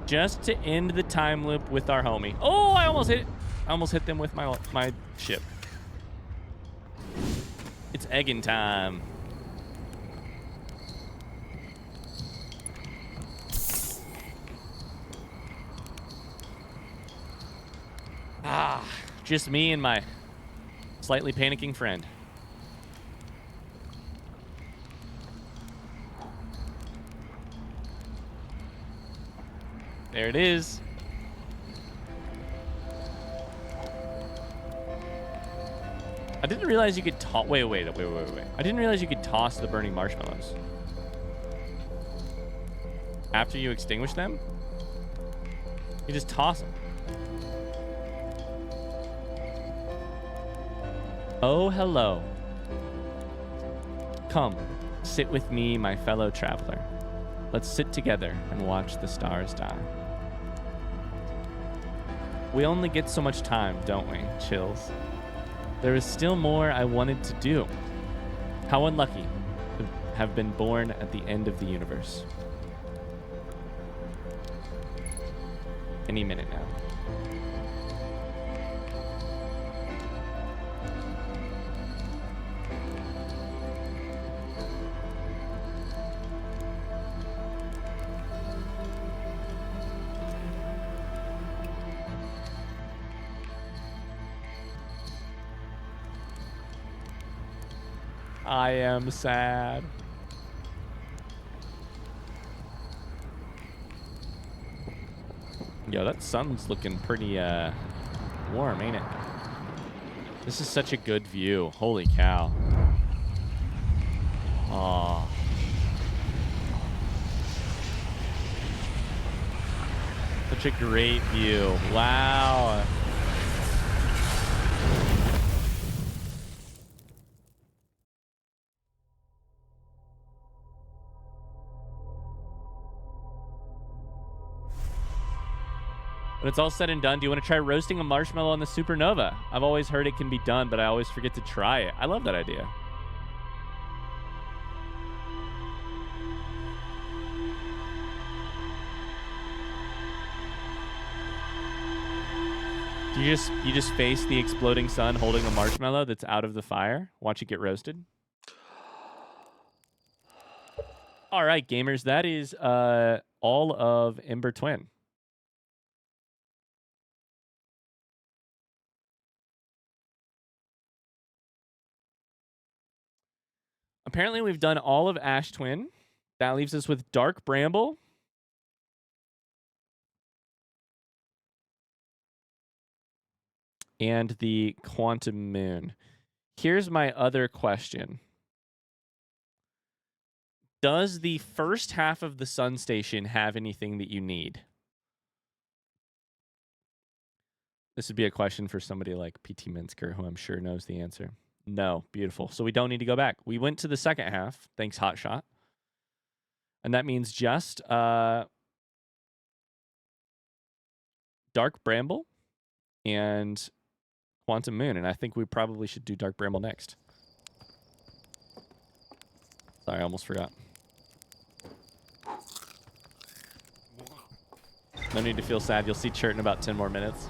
just to end the time loop with our homie. Oh, I almost hit them with my ship. It's egging time. Ah, just me and my slightly panicking friend. There it is. I didn't realize you could toss. Wait. I didn't realize you could toss the burning marshmallows after you extinguish them. You just toss them. Oh, hello. Come, sit with me, my fellow traveler. Let's sit together and watch the stars die. We only get so much time, don't we, Chills? There is still more I wanted to do. How unlucky to have been born at the end of the universe. Any minute now. I am sad. Yo, that sun's looking pretty warm, ain't it? This is such a good view. Holy cow. Aw. Such a great view. Wow. When it's all said and done, do you want to try roasting a marshmallow on the supernova? I've always heard it can be done, but I always forget to try it. I love that idea. Do you just face the exploding sun holding a marshmallow that's out of the fire? Watch it get roasted? All right, gamers, that is all of Ember Twin. Apparently, we've done all of Ash Twin. That leaves us with Dark Bramble. And the Quantum Moon. Here's my other question. Does the first half of the Sun Station have anything that you need? This would be a question for somebody like PT Minsker, who I'm sure knows the answer. No. Beautiful. So we don't need to go back. We went to the second half. Thanks, Hotshot. And that means just Dark Bramble and Quantum Moon, and I think we probably should do Dark Bramble next. Sorry, I almost forgot. No need to feel sad. You'll see Chert in about 10 more minutes.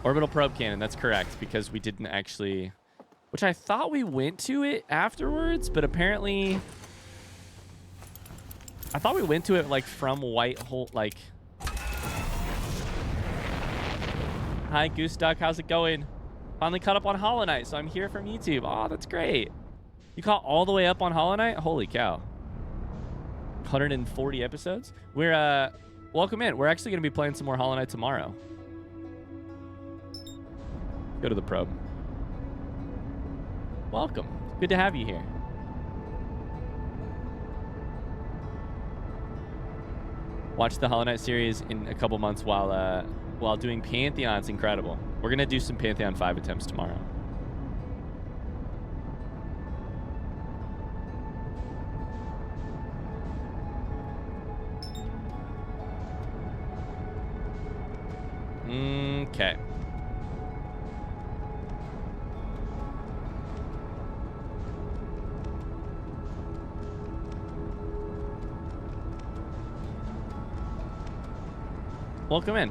Orbital Probe Cannon, that's correct, because we didn't actually... Which I thought we went to it afterwards, but apparently... I thought we went to it, like, from White Hole, like... Hi, Goose Duck, how's it going? Finally caught up on Hollow Knight, so I'm here from YouTube. Oh, that's great. You caught all the way up on Hollow Knight? Holy cow. 140 episodes? We're, welcome in. We're actually going to be playing some more Hollow Knight tomorrow. Go to the probe. Welcome. Good to have you here. Watch the Hollow Knight series in a couple months while doing Pantheon. It's incredible. We're going to do some Pantheon 5 attempts tomorrow. Okay. Welcome in.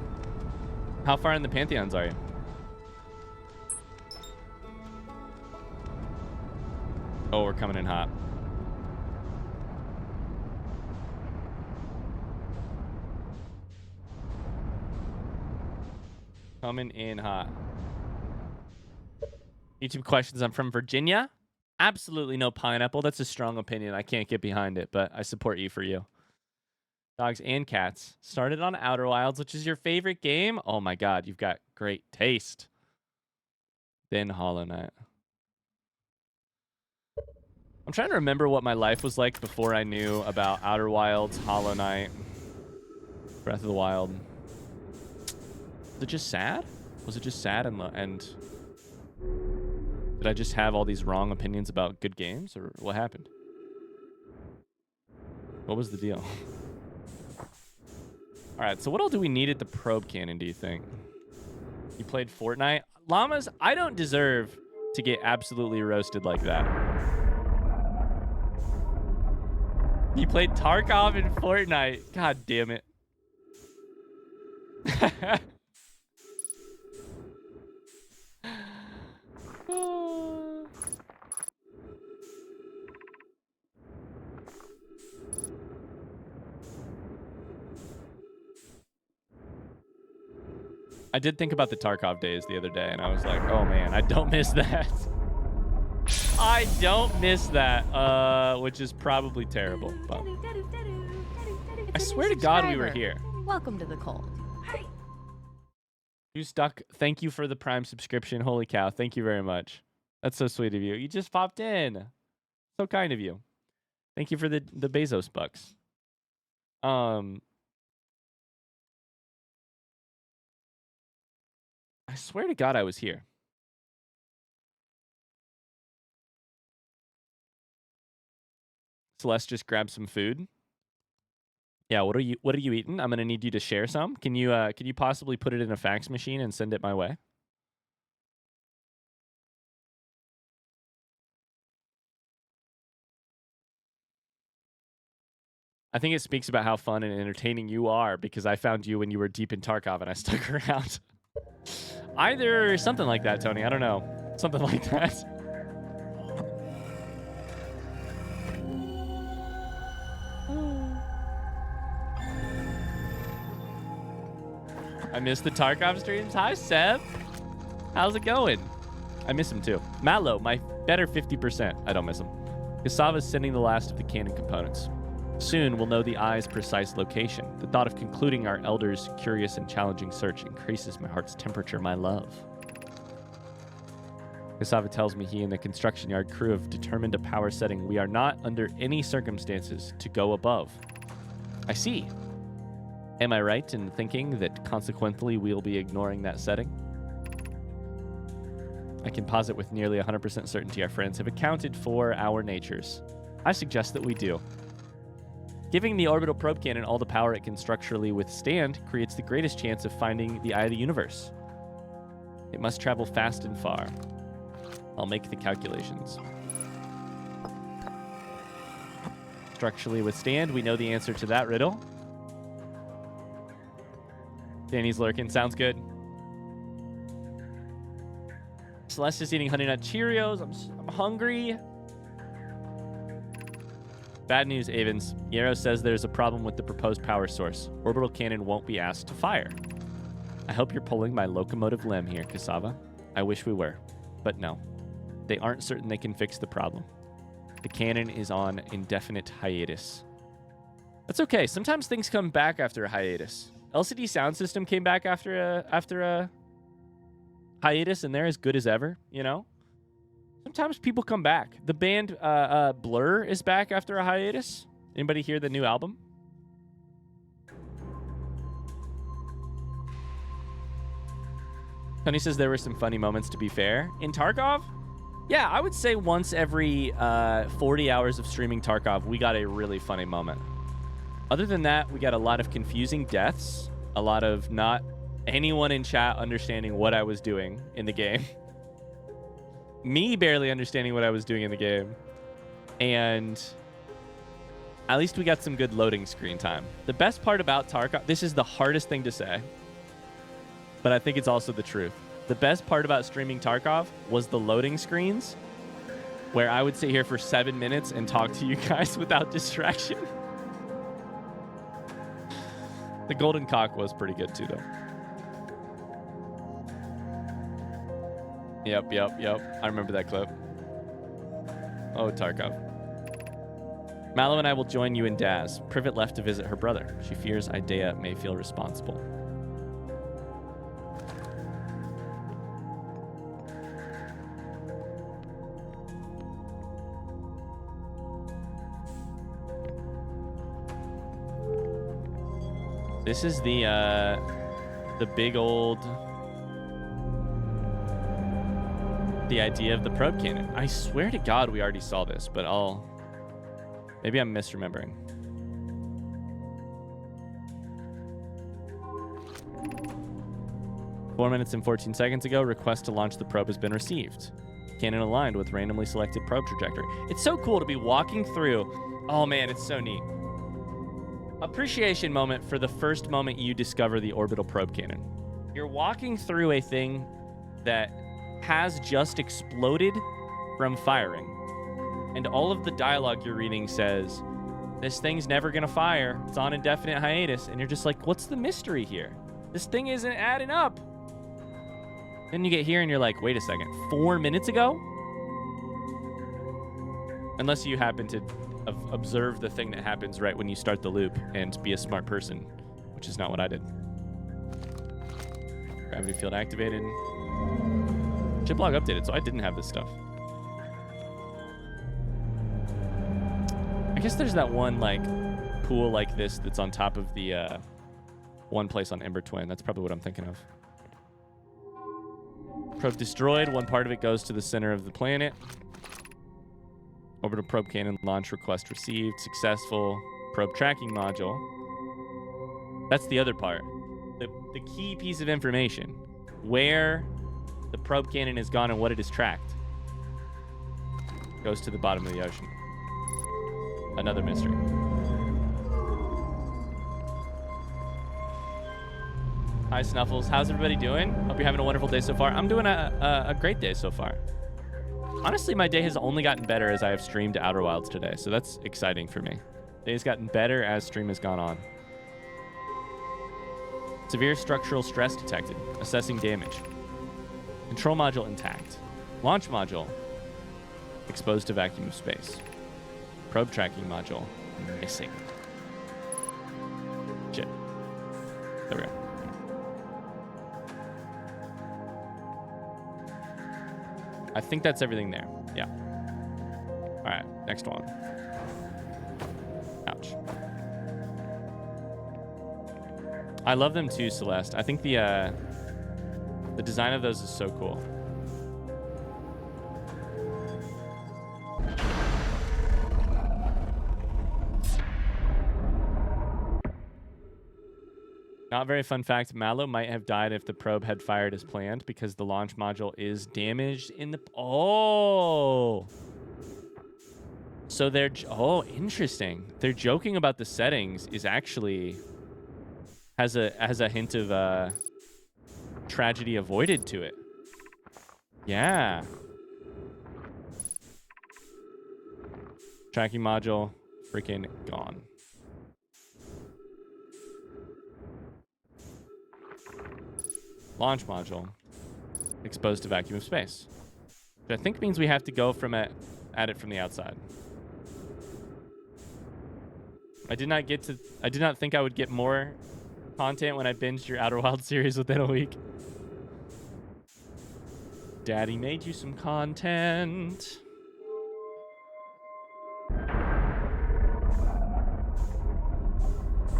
How far in the Pantheons are you? Oh, we're coming in hot. Coming in hot. YouTube questions. I'm from Virginia. Absolutely no pineapple. That's a strong opinion. I can't get behind it, but I support you for you. Dogs and cats. Started on Outer Wilds, which is your favorite game. Oh my god, you've got great taste. Then Hollow Knight. I'm trying to remember what my life was like before I knew about Outer Wilds, Hollow Knight, Breath of the Wild. Was it just sad? Was it just sad and did I just have all these wrong opinions about good games, or what happened? What was the deal? All right, so what all do we need at the probe cannon, do you think? You played Fortnite? Llamas, I don't deserve to get absolutely roasted like that. You played Tarkov in Fortnite. God damn it. I did think about the Tarkov days the other day, and I was like, oh man, I don't miss that. I don't miss that, which is probably terrible. But I swear to God we were here. Welcome to the cold. You stuck. Thank you for the Prime subscription. Holy cow. Thank you very much. That's so sweet of you. You just popped in. So kind of you. Thank you for the Bezos bucks. I swear to God I was here. Celeste just grabbed some food. Yeah, what are you eating? I'm gonna need you to share some. Can you possibly put it in a fax machine and send it my way? I think it speaks about how fun and entertaining you are, because I found you when you were deep in Tarkov and I stuck around. Either something like that, Tony. I don't know. Something like that. I miss the Tarkov streams. Hi, Seb. How's it going? I miss him too. Mallow, my better 50%. I don't miss him. Kasava's sending the last of the cannon components. Soon we'll know the eye's precise location. The thought of concluding our elders' curious and challenging search increases my heart's temperature, my love. Kasava tells me he and the construction yard crew have determined a power setting we are not under any circumstances to go above. I see. Am I right in thinking that consequently we'll be ignoring that setting? I can posit with nearly 100% certainty our friends have accounted for our natures. I suggest that we do. Giving the orbital probe cannon all the power it can structurally withstand creates the greatest chance of finding the eye of the universe. It must travel fast and far. I'll make the calculations. Structurally withstand. We know the answer to that riddle. Danny's lurking. Sounds good. Celeste is eating Honey Nut Cheerios. I'm hungry. Bad news, Avens. Yarrow says there's a problem with the proposed power source. Orbital cannon won't be asked to fire. I hope you're pulling my locomotive limb here, Cassava. I wish we were, but no. They aren't certain they can fix the problem. The cannon is on indefinite hiatus. That's okay. Sometimes things come back after a hiatus. LCD Sound System came back after a hiatus, and they're as good as ever, you know? Sometimes people come back. The band Blur is back after a hiatus. Anybody hear the new album? Tony says there were some funny moments, to be fair. In Tarkov? Yeah, I would say once every 40 hours of streaming Tarkov, we got a really funny moment. Other than that, we got a lot of confusing deaths, a lot of not anyone in chat understanding what I was doing in the game. Me barely understanding what I was doing in the game. And at least we got some good loading screen time. The best part about Tarkov, this is the hardest thing to say, but I think it's also the truth. The best part about streaming Tarkov was the loading screens, where I would sit here for 7 minutes and talk to you guys without distraction. The golden cock was pretty good too, though. Yep. I remember that clip. Oh, Tarkov. Mallow and I will join you in Daz. Privet left to visit her brother. She fears Idea may feel responsible. This is the big old... the idea of the probe cannon. I swear to God we already saw this, but maybe I'm misremembering. Four minutes and 14 seconds ago, request to launch the probe has been received. Cannon aligned with randomly selected probe trajectory. It's so cool to be walking through. Oh man, it's so neat. Appreciation moment for the first moment you discover the orbital probe cannon. You're walking through a thing that has just exploded from firing, and all of the dialogue you're reading says, this thing's never gonna fire, it's on indefinite hiatus, and you're just like, what's the mystery here? This thing isn't adding up. Then you get here and you're like, wait a second, 4 minutes ago? Unless you happen to observe the thing that happens right when you start the loop and be a smart person, which is not what I did. Gravity field activated. Shiplog updated, so I didn't have this stuff. I guess there's that one like pool like this that's on top of the one place on Ember Twin. That's probably what I'm thinking of. Probe destroyed. One part of it goes to the center of the planet. Orbital probe cannon launch request received. Successful. Probe tracking module. That's the other part. The key piece of information. Where the probe cannon is gone and what it is tracked. Goes to the bottom of the ocean. Another mystery. Hi, Snuffles. How's everybody doing? Hope you're having a wonderful day so far. I'm doing a great day so far. Honestly, my day has only gotten better as I have streamed Outer Wilds today, so that's exciting for me. Day's gotten better as stream has gone on. Severe structural stress detected. Assessing damage. Control module intact. Launch module exposed to vacuum of space. Probe tracking module missing. Shit. There we go. I think that's everything there. Yeah. All right, next one. Ouch. I love them too, Celeste. I think the design of those is so cool. Not very fun fact, Mallow might have died if the probe had fired as planned because the launch module is damaged in the... Oh! So they're... Oh, interesting. They're joking about the settings is actually... has a hint of tragedy avoided to it. Yeah. Tracking module freaking gone. Launch module exposed to vacuum of space, which I think means we have to go from at it from the outside. I did not think I would get more content when I binged your Outer Wilds series within a week. Daddy made you some content.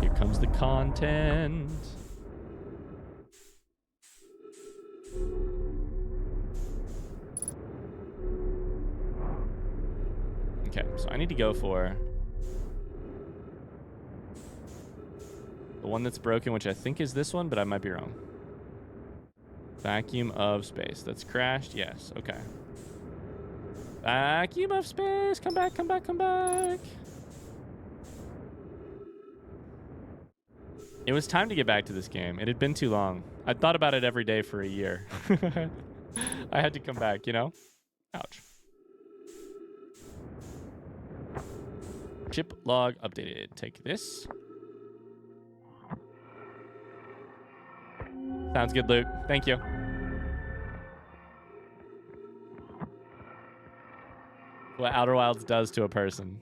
Here comes the content. Okay, so I need to go for the one that's broken, which I think is this one, but I might be wrong. Vacuum of space. That's crashed. Yes. Okay. Vacuum of space. Come back, come back, come back. It was time to get back to this game. It had been too long. I'd thought about it every day for a year. I had to come back, you know? Ouch. Chip log updated. Take this. Sounds good, Luke. Thank you. What Outer Wilds does to a person.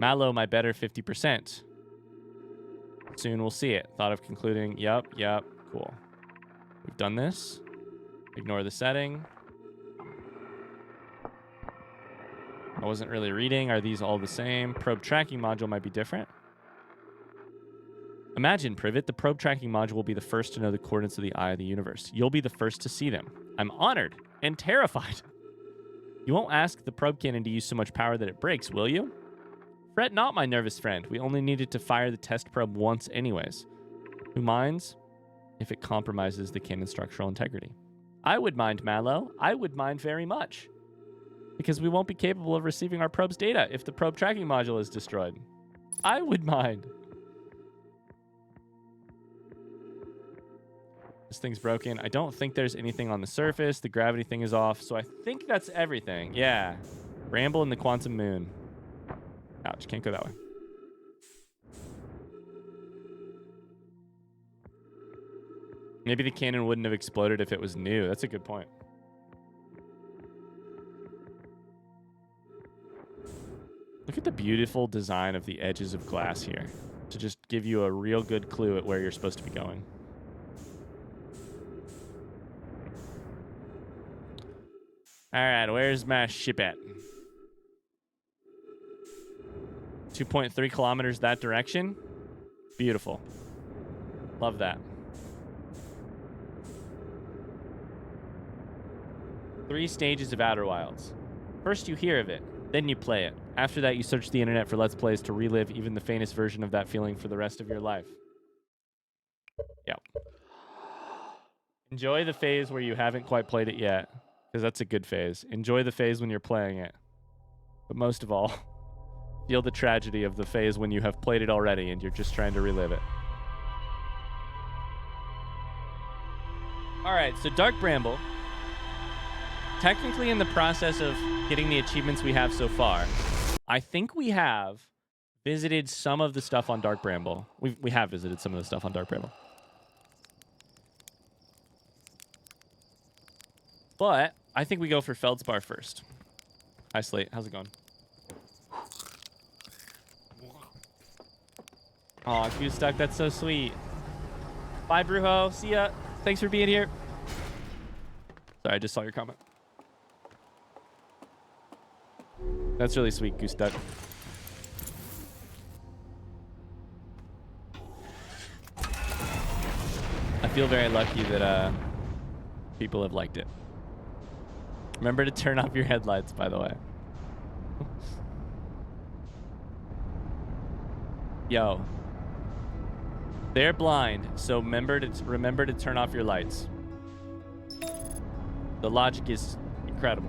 Mallow, my better 50%. Soon we'll see it. Thought of concluding. Yep. Cool. We've done this. Ignore the setting. I wasn't really reading. Are these all the same? Probe tracking module might be different. Imagine, Privet, the probe tracking module will be the first to know the coordinates of the eye of the universe. You'll be the first to see them. I'm honored and terrified. You won't ask the probe cannon to use so much power that it breaks, will you? Fret not, my nervous friend. We only needed to fire the test probe once anyways. Who minds if it compromises the cannon's structural integrity? I would mind, Mallow. I would mind very much. Because we won't be capable of receiving our probe's data if the probe tracking module is destroyed. I would mind. This thing's broken. I don't think there's anything on the surface. The gravity thing is off. So I think that's everything. Yeah. Bramble and the quantum moon. Ouch. Can't go that way. Maybe the cannon wouldn't have exploded if it was new. That's a good point. Look at the beautiful design of the edges of glass here to just give you a real good clue at where you're supposed to be going. All right, where's my ship at? 2.3 kilometers that direction. Beautiful. Love that. 3 stages of Outer Wilds. First you hear of it, then you play it. After that, you search the internet for Let's Plays to relive even the faintest version of that feeling for the rest of your life. Yep. Enjoy the phase where you haven't quite played it yet, because that's a good phase. Enjoy the phase when you're playing it. But most of all, feel the tragedy of the phase when you have played it already and you're just trying to relive it. All right, so Dark Bramble. Technically in the process of getting the achievements we have so far, I think we have visited some of the stuff on Dark Bramble. We have visited some of the stuff on Dark Bramble. But I think we go for Feldspar first. Hi, Slate. How's it going? Aw, Goose Duck. That's so sweet. Bye, Brujo. See ya. Thanks for being here. Sorry, I just saw your comment. That's really sweet, Goose Duck. I feel very lucky that people have liked it. Remember to turn off your headlights, by the way. Yo. They're blind, so remember to turn off your lights. The logic is incredible.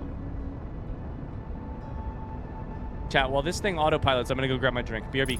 Chat, while this thing autopilots, I'm gonna go grab my drink. BRB.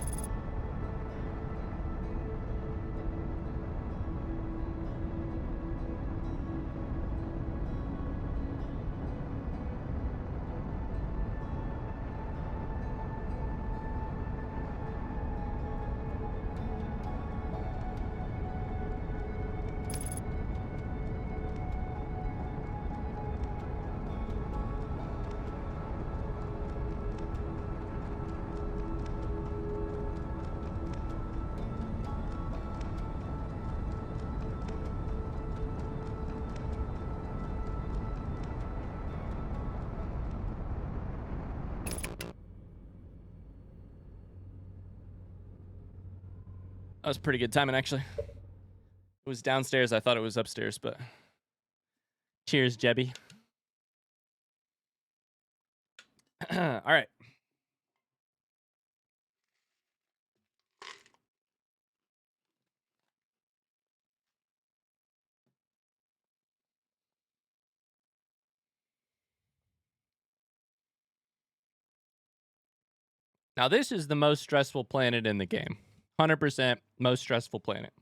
That was pretty good timing, actually. It was downstairs. I thought it was upstairs, but cheers, Jebby. All right. Now, this is the most stressful planet in the game. 100% most stressful planet.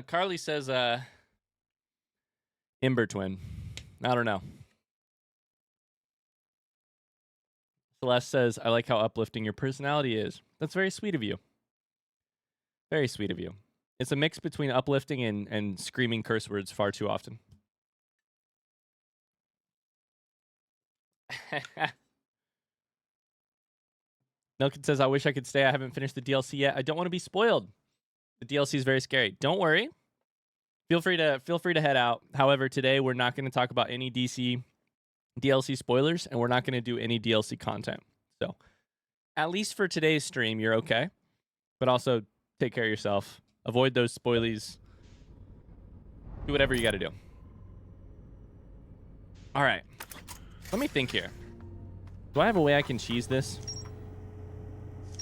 Carly says, Ember Twin. I don't know. Celeste says, I like how uplifting your personality is. That's very sweet of you. Very sweet of you. It's a mix between uplifting and screaming curse words far too often. Milken says, I wish I could stay. I haven't finished the DLC yet. I don't want to be spoiled. The DLC is very scary. Don't worry. Feel free to head out. However, today we're not going to talk about any DLC spoilers, and we're not going to do any DLC content. So, at least for today's stream, you're okay. But also, take care of yourself. Avoid those spoilies. Do whatever you got to do. All right. Let me think here. Do I have a way I can cheese this?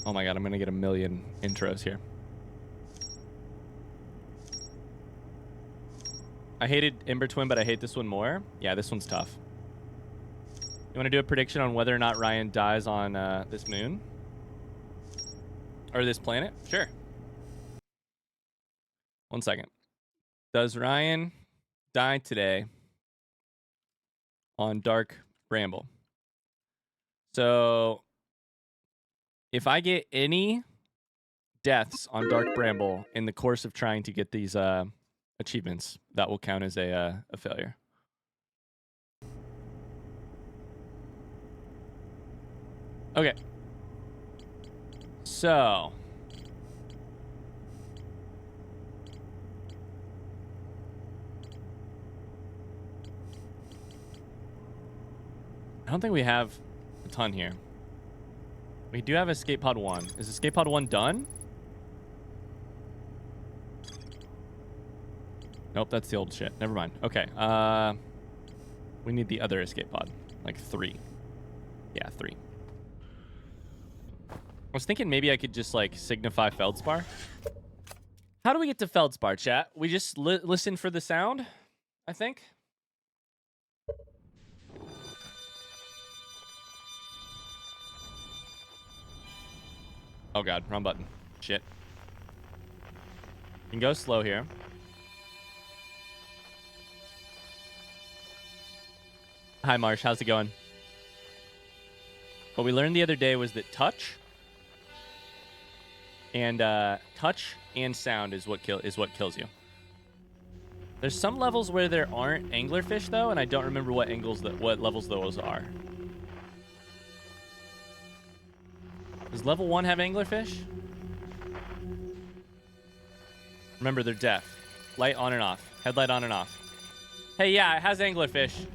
Oh my god, I'm going to get a million intros here. I hated Ember Twin, but I hate this one more. Yeah, this one's tough. You want to do a prediction on whether or not Ryan dies on this moon? Or this planet? Sure. 1 second. Does Ryan die today on Dark Bramble? So, if I get any deaths on Dark Bramble in the course of trying to get these achievements, that will count as a failure. Okay. So. I don't think we have a ton here. We do have Escape Pod 1. Is Escape Pod 1 done? Nope, that's the old shit. Never mind. Okay. We need the other Escape Pod. Like 3. Yeah, 3. I was thinking maybe I could just, like, signify Feldspar. How do we get to Feldspar, chat? We just listen for the sound, I think. Oh god, wrong button. Shit. You can go slow here. Hi, Marsh. How's it going? What we learned the other day was that touch and sound is what kills you. There's some levels where there aren't anglerfish though, and I don't remember what levels those are. Does level 1 have anglerfish? Remember, they're deaf. Light on and off. Headlight on and off. Hey, yeah, it has anglerfish.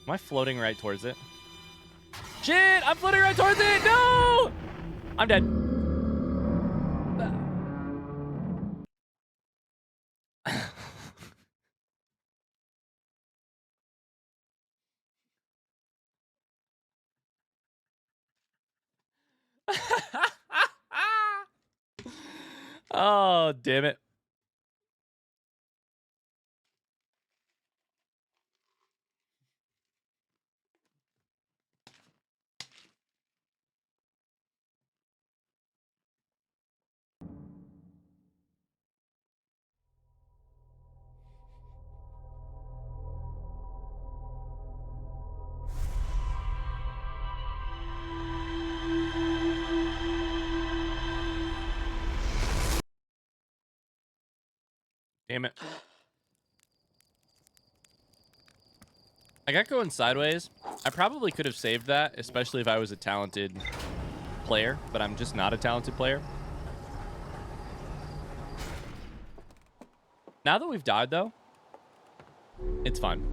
Am I floating right towards it? Shit! I'm floating right towards it! No! I'm dead. Oh, damn it. Damn it. I got going sideways. I probably could have saved that, especially if I was a talented player, but I'm just not a talented player. Now that we've died, though, it's fine.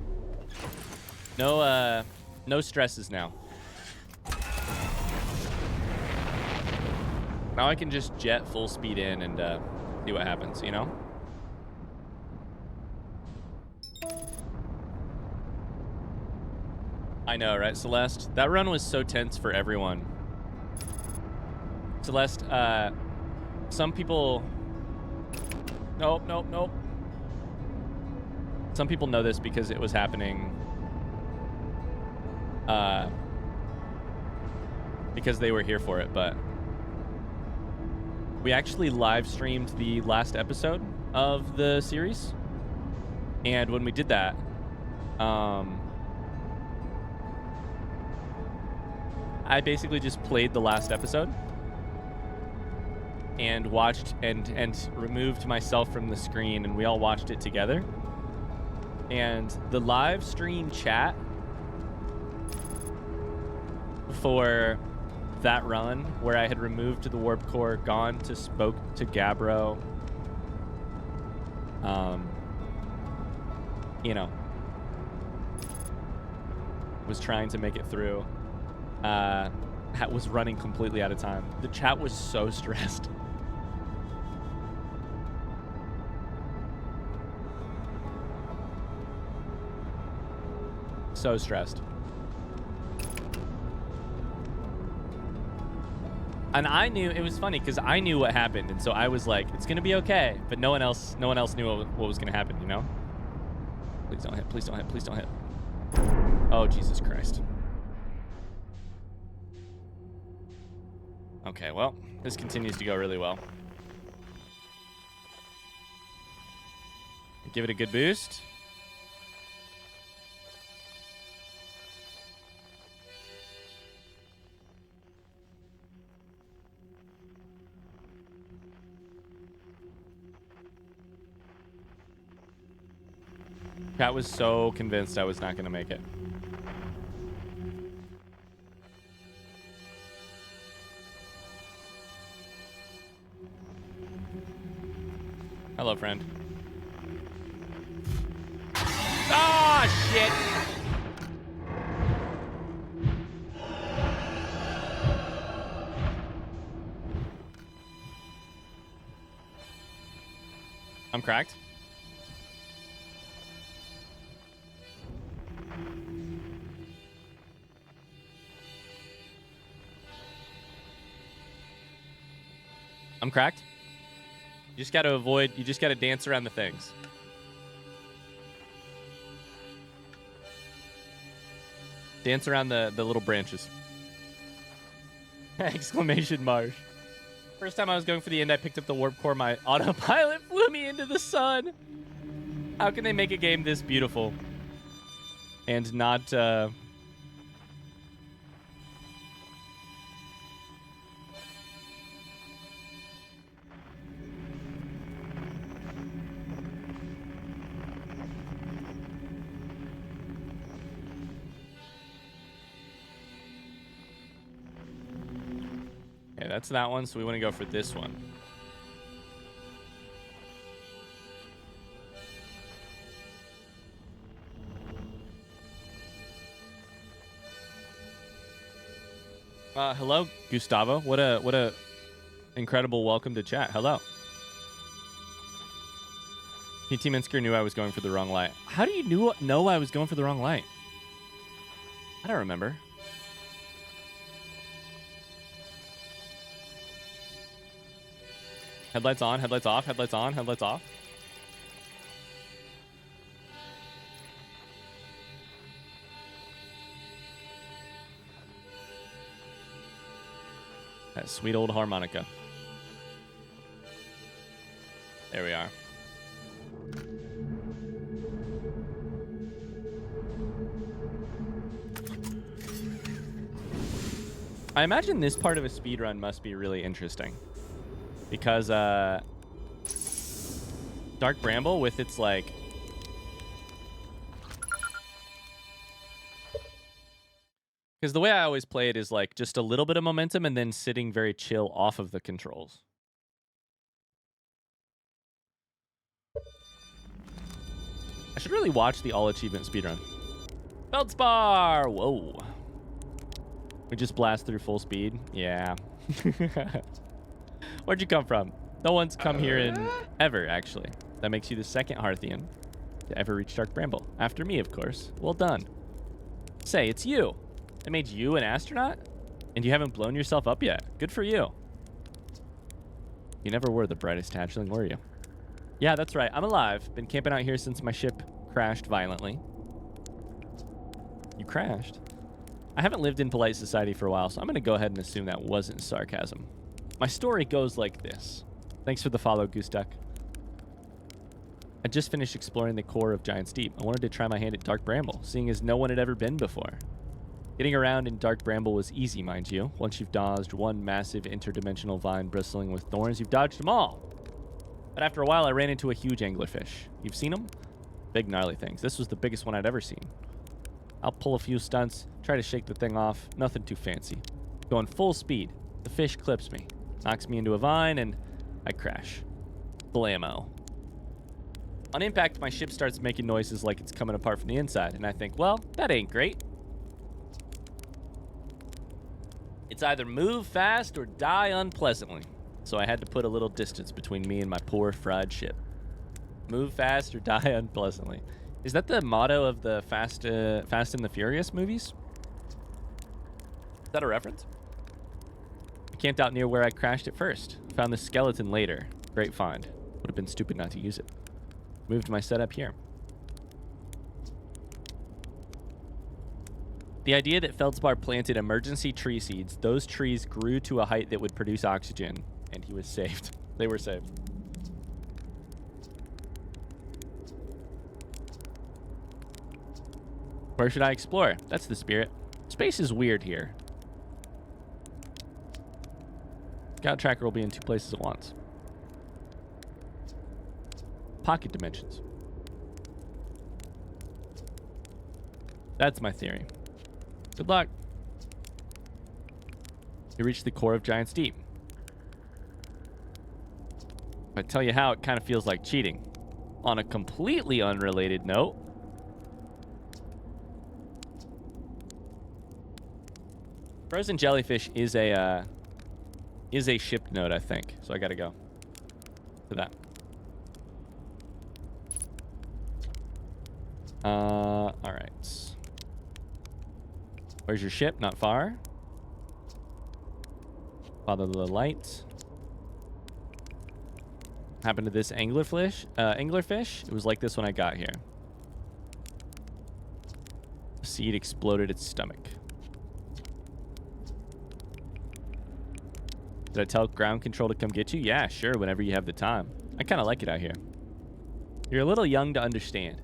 No stresses now. Now I can just jet full speed in and see what happens, you know? I know, right, Celeste? That run was so tense for everyone. Celeste, some people... Nope. Some people know this because it was happening... because they were here for it, but... We actually live streamed the last episode of the series. And when we did that, I basically just played the last episode and watched and removed myself from the screen, and we all watched it together. And the live stream chat for that run, where I had removed the warp core, gone to spoke to Gabbro, you know, was trying to make it through, was running completely out of time. The chat was so stressed. So stressed. And I knew, it was funny because I knew what happened, and so I was like, it's gonna be okay. But no one else knew what was gonna happen, you know? Please don't hit, please don't hit, please don't hit. Oh, Jesus Christ. Okay, well, this continues to go really well. Give it a good boost. Cat was so convinced I was not going to make it. Hello, friend. Ah, shit! I'm cracked. I'm cracked. You just got to avoid, you just got to dance around the things. Dance around the little branches. Exclamation marsh. First time I was going for the end, I picked up the warp core. My autopilot flew me into the sun. How can they make a game this beautiful and not... Okay, that's that one, so we want to go for this one. Hello, Gustavo. What a incredible welcome to chat. Hello. PT Minsker knew I was going for the wrong light. How do you know I was going for the wrong light? I don't remember. Headlights on, headlights off, headlights on, headlights off. That sweet old harmonica. There we are. I imagine this part of a speedrun must be really interesting. Because, Dark Bramble with its, like... Because the way I always play it is, like, just a little bit of momentum and then sitting very chill off of the controls. I should really watch the all-achievement speedrun. Feldspar! Whoa. We just blast through full speed? Yeah. Where'd you come from? No one's come here in ever, actually. That makes you the second Hearthian to ever reach Dark Bramble. After me, of course. Well done. Say, it's you. That made you an astronaut? And you haven't blown yourself up yet. Good for you. You never were the brightest hatchling, were you? Yeah, that's right. I'm alive. Been camping out here since my ship crashed violently. You crashed? I haven't lived in polite society for a while, so I'm going to go ahead and assume that wasn't sarcasm. My story goes like this. Thanks for the follow, Goose Duck. I just finished exploring the core of Giant's Deep. I wanted to try my hand at Dark Bramble, seeing as no one had ever been before. Getting around in Dark Bramble was easy, mind you. Once you've dodged one massive interdimensional vine bristling with thorns, you've dodged them all. But after a while, I ran into a huge anglerfish. You've seen them? Big, gnarly things. This was the biggest one I'd ever seen. I'll pull a few stunts, try to shake the thing off. Nothing too fancy. Going full speed. The fish clips me, knocks me into a vine, and I crash. Blammo. On impact, my ship starts making noises like it's coming apart from the inside, and I think, well, that ain't great. It's either move fast or die unpleasantly. So I had to put a little distance between me and my poor fried ship. Move fast or die unpleasantly. Is that the motto of the Fast and the Furious movies? Is that a reference? I camped out near where I crashed at first. Found the skeleton later. Great find. Would have been stupid not to use it. Moved my setup here. The idea that Feldspar planted emergency tree seeds, those trees grew to a height that would produce oxygen, and he was saved. They were saved. Where should I explore? That's the spirit. Space is weird here. Scout tracker will be in 2 places at once. Pocket dimensions. That's my theory. Good luck. You reach the core of Giant's Deep. If I tell you how, it kind of feels like cheating. On a completely unrelated note, Frozen Jellyfish is a shipped node, I think. So I gotta go to that. All right. Where's your ship? Not far. Follow the light. Happened to this anglerfish? Anglerfish? It was like this when I got here. The seed exploded its stomach. Did I tell ground control to come get you? Yeah, sure, whenever you have the time. I kind of like it out here. You're a little young to understand,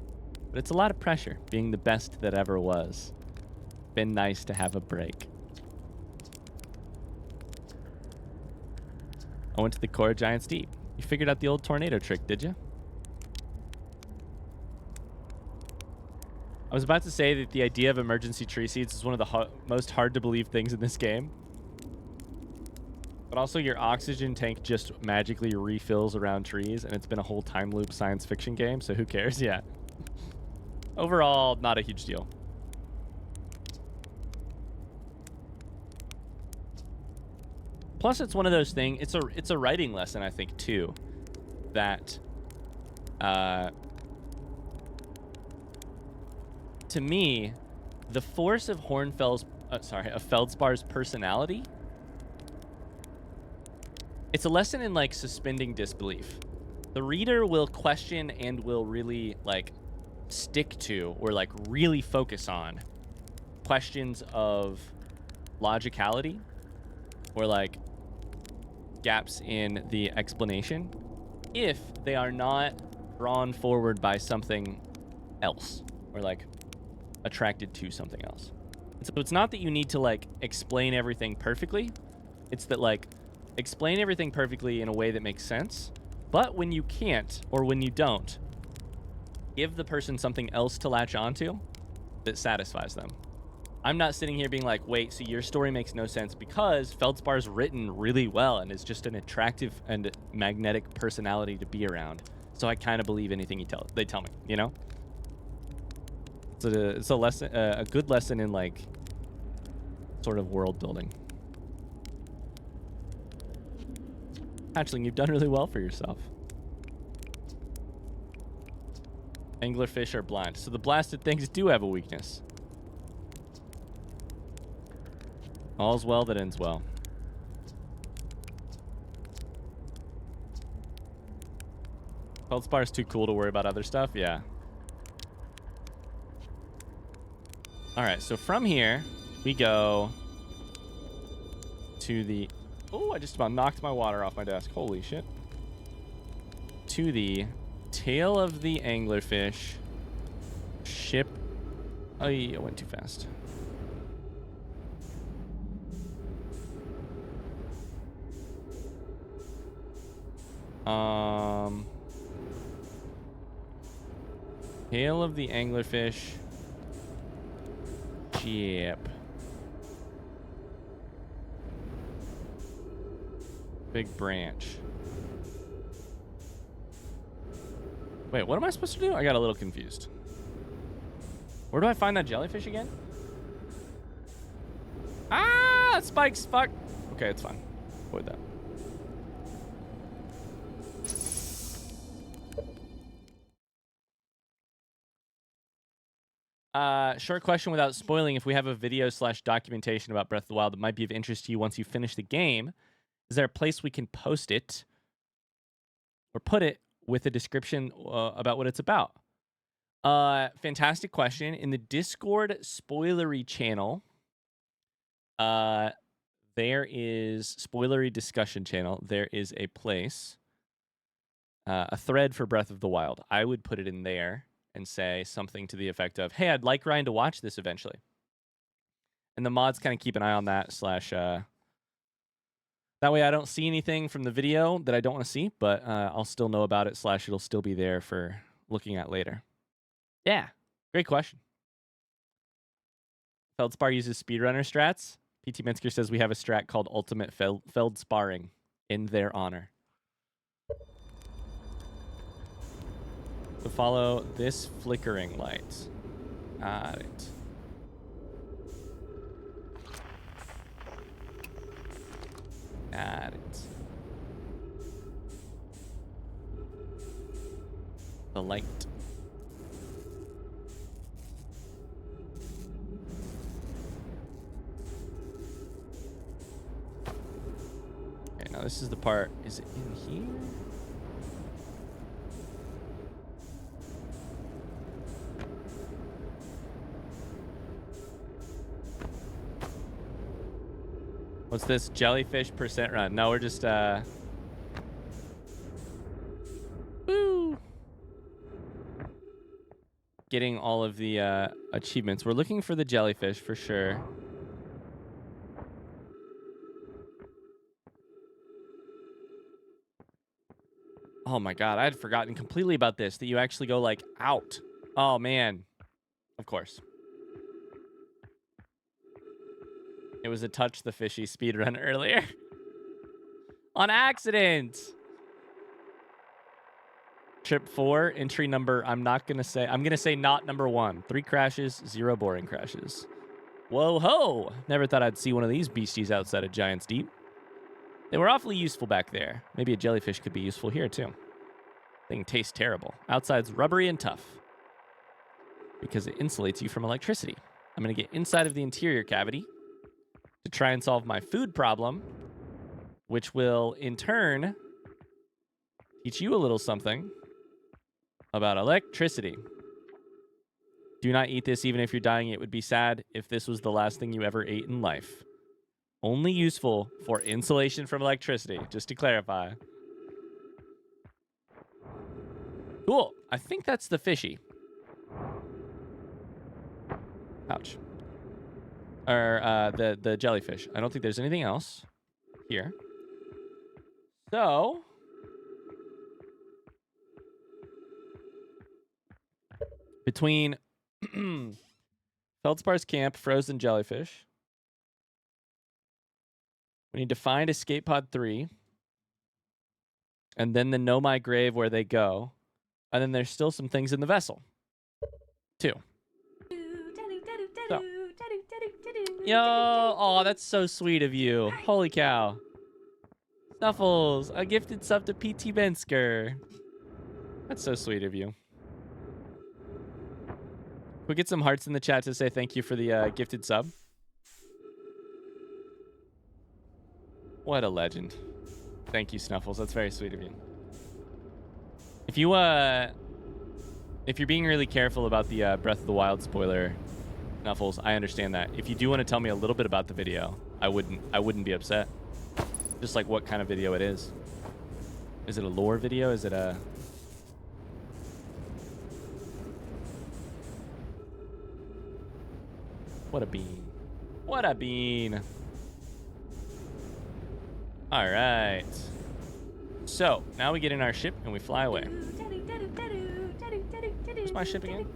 but it's a lot of pressure, being the best that ever was. Been nice to have a break. I went to the core of Giant's Deep. You figured out the old tornado trick, did you? I was about to say that the idea of emergency tree seeds is one of the most hard to believe things in this game. But also your oxygen tank just magically refills around trees, and it's been a whole time loop science fiction game, so who cares? Yeah. Overall, not a huge deal. Plus, it's one of those things, it's a writing lesson, I think, too, that to me, the force of Feldspar's personality It's a lesson in like suspending disbelief. The reader will question and will really like stick to or like really focus on questions of logicality or like gaps in the explanation if they are not drawn forward by something else or like attracted to something else. So it's not that you need to like explain everything perfectly. It's that like explain everything perfectly in a way that makes sense. But when you can't or when you don't, give the person something else to latch onto that satisfies them. I'm not sitting here being like, wait, so your story makes no sense because Feldspar's written really well and is just an attractive and magnetic personality to be around. So I kind of believe anything they tell me, you know? It's a lesson, a good lesson in like sort of world building. Hatchling, you've done really well for yourself. Anglerfish are blind. So the blasted things do have a weakness. All's well that ends well. Feldspar is too cool to worry about other stuff? Yeah. Alright, so from here, we go to the... Oh, I just about knocked my water off my desk. Holy shit. To the tail of the anglerfish ship. Oh, I went too fast. Tail of the anglerfish ship. Big branch. Wait, what am I supposed to do? I got a little confused. Where do I find that jellyfish again? Ah, spikes, fuck. Okay, it's fine. Avoid that. Short question without spoiling. If we have a video / documentation about Breath of the Wild that might be of interest to you once you finish the game, is there a place we can post it or put it with a description about what it's about? Fantastic question. In the Discord spoilery channel, there is spoilery discussion channel. There is a place, a thread for Breath of the Wild. I would put it in there and say something to the effect of, hey, I'd like Ryan to watch this eventually. And the mods kind of keep an eye on that / that way I don't see anything from the video that I don't want to see, but I'll still know about it / it'll still be there for looking at later. Yeah, great question. Feldspar uses speedrunner strats. PT Minsker says we have a strat called Ultimate Feldsparring in their honor. To follow this flickering light. Got it. Got it. The light. Okay, now this is the part. Is it in here? What's this? Jellyfish % run. No, we're just, woo! Getting all of the, achievements. We're looking for the jellyfish for sure. Oh my god, I had forgotten completely about this, that you actually go, like, out. Oh, man. Of course. It was a touch the fishy speedrun earlier. On accident. Trip 4, entry number, I'm going to say not number 1. 3 crashes, 0 boring crashes. Whoa ho! Never thought I'd see one of these beasties outside of Giant's Deep. They were awfully useful back there. Maybe a jellyfish could be useful here too. Thing tastes terrible. Outside's rubbery and tough because it insulates you from electricity. I'm going to get inside of the interior cavity to try and solve my food problem which will in turn teach you a little something about electricity. Do not eat this even if you're dying. It would be sad if this was the last thing you ever ate in life. Only useful for insulation from electricity, just to clarify. Cool. I think that's the fishy. Ouch. Or the jellyfish. I don't think there's anything else here. So between Feldspar's camp, frozen jellyfish, we need to find escape pod 3, and then the Nomai Grave where they go, and then there's still some things in the vessel, too. So. Yo, oh, that's so sweet of you. Holy cow. Snuffles, a gifted sub to PT Bensker. That's so sweet of you. We get some hearts in the chat to say thank you for the gifted sub. What a legend. Thank you, Snuffles. That's very sweet of you. If you're being really careful about the Breath of the Wild spoiler, Snuffles, I understand that. If you do want to tell me a little bit about the video, I wouldn't be upset. Just like what kind of video it is. Is it a lore video? Is it a... What a bean. What a bean. All right. So, now we get in our ship and we fly away. Where's my ship again?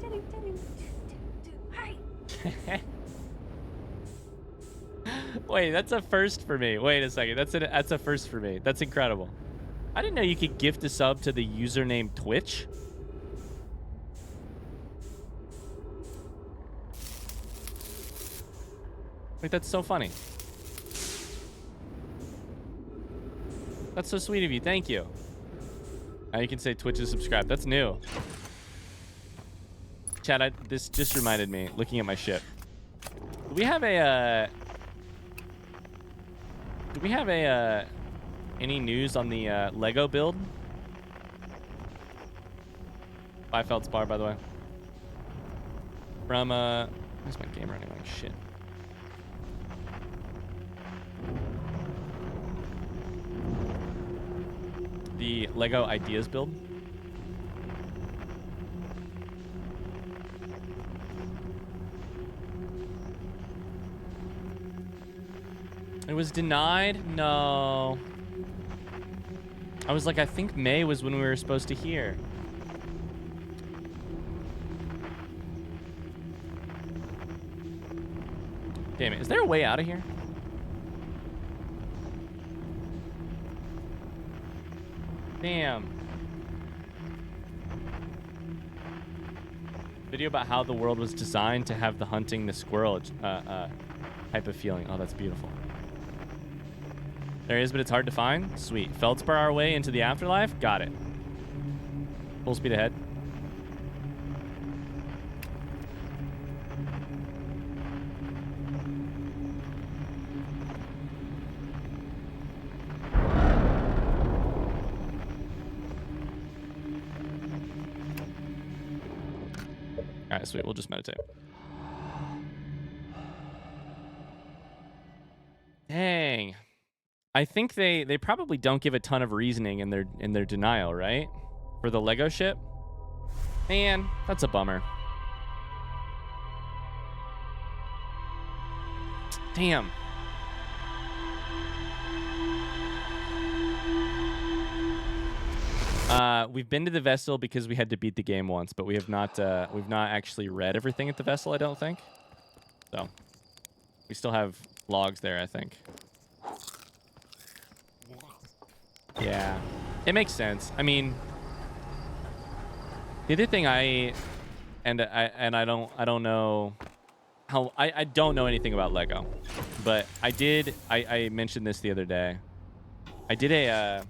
Wait, that's a first for me. Wait a second. That's a first for me. That's incredible. I didn't know you could gift a sub to the username Twitch. Like, that's so funny. That's so sweet of you. Thank you. Now you can say Twitch is subscribed. That's new. Chat, this just reminded me, looking at my ship. Do we have any news on the Lego build? Bye, Feldspar, by the way. From, where's my game running like shit? The Lego Ideas build. It was denied? No. I was like, I think May was when we were supposed to hear. Damn it. Is there a way out of here? Damn. Video about how the world was designed to have the hunting the squirrel type of feeling. Oh, that's beautiful. There is, but it's hard to find. Sweet. Feldspar our way into the afterlife. Got it. Full speed ahead. All right, sweet. We'll just meditate. Dang. I think they probably don't give a ton of reasoning in their denial, right? For the Lego ship? Man, that's a bummer. Damn. We've been to the vessel because we had to beat the game once, but we've not actually read everything at the vessel, I don't think. So, we still have logs there, I think. Yeah, it makes sense. I mean, the other thing I don't know how I don't know anything about Lego, but I mentioned this the other day. I did a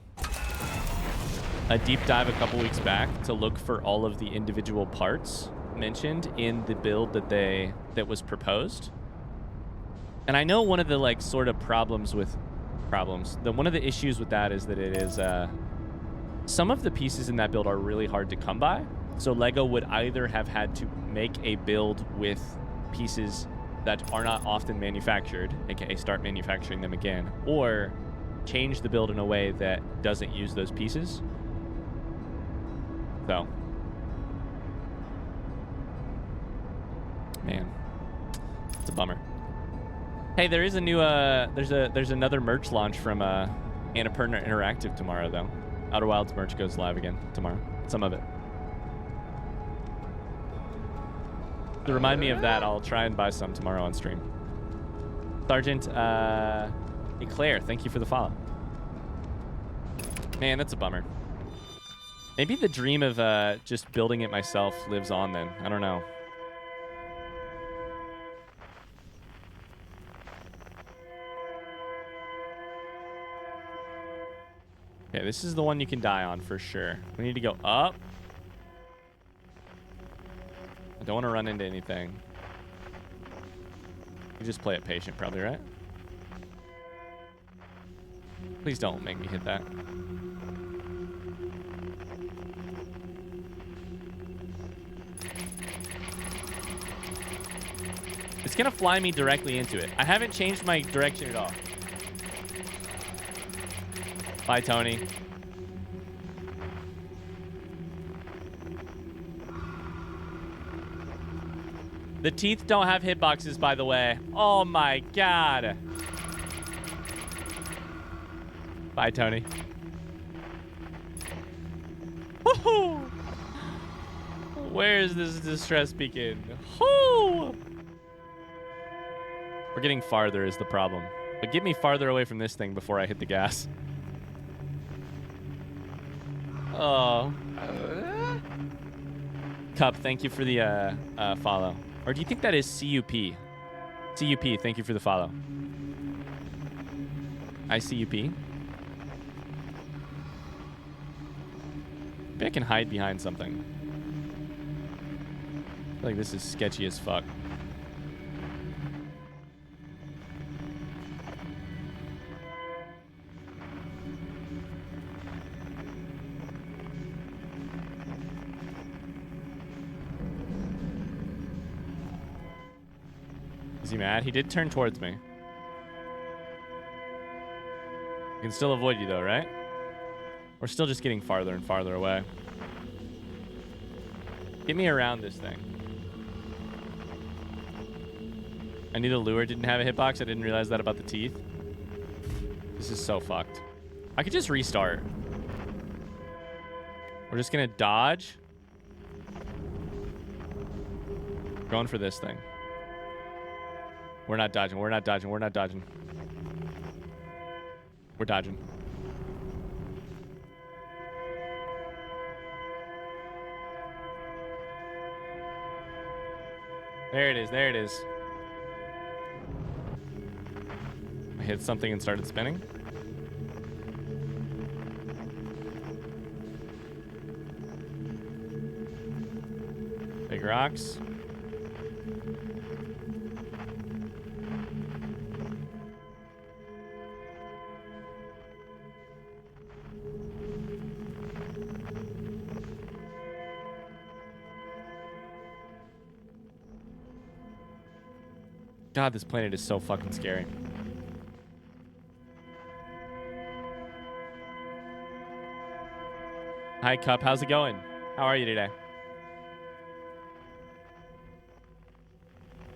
deep dive a couple weeks back to look for all of the individual parts mentioned in the build that was proposed. And I know one of the like sort of problems with problems. One of the issues with that is that it is some of the pieces in that build are really hard to come by. So Lego would either have had to make a build with pieces that are not often manufactured, aka start manufacturing them again, or change the build in a way that doesn't use those pieces. So, man, it's a bummer. Hey, there is a new there's another merch launch from Annapurna Interactive tomorrow though. Outer Wilds merch goes live again tomorrow. Some of it. To remind me of that, I'll try and buy some tomorrow on stream. Sergeant Eclair, thank you for the follow. Man, that's a bummer. Maybe the dream of just building it myself lives on then. I don't know. Okay, this is the one you can die on for sure. We need to go up. I don't want to run into anything. You just play it patient, probably, right? Please don't make me hit that. It's gonna fly me directly into it. I haven't changed my direction at all. Bye, Tony. The teeth don't have hitboxes, by the way. Oh my god. Bye, Tony. Woohoo! Where is this distress begin? Woo! We're getting farther is the problem. But get me farther away from this thing before I hit the gas. Oh. Cup, thank you for the follow. Or do you think that is CUP? CUP, thank you for the follow. ICUP. Maybe I can hide behind something. I feel like this is sketchy as fuck. Is he mad? He did turn towards me. I can still avoid you though, right? We're still just getting farther and farther away. Get me around this thing. I knew the lure didn't have a hitbox. I didn't realize that about the teeth. This is so fucked. I could just restart. We're just gonna dodge. Going for this thing. We're not dodging. We're not dodging. We're not dodging. We're dodging. There it is. There it is. I hit something and started spinning. Big rocks. God, this planet is so fucking scary. Hi, Cup. How's it going? How are you today?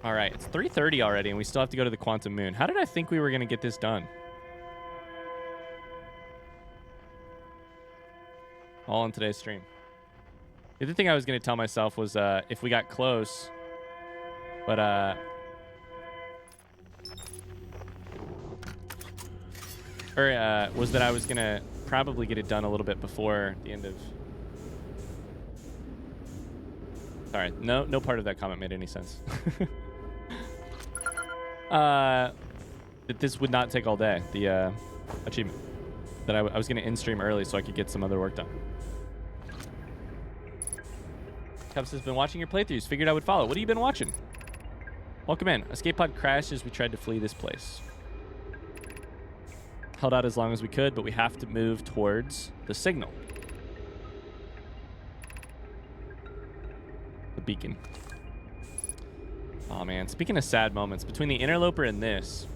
All right, it's 3:30 already, and we still have to go to the Quantum Moon. How did I think we were going to get this done? All on today's stream. The other thing I was going to tell myself was if we got close, but was that I was going to probably get it done a little bit before the end of... Sorry, no part of that comment made any sense. That this would not take all day, the achievement. That I was going to end stream early so I could get some other work done. Cups has been watching your playthroughs. Figured I would follow. What have you been watching? Welcome in. Escape pod crashed as we tried to flee this place. held out as long as we could, but we have to move towards the signal. The beacon. Oh man, speaking of sad moments, between the Interloper and this...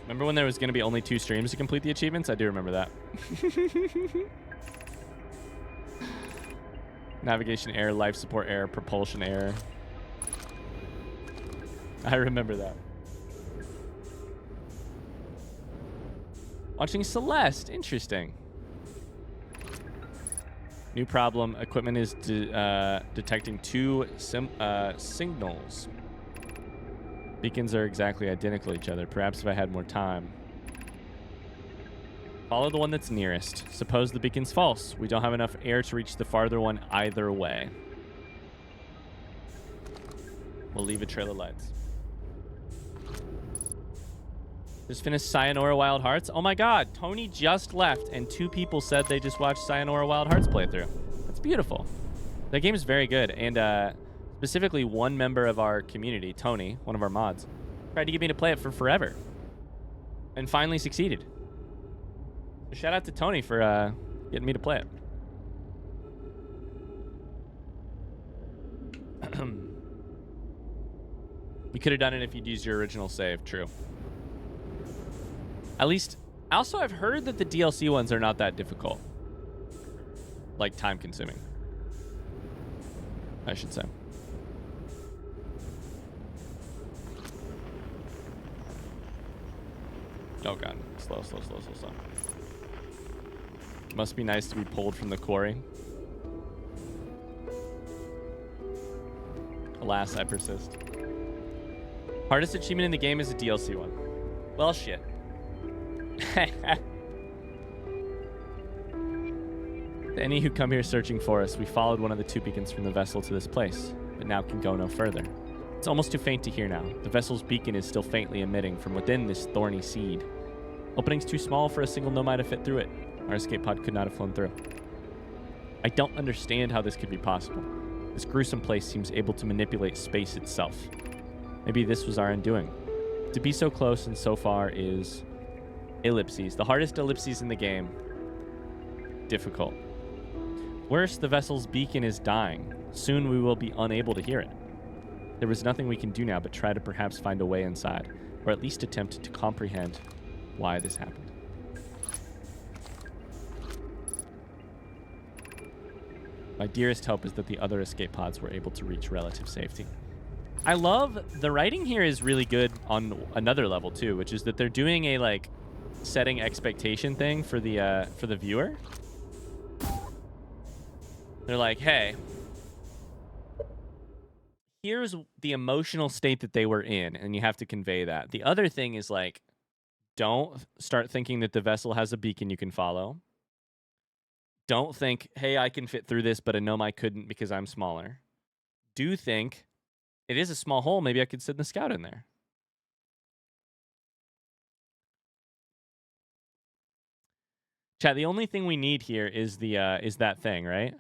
Remember when there was going to be only 2 streams to complete the achievements? I do remember that. Navigation error, life support error, propulsion error. I remember that. Watching Celeste. Interesting. New problem. Equipment is detecting 2 signals. Beacons are exactly identical to each other. Perhaps if I had more time. Follow the one that's nearest. Suppose the beacon's false. We don't have enough air to reach the farther one either way. We'll leave a trail of lights. Just finished Sayonara Wild Hearts. Oh my god, Tony just left and 2 people said they just watched Sayonara Wild Hearts playthrough. That's beautiful. That game is very good, and specifically one member of our community, Tony, one of our mods, tried to get me to play it for forever and finally succeeded. So shout out to Tony for getting me to play it. You could have done it if you'd used your original save. True. At least, also I've heard that the DLC ones are not that difficult. Like time consuming, I should say. Oh god, slow. Must be nice to be pulled from the quarry. Alas, I persist. Hardest achievement in the game is a DLC one. Well, shit. To any who come here searching for us, we followed one of the 2 beacons from the vessel to this place, but now can go no further. It's almost too faint to hear now. The vessel's beacon is still faintly emitting from within this thorny seed. Opening's too small for a single Nomai to fit through it. Our escape pod could not have flown through. I don't understand how this could be possible. This gruesome place seems able to manipulate space itself. Maybe this was our undoing. To be so close and so far is... ellipses. The hardest ellipses in the game. Difficult. Worse, the vessel's beacon is dying. Soon we will be unable to hear it. There was nothing we can do now but try to perhaps find a way inside, or at least attempt to comprehend why this happened. My dearest hope is that the other escape pods were able to reach relative safety. I love the writing here is really good on another level too, which is that they're doing a like setting expectation thing for the viewer. They're like, hey, here's the emotional state that they were in, and you have to convey that. The other thing is like, don't start thinking that the vessel has a beacon you can follow. Don't think, hey, I can fit through this, but a Nomai couldn't because I'm smaller. Do think, it is a small hole. Maybe I could send the scout in there. Chat, the only thing we need here is that thing, right?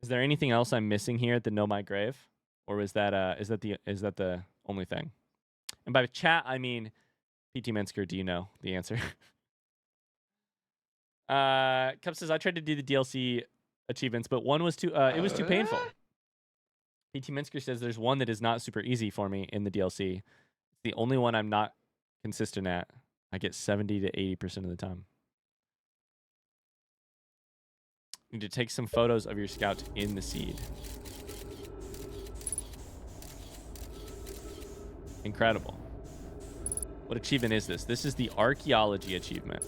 Is there anything else I'm missing here at the Nomai Grave, or is that the only thing? And by chat, I mean PT Mensker. Do you know the answer? Cup says I tried to do the DLC achievements, but one was too. It was too painful. PT Mensker says there's one that is not super easy for me in the DLC. It's the only one I'm not consistent at. I get 70 to 80% of the time. You need to take some photos of your scout in the seed. Incredible. What achievement is this? This is the archaeology achievement.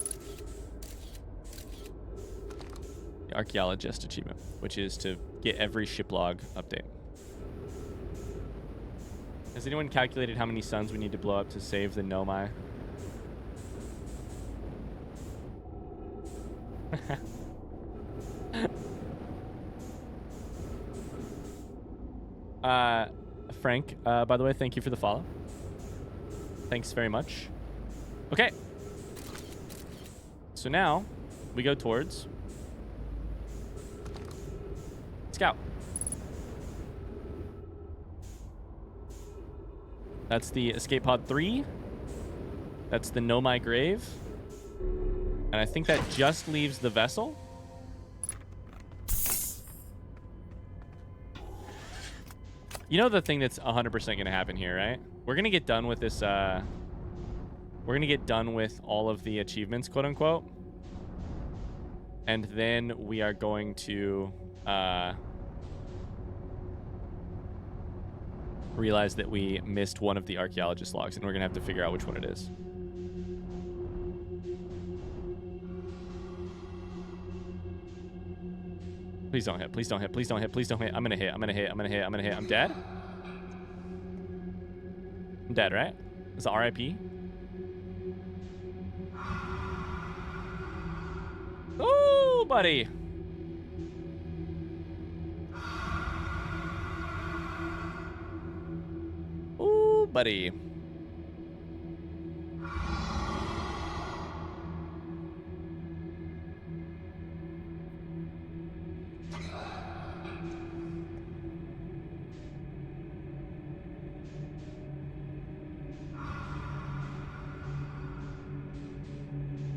The archaeologist achievement, which is to get every ship log update. Has anyone calculated how many suns we need to blow up to save the Nomai? Frank, by the way, thank you for the follow. Thanks very much. Okay. So now we go towards Scout. That's the escape pod 3. That's the Nomai Grave. And I think that just leaves the vessel. You know the thing that's 100% going to happen here, right? We're going to get done with this. We're going to get done with all of the achievements, quote unquote. And then we are going to realize that we missed one of the archaeologist logs, and we're going to have to figure out which one it is. Please don't hit. Please don't hit. Please don't hit. Please don't hit. I'm gonna hit. I'm gonna hit. I'm gonna hit. I'm gonna hit. I'm dead. I'm dead, right? Is it RIP? Ooh, buddy. Ooh, buddy.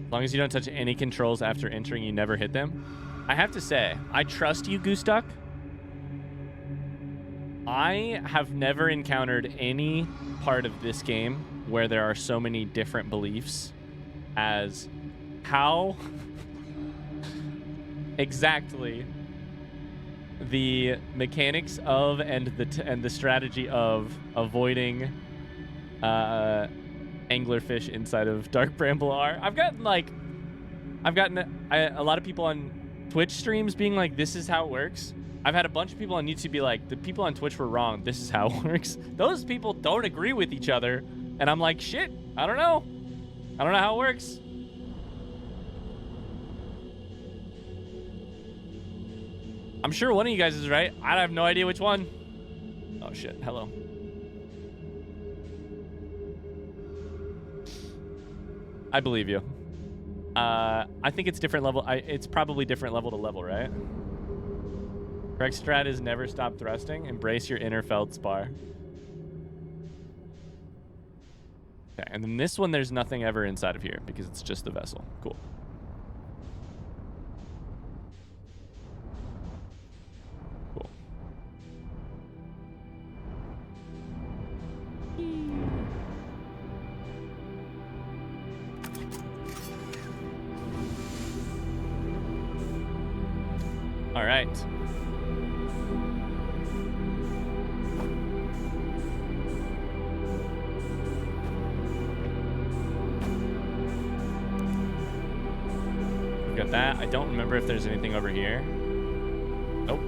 As long as you don't touch any controls after entering, you never hit them. I have to say, I trust you, Goose Duck. I have never encountered any part of this game where there are so many different beliefs as how exactly the mechanics of and the strategy of avoiding anglerfish inside of Dark Bramble are. I've gotten a lot of people on Twitch streams being like, this is how it works. I've had a bunch of people on YouTube be like, the people on Twitch were wrong. This is how it works. Those people don't agree with each other. And I'm like, shit, I don't know. I don't know how it works. I'm sure one of you guys is right. I have no idea which one. Oh, shit. Hello. I believe you. I think it's different level. It's probably different level to level, right? Correct strat is never stop thrusting. Embrace your inner Feldspar. Okay, and then this one, there's nothing ever inside of here because it's just the vessel. Cool. Cool. All right. Got that. I don't remember if there's anything over here. Nope.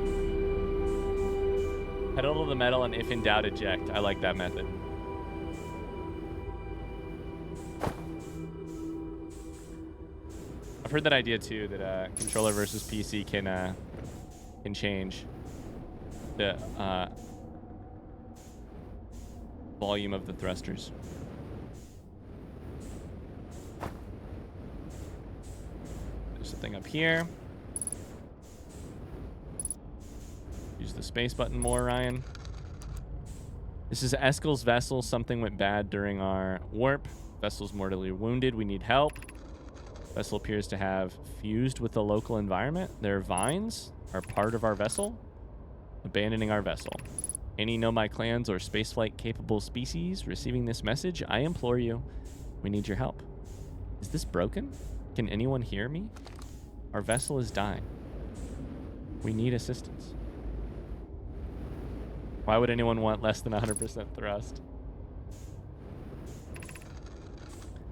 Pedal to the metal and if in doubt, eject. I like that method. I've heard that idea too, that controller versus PC can change the volume of the thrusters. There's a thing up here. Use the space button more, Ryan. This is Eskel's vessel. Something went bad during our warp. Vessel's mortally wounded. We need help. Vessel appears to have fused with the local environment. Their vines are part of our vessel. Abandoning our vessel. Any Nomai clans or spaceflight capable species receiving this message, I implore you, we need your help. Is this broken? Can anyone hear me? Our vessel is dying. We need assistance. Why would anyone want less than 100% thrust?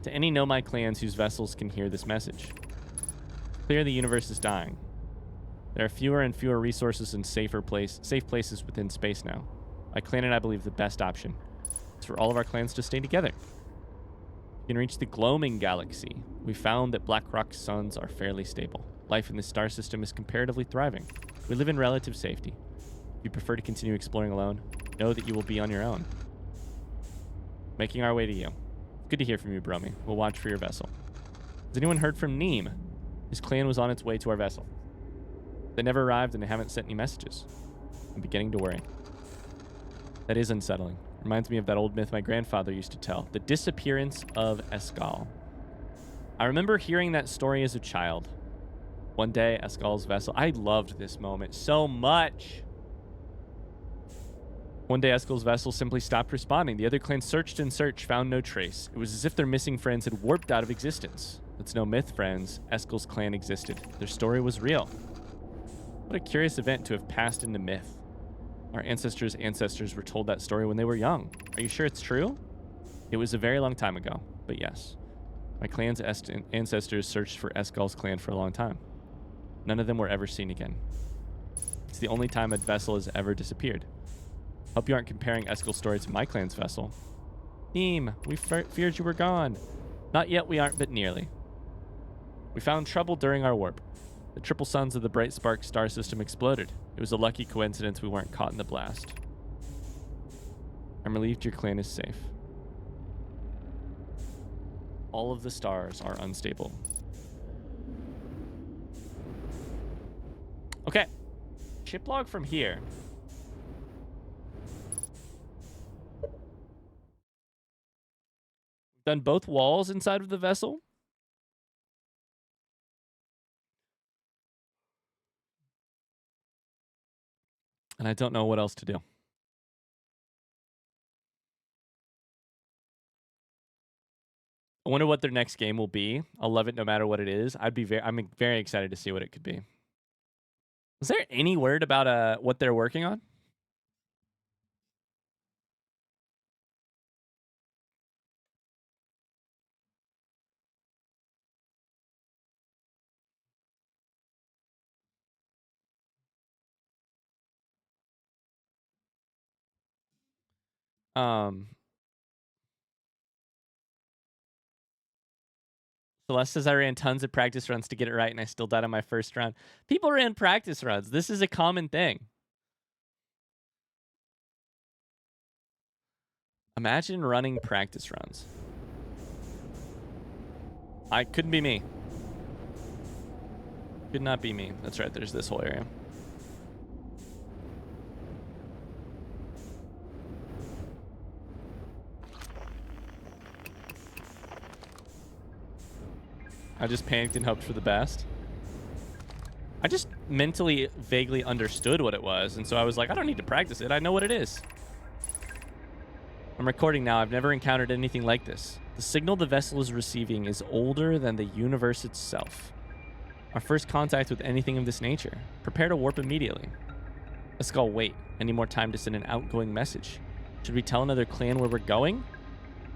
To any Nomai clans whose vessels can hear this message. Clear, the universe is dying. There are fewer and fewer resources and safe places within space now. My clan and I believe the best option is for all of our clans to stay together. You can reach the gloaming galaxy. We found that Blackrock's suns are fairly stable. Life in this star system is comparatively thriving. We live in relative safety. If you prefer to continue exploring alone, know that you will be on your own. Making our way to you. Good to hear from you, Bromy. We'll watch for your vessel. Has anyone heard from Neem? His clan was on its way to our vessel. They never arrived and they haven't sent any messages. I'm beginning to worry. That is unsettling. Reminds me of that old myth my grandfather used to tell. The disappearance of Escal. I remember hearing that story as a child. One day, Escal's vessel... I loved this moment so much. One day, Escal's vessel simply stopped responding. The other clans searched and searched, found no trace. It was as if their missing friends had warped out of existence. It's no myth, friends. Escal's clan existed. Their story was real. What a curious event to have passed into myth. Our ancestors' ancestors were told that story when they were young. Are you sure it's true? It was a very long time ago, but yes. My clan's ancestors searched for Escal's clan for a long time. None of them were ever seen again. It's the only time a vessel has ever disappeared. Hope you aren't comparing Escal's story to my clan's vessel. Team, we feared you were gone. Not yet we aren't, but nearly. We found trouble during our warp. The triple suns of the bright spark star system exploded. It was a lucky coincidence we weren't caught in the blast. I'm relieved your clan is safe. All of the stars are unstable. Okay. Ship log from here. Done both walls inside of the vessel. And I don't know what else to do. I wonder what their next game will be. I'll love it no matter what it is. I'm very excited to see what it could be. Is there any word about what they're working on? Celeste says I ran tons of practice runs to get it right and I still died on my first round. People ran practice runs. This is a common thing. Imagine running practice runs. I couldn't be me. Could not be me. That's right, there's this whole area. I just panicked and hoped for the best. I just mentally vaguely understood what it was, and so I was like, I don't need to practice it. I know what it is. I'm recording now. I've never encountered anything like this. The signal the vessel is receiving is older than the universe itself. Our first contact with anything of this nature. Prepare to warp immediately. Escal, wait. I need more time to send an outgoing message. Should we tell another clan where we're going?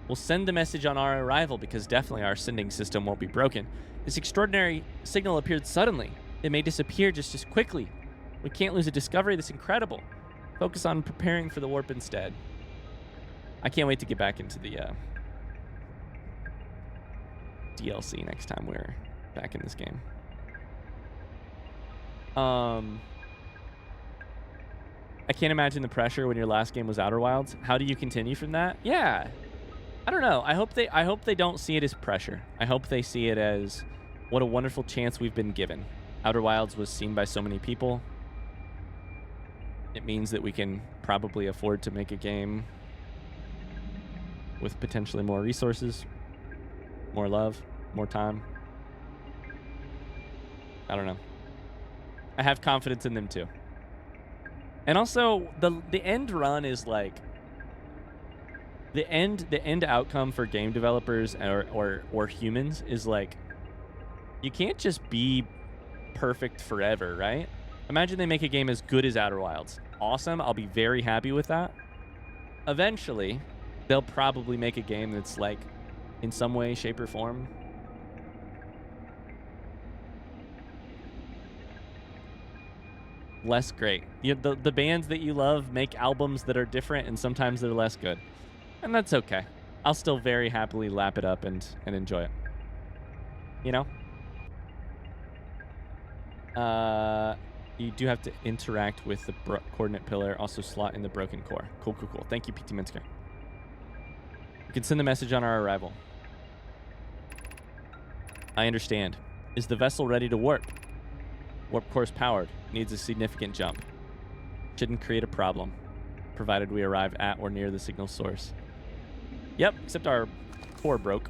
We'll send the message on our arrival because definitely our sending system won't be broken. This extraordinary signal appeared suddenly. It may disappear just as quickly. We can't lose a discovery this incredible. Focus on preparing for the warp instead. I can't wait to get back into the DLC next time we're back in this game. I can't imagine the pressure when your last game was Outer Wilds. How do you continue from that? Yeah. I don't know. I hope they don't see it as pressure. I hope they see it as what a wonderful chance we've been given. Outer Wilds was seen by so many people. It means that we can probably afford to make a game with potentially more resources, more love, more time. I don't know. I have confidence in them too. And also the end run is like the end outcome for game developers or humans is like you can't just be perfect forever, right? Imagine they make a game as good as Outer Wilds. Awesome. I'll be very happy with that. Eventually, they'll probably make a game that's like in some way, shape, or form less great. The bands that you love make albums that are different and sometimes they're less good. And that's okay. I'll still very happily lap it up and enjoy it. You know? You do have to interact with the coordinate pillar, also slot in the broken core. Cool. Thank you, PT Minsker. You can send the message on our arrival. I understand. Is the vessel ready to warp? Warp core's powered. Needs a significant jump. Shouldn't create a problem, provided we arrive at or near the signal source. Yep, except our core broke.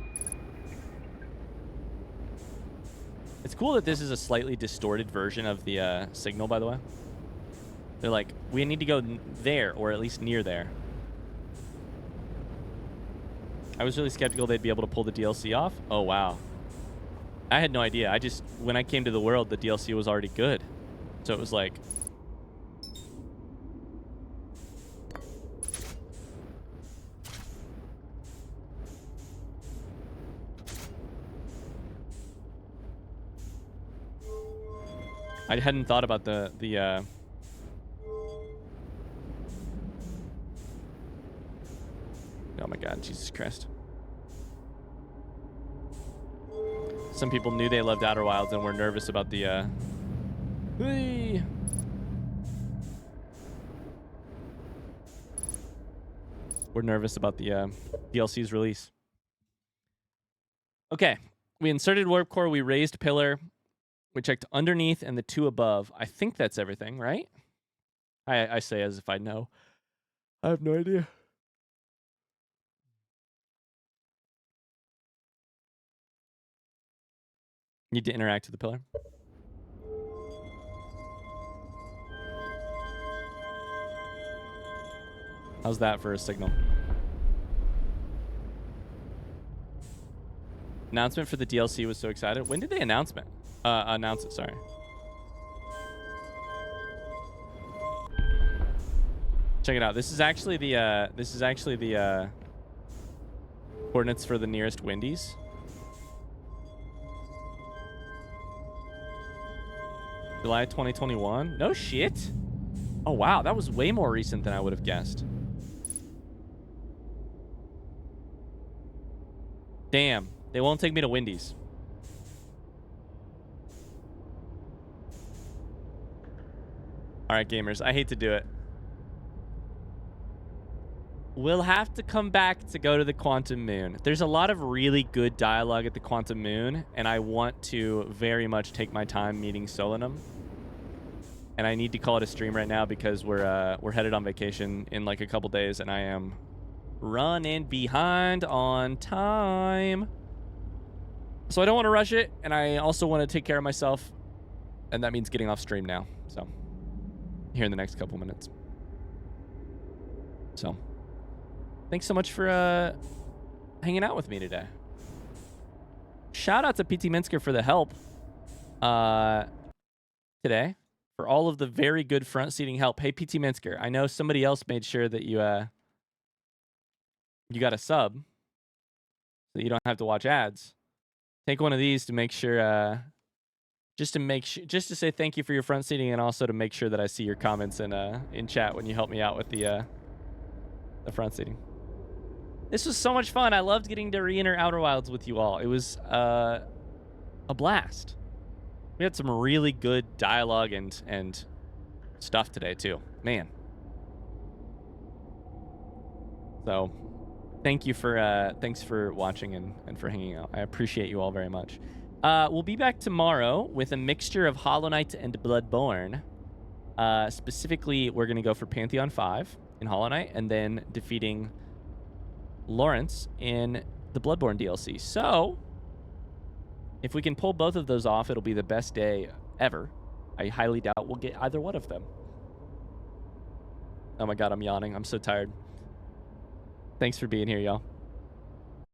It's cool that this is a slightly distorted version of the signal, by the way. They're like, we need to go there, or at least near there. I was really skeptical they'd be able to pull the DLC off. Oh, wow. I had no idea. When I came to the world, the DLC was already good. So it was like... I hadn't thought about the oh my god, Jesus Christ. Some people knew they loved Outer Wilds and were nervous about the Whee! We're nervous about the DLC's release. Okay, we inserted warp core, we raised pillar, we checked underneath and the two above. I think that's everything, right? I say as if I know. I have no idea. Need to interact with the pillar. How's that for a signal? Announcement for the DLC was so excited. When did they announce it? Sorry. Check it out. This is actually the coordinates for the nearest Wendy's. July 2021. No shit. Oh wow, that was way more recent than I would have guessed. Damn, they won't take me to Wendy's. All right, gamers, I hate to do it. We'll have to come back to go to the Quantum Moon. There's a lot of really good dialogue at the Quantum Moon, and I want to very much take my time meeting Solanum. And I need to call it a stream right now because we're headed on vacation in like a couple days, and I am running behind on time. So I don't want to rush it, and I also want to take care of myself, and that means getting off stream now. So here in the next couple minutes. So thanks so much for hanging out with me today. Shout out to PT Minsker for the help today, for all of the very good front seating help. Hey, PT Minsker, I know somebody else made sure that you got a sub so you don't have to watch ads. Take one of these to make sure, just to say thank you for your front seating, and also to make sure that I see your comments in chat when you help me out with the front seating. This was so much fun. I loved getting to re-enter Outer Wilds with you all. It was a blast. We had some really good dialogue and stuff today too, man. So thank you for thanks for watching and for hanging out. I appreciate you all very much. We'll be back tomorrow with a mixture of Hollow Knight and Bloodborne. Specifically, we're gonna go for Pantheon 5 in Hollow Knight, and then defeating Lawrence in the Bloodborne DLC. So if we can pull both of those off, it'll be the best day ever. I highly doubt we'll get either one of them. Oh my god, I'm yawning. I'm so tired. Thanks for being here, y'all.